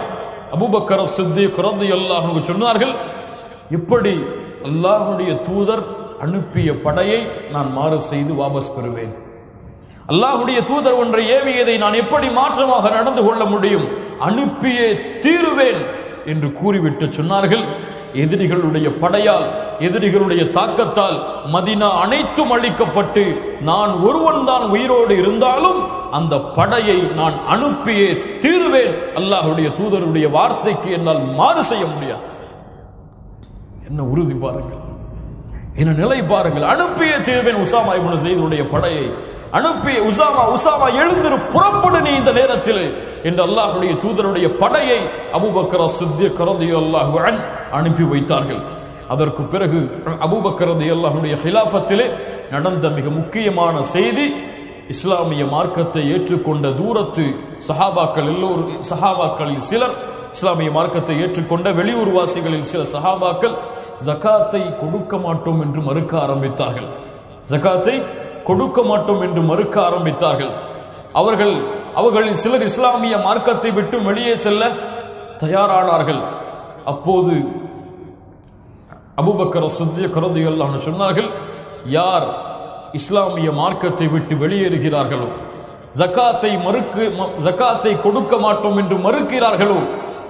அபூபக்கர் சித்திக் ரலியல்லாஹு அன்ஹு சொன்னார்கள், இப்படி அல்லாஹ்வுடைய தூதர் அனுப்பிய படையை நான் மாறு செய்து வாபஸ் பெறுவேன். அல்லாஹ்வுடைய தூதர் ஒன்றை ஏவியதை நான் எப்படி மாற்றமாக நடந்து கொள்ள முடியும்? அனுப்பியே தீருவேன் என்று கூறிவிட்டு சொன்னார்கள், எதிரிகளுடைய படையால், எதிரிகளுடைய தாக்கத்தால் மதீனா அனைத்தும் அழிக்கப்பட்டு நான் ஒருவன் தான் உயிரோடு இருந்தாலும் அந்த படையை நான் அனுப்பியே தீருவேன். அல்லாஹ்வுடைய தூதருடைய வார்த்தைக்கு என்னால் மாறு செய்ய முடியாது. என்ன உறுதி பாருங்கள், என்ன நிலை பாருங்கள். அனுப்பியே தீருவேன் உசாமா இப்னு ஸைதுடைய படையை. அனுப்பி உசாமா எழுந்திரு, புறப்படு நீ இந்த நேரத்தில் என்று அல்லாஹ்வுடைய தூதருடைய படையை அபூபக்கர் சித்திக் ரலியல்லாஹு அன்ஹு அனுப்பி வைத்தார்கள். அதற்கு பிறகு அபூபக்கர் ரலியல்லாஹுடைய ஹிலாஃபத்திலே நடந்த மிக முக்கியமான செய்தி, இஸ்லாமிய மார்க்கத்தை ஏற்றுக்கொண்ட தூரத்து சஹாபாக்களில் சிலர், இஸ்லாமிய மார்க்கத்தை ஏற்றுக்கொண்ட வெளியூர் வாசிகளில் சில சஹாபாக்கள் ஜகாத்தை கொடுக்க மாட்டோம் என்று மறுக்க ஆரம்பித்தார்கள். ஜகாத்தை கொடுக்க மாட்டோம் என்று மறுக்க ஆரம்பித்தார்கள். அவர்களில் சிலர் இஸ்லாமிய மார்க்கத்தை விட்டு வெளியே செல்ல தயாரானார்கள். அப்போது அபூபக்கர் சித்திக் ரலியல்லாஹு அன்ஹு சொன்னார்கள், யார் இஸ்லாமிய மார்க்கத்தை விட்டு வெளியேறுகிறார்களோ, ஜகாத்தை கொடுக்க மாட்டோம் என்று மறுக்கிறார்களோ,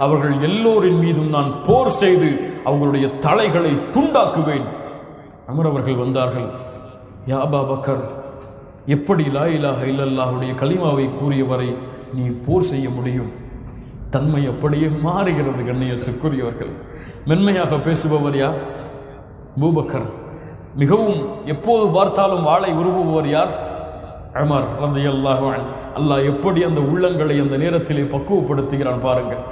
அவர்கள் எல்லோரின் மீதும் நான் போர் செய்து அவர்களுடைய தலைகளை துண்டாக்குவேன். அமர் அவர்கள் வந்தார்கள். யா அபா பக்கர், எப்படி லா இலாஹ இல்லல்லாஹுடைய கலிமாவை கூறியவரை நீ போர் செய்ய முடியும்? தன்மை அப்படியே மாறுகிறது. கண்ணியத்துக்குரியவர்கள், மென்மையாக பேசுபவர் யார்? அபூபக்கர். மிகவும் எப்போது பார்த்தாலும் வாளை உருவுபவர் யார்? உமர் ரலியல்லாஹு அன்ஹு. அல்லாஹ் எப்படி அந்த உள்ளங்களை அந்த நேரத்திலே பக்குவப்படுத்துகிறான் பாருங்கள்.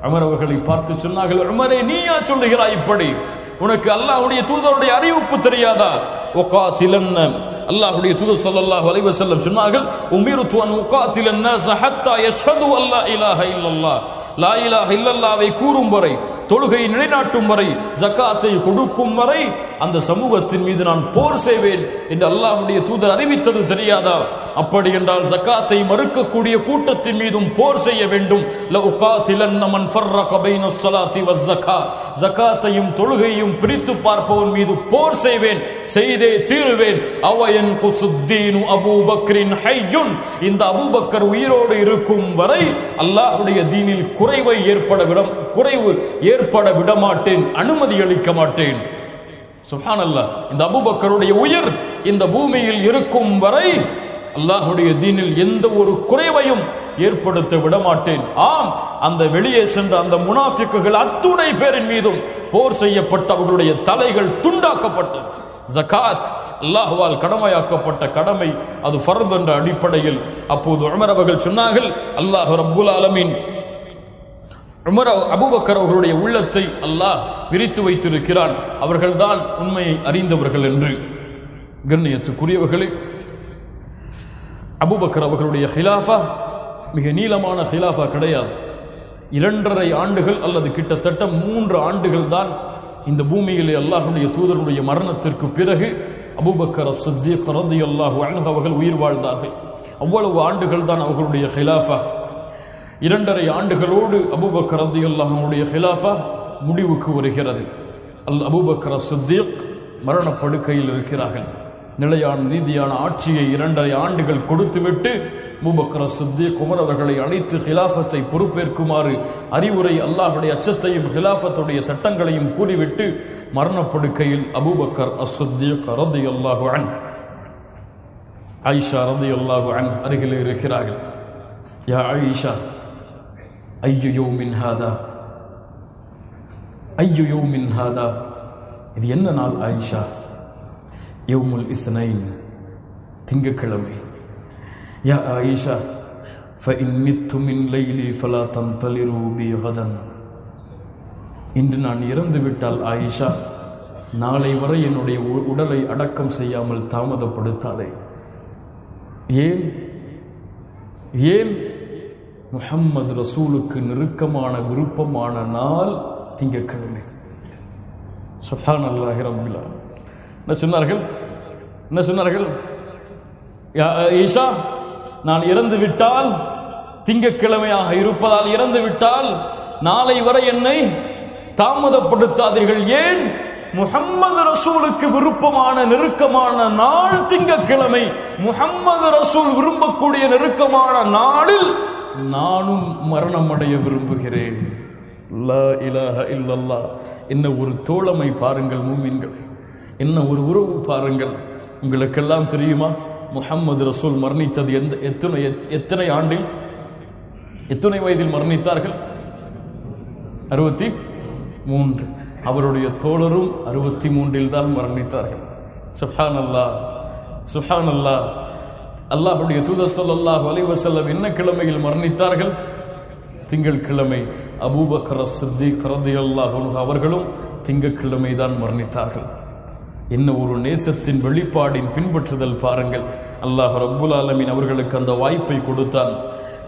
உமர் அவர்களை பார்த்து சொன்னார்கள், உமரே, நீயா சொல்லுகிறாய் இப்படி? உனக்கு அல்லாஹ்வுடைய தூதருடைய அறிவிப்பு தெரியாதா? உகாத்திலன்ன, அல்லாஹ்வுடைய தூதர் ஸல்லல்லாஹு அலைஹி வஸல்லம் சொன்னார்கள், உமிர்து அன் உகாத்திலன் நாஸ ஹத்தா யஷ்ஹது அல்லா இலாஹ இல்லல்லாஹ், லா இலாஹ இல்லல்லாஹ்வை கூறும் வரை, தொழுகை நிலைநாட்டும் வரை, ஜகாத்தை கொடுக்கும் வரை அந்த சமூகத்தின் மீது நான் போர் செய்வேன் என்று அல்லாஹ்வுடைய தூதர் அறிவித்தது தெரியாதா? அப்படி என்றால் ஜகாத்தை மறுக்கக்கூடிய கூட்டத்தின் மீதும் போர் செய்ய வேண்டும். லஉகாத்திலன்ன மன் ஃபர்ரக பைன ஸலாத்தி வஸ்ஸகா, ஜகாத்தையும் தொழுகையும் பிரித்து பார்ப்பவன் மீது போர் செய்வேன், செய்தே தீருவேன். அவயன் குசுத்தீனு அபூபக்ரின் ஹய்யுன், இந்த அபூபக்கர் உயிரோடு இருக்கும் வரை அல்லாஹ்வுடைய தீனில் குறைவு ஏற்பட விடமாட்டேன், அனுமதி அளிக்க மாட்டேன். சுப்ஹானல்லாஹ். இந்த அபூபக்கருடைய உயிர் இந்த பூமியில் இருக்கும் வரை அல்லாஹ்வுடைய தீனில் எந்த ஒரு குறைவையும் ஏற்படுத்த விடமாட்டேன். ஆம், அந்த வெளியே சென்ற அந்த முனாஃபிக்குகள் அத்துணை பேரின் மீதும் போர் செய்யப்பட்ட அவர்களுடைய தலைகள் துண்டாக்கப்பட்டது. ஜகாத் அல்லாஹ்வால் கடமையாக்கப்பட்ட கடமை, அது ஃபர்த் என்ற அடிப்படையில். அப்போது உமர் அவர்கள் சொன்னார்கள், அல்லாஹ் ரப்புல் ஆலமீன் அபூபக்கர் அவர்களுடைய உள்ளத்தை அல்லாஹ் விரித்து வைத்திருக்கிறான், அவர்கள்தான் உண்மையை அறிந்தவர்கள் என்று. கண்ணியத்துக்குரியவர்களே, அபூபக்கர் அவர்களுடைய ஹிலாஃபா மிக நீளமான ஹிலாஃபா கிடையாது. 2.5 ஆண்டுகள் அல்லது கிட்டத்தட்ட 3 ஆண்டுகள் தான் இந்த பூமியிலே அல்லாஹ்வுடைய தூதருடைய மரணத்திற்கு பிறகு அபூபக்கர் சித்திக் ரலியல்லாஹு அன்ஹு அவர்கள் உயிர் வாழ்ந்தார்கள். அவ்வளவு ஆண்டுகள் தான் அவர்களுடைய ஹிலாஃபா. 2.5 ஆண்டுகளோடு அபூபக்கர் ரலியல்லாஹு அன்ஹுடைய ஹிலாஃபா முடிவுக்கு வருகிறது. அபூபக்கர் சித்திக் மரணப்படுக்கையில் இருக்கிறார்கள். நிலையான நீதியான ஆட்சியை 2.5 ஆண்டுகள் கொடுத்துவிட்டு அபூபக்கர் சித்திக் உமர் அவர்களை அழைத்து ஹிலாஃபத்தை பொறுப்பேற்குமாறு அறிவுரை, அல்லாஹ்வுடைய அச்சத்தையும் ஹிலாஃபத்துடைய சட்டங்களையும் கூறிவிட்டு மரணப்படுக்கையில் அபூபக்கர் சித்திக் ரலியல்லாஹு அன்ஹு ஆயிஷா ரலியல்லாஹு அன்ஹா அருகில் இருக்கிறார்கள். யா ஆயிஷா, ஐயு யௌமின் ஹாதா, ஐயு யௌமின் ஹாதா, இது என்ன நாள் ஆயிஷா? யௌமுல் இஸ்னைன், திங்கட்கிழமை. யா ஆயிஷா, ஃபஇன் மித்து மின் லைலி ஃபலா தன்தலிரு பி கதன், இன்று நான் இறந்து விட்டால் ஆயிஷா, நாளை வரை என்னுடைய உடலை அடக்கம் செய்யாமல் தாமதப்படுத்தாதே. ஏன் ஏன் முஹம்மது ரசூலுக்கு நெருக்கமான விருப்பமான நாள் திங்கட்கிழமை. சுப்ஹானல்லாஹி ரப்பில் ஆலமீன். என்ன சொன்னார்கள்? யா ஆயிஷா, நான் இறந்து விட்டால், திங்கட்கிழமையாக இருப்பதால் இறந்து விட்டால் நாளை வரை என்னை தாமதப்படுத்தாதீர்கள். ஏன்? முஹம்மது ரசூலுக்கு விருப்பமான நெருக்கமான நாள் திங்கட்கிழமை. முஹம்மது ரசூல் விரும்பக்கூடிய நெருக்கமான நாளில் நானும் மரணம் அடைய விரும்புகிறேன். லா இலாஹ இல்லல்லாஹ். என்ன ஒரு தோழமை பாருங்கள் மூமின்கள், என்ன ஒரு உறவு பாருங்கள். உங்களுக்கெல்லாம் தெரியுமா முஹம்மது ரசூல் மரணித்தது எத்தனை ஆண்டில், எத்தனை வயதில் மரணித்தார்கள்? 63. அவருடைய தோழரும் 63 தான் மரணித்தார்கள். சுப்ஹானல்லாஹ், சுப்ஹானல்லாஹ். அல்லாஹ்வுடைய தூதர் ஸல்லல்லாஹு அலைஹி வஸல்லம் என்ன கிழமையில் மரணித்தார்கள்? திங்கட்கிழமை. அபூபக்கர் சித்திக் ரலியல்லாஹு அன்ஹு அவர்களும் திங்கட்கிழமை தான் மரணித்தார்கள். என்ன ஒரு நேசத்தின் வெளிப்பாடின் பின்பற்றுதல் பாருங்கள். அல்லாஹ் ரப்புல் ஆலமீன் அவர்களுக்கு அந்த வாய்ப்பை கொடுத்தான்.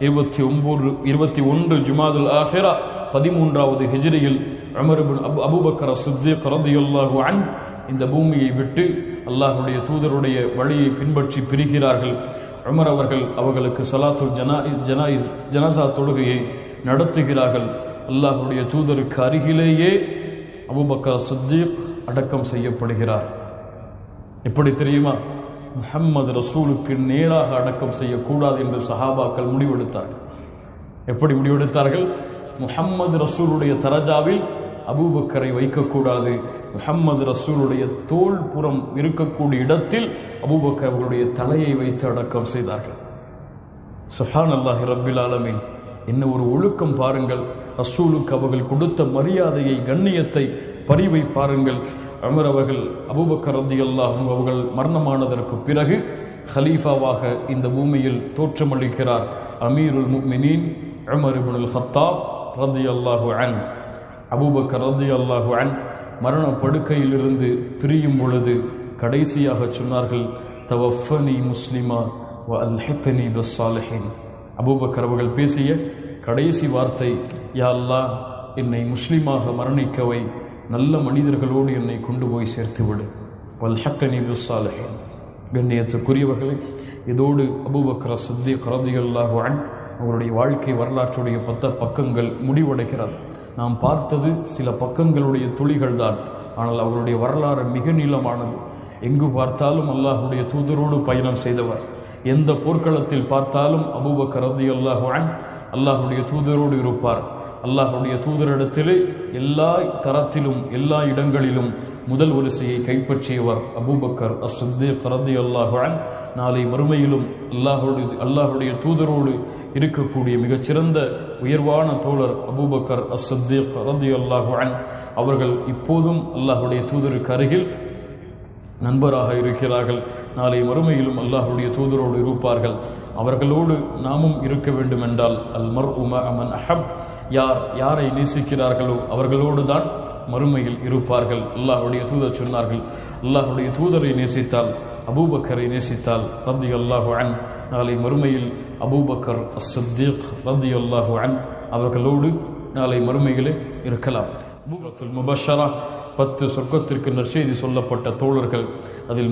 21 Jumadul ஆஹிரா 13வது ஹிஜ்ரியில் Umar ibn Abu Bakr Siddique ரலியல்லாஹு அன்ஹு இந்த பூமியை விட்டு அல்லாஹ்வுடைய தூதருடைய வழியை பின்பற்றி பிரிகிறார்கள். உமர் அவர்களுக்கு ஸலாத்துல் ஜனாஸா தொழுகையை நடத்துகிறார்கள். அல்லாஹ்வுடைய தூதருக்கு அருகிலேயே அபூபக்கர் சித்திக் அடக்கம் செய்யப்படுகிறார். எப்படி தெரியுமா? முஹம்மது ரசூலுக்கு நேராக அடக்கம் செய்யக்கூடாது என்று சஹாபாக்கள் முடிவெடுத்தார்கள். எப்படி முடிவெடுத்தார்கள்? முஹம்மது ரசூலுடைய தரஜாவில் அபூபக்கரை வைக்கக்கூடாது, முஹம்மது ரசூலுடைய தோள் புறம் இருக்கக்கூடிய இடத்தில் அபூபக்கர் அவர்களுடைய தலையை வைத்து அடக்கம் செய்தார்கள். சுப்ஹானல்லாஹி ரப்பில் ஆலமீன். என்ன ஒரு ஒழுக்கம் பாருங்கள். ரசூலுக்கு அவர்கள் கொடுத்த மரியாதையை, கண்ணியத்தை, பரிவை பாருங்கள். உமர் அவர்கள் அபூபக்கர் ரலியல்லாஹு அன்ஹு அவர்கள் மரணமானதற்கு பிறகு ஹலீஃபாவாக இந்த பூமியில் தோற்றமளிக்கிறார் அமீருல் முஃமினீன் உமர் இப்னுல் ஹத்தாப் ரலியல்லாஹு அன்ஹு. அபூபக்கர் ரலியல்லாஹு அன்ஹு மரண படுக்கையிலிருந்து பிரியும் பொழுது கடைசியாக சொன்னார்கள், தவஃபனி முஸ்லிமா வ அல்ஹிக்னி பிஸ்ஸாலிஹீன். அபூபக்கர் அவர்கள் பேசிய கடைசி வார்த்தை, யா அல்லாஹ், என்னை முஸ்லிமாக மரணிக்கவை, நல்ல மனிதர்களோடு என்னை கொண்டு போய் சேர்த்துவிடு. வல்ஹக்கனி பிஸ்ஸாலிஹீன். கண்ணியத்துக்குரியவர்களே, இதோடு அபூபக்கர் சித்திக் ரலியல்லாஹு அன்ஹு அவருடைய வாழ்க்கை வரலாற்றுடைய 10 பக்கங்கள் முடிவடைகிறது. நாம் பார்த்தது சில பக்கங்களுடைய துளிகள் தான். ஆனால் அவருடைய வரலாறு மிக நீளமானது. எங்கு பார்த்தாலும் அல்லாஹ்வுடைய தூதரோடு பயணம் செய்தவர். எந்த போர்க்களத்தில் பார்த்தாலும் அபூபக்கர் ரலியல்லாஹு அன்ஹு அல்லாஹ்வுடைய தூதரோடு இருப்பார். அல்லாஹ்வுடைய தூதரிடத்திலே எல்லா தரத்திலும் எல்லா இடங்களிலும் முதல் வரிசையை கைப்பற்றியவர் அபூபக்கர் சித்திக் ரலியல்லாஹு அன்ஹு. நாளை மறுமையிலும் அல்லாஹ்வுடைய தூதரோடு இருக்கக்கூடிய மிகச்சிறந்த உயர்வான தோழர் அபூபக்கர் சித்திக் ரலியல்லாஹு அன்ஹு அவர்கள் இப்போதும் அல்லாஹ்வுடைய தூதருக்கு அருகில் நண்பராக இருக்கிறார்கள். நாளை மறுமையிலும் அல்லாஹ்வுடைய தூதரோடு இருப்பார்கள். அவர்களோடு நாமும் இருக்க வேண்டும் என்றால் அல் மர்உ மஅ மன் அஹப், யாரை நேசிக்கிறார்களோ அவர்களோடு தான் மறுமையில் இருப்பார்கள். அல்லாஹ்வுடைய தூதர் சொன்னார்கள், அல்லாஹ்வுடைய தூதரை நேசித்தால், அபூபக்கரை நேசித்தால் ரலியல்லாஹு அன்ஹு நாளை மறுமையில் அபூபக்கர் சித்திக் ரலியல்லாஹு அன்ஹு அவர்களோடு நாளை மறுமையிலே இருக்கலாம். அபூபக்கர் முபஷரா 10 சொர்க்கத்திற்கு நற்செய்தி சொல்லப்பட்ட தோழர்கள். அதில்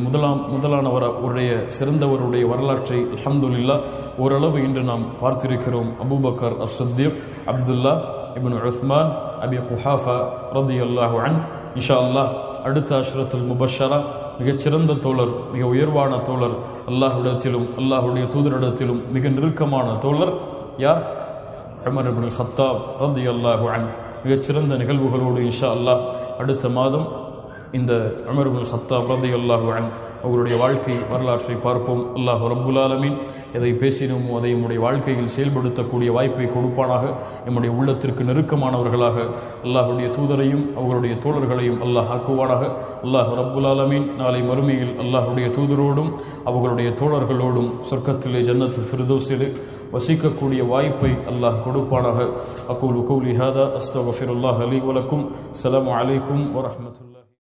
முதலானவருடைய சிறந்தவருடைய வரலாற்றை அல்ஹம்துலில்லாஹ் ஓரளவு இன்று நாம் பார்த்திருக்கிறோம். அபூபக்கர் சித்திக் அப்துல்லா இப்னு உஸ்மான் அபி குஹாஃபா ரலியல்லாஹு அன்ஹு. இன்ஷா அல்லாஹ் அடுத்த அஷ்ரத்துல் முபஷரா மிகச்சிறந்த தோழர், மிக உயர்வான தோழர், அல்லாஹ்விடத்திலும் அல்லாஹ்வுடைய தூதரிடத்திலும் மிக நெருக்கமான தோழர் யார்? உமர் இப்னுல் ஹத்தாப் ரலியல்லாஹு அன்ஹு. மிகச்சிறந்த நிகழ்வுகளோடு இன்ஷா அல்லாஹ் அடுத்த மாதம் இந்த உமர் இப்னுல் ஹத்தாப் ரலியல்லாஹு அன்ஹு அவருடைய வாழ்க்கை வரலாற்றை பார்ப்போம். அல்லாஹ் ரப்புல் ஆலமீன் எதை பேசினோமோ அதை நம்முடைய வாழ்க்கையில் செயல்படுத்தக்கூடிய வாய்ப்பை கொடுப்பானாக. நம்முடைய உள்ளத்திற்கு நெருக்கமானவர்களாக அல்லாஹ்வுடைய தூதரையும் அவர்களுடைய தோழர்களையும் அல்லாஹ் ஆக்குவானாக. அல்லாஹ் ரப்புல் ஆலமீன் நாளை மறுமையில் அல்லாஹ்வுடைய தூதரோடும் அவர்களுடைய தோழர்களோடும் சொர்க்கத்திலே ஜன்னத்துல் ஃபிர்தௌஸிலே வசிக்கக்கூடிய வாய்ப்பை அல்லாஹ் கொடுப்பானாக. அகூலு கௌலி ஹாதா அஸ்தக்ஃபிருல்லாஹ லீ வ லக்கும். அஸ்ஸலாமு அலைக்கும் வ ரஹ்மத்துல்லாஹி.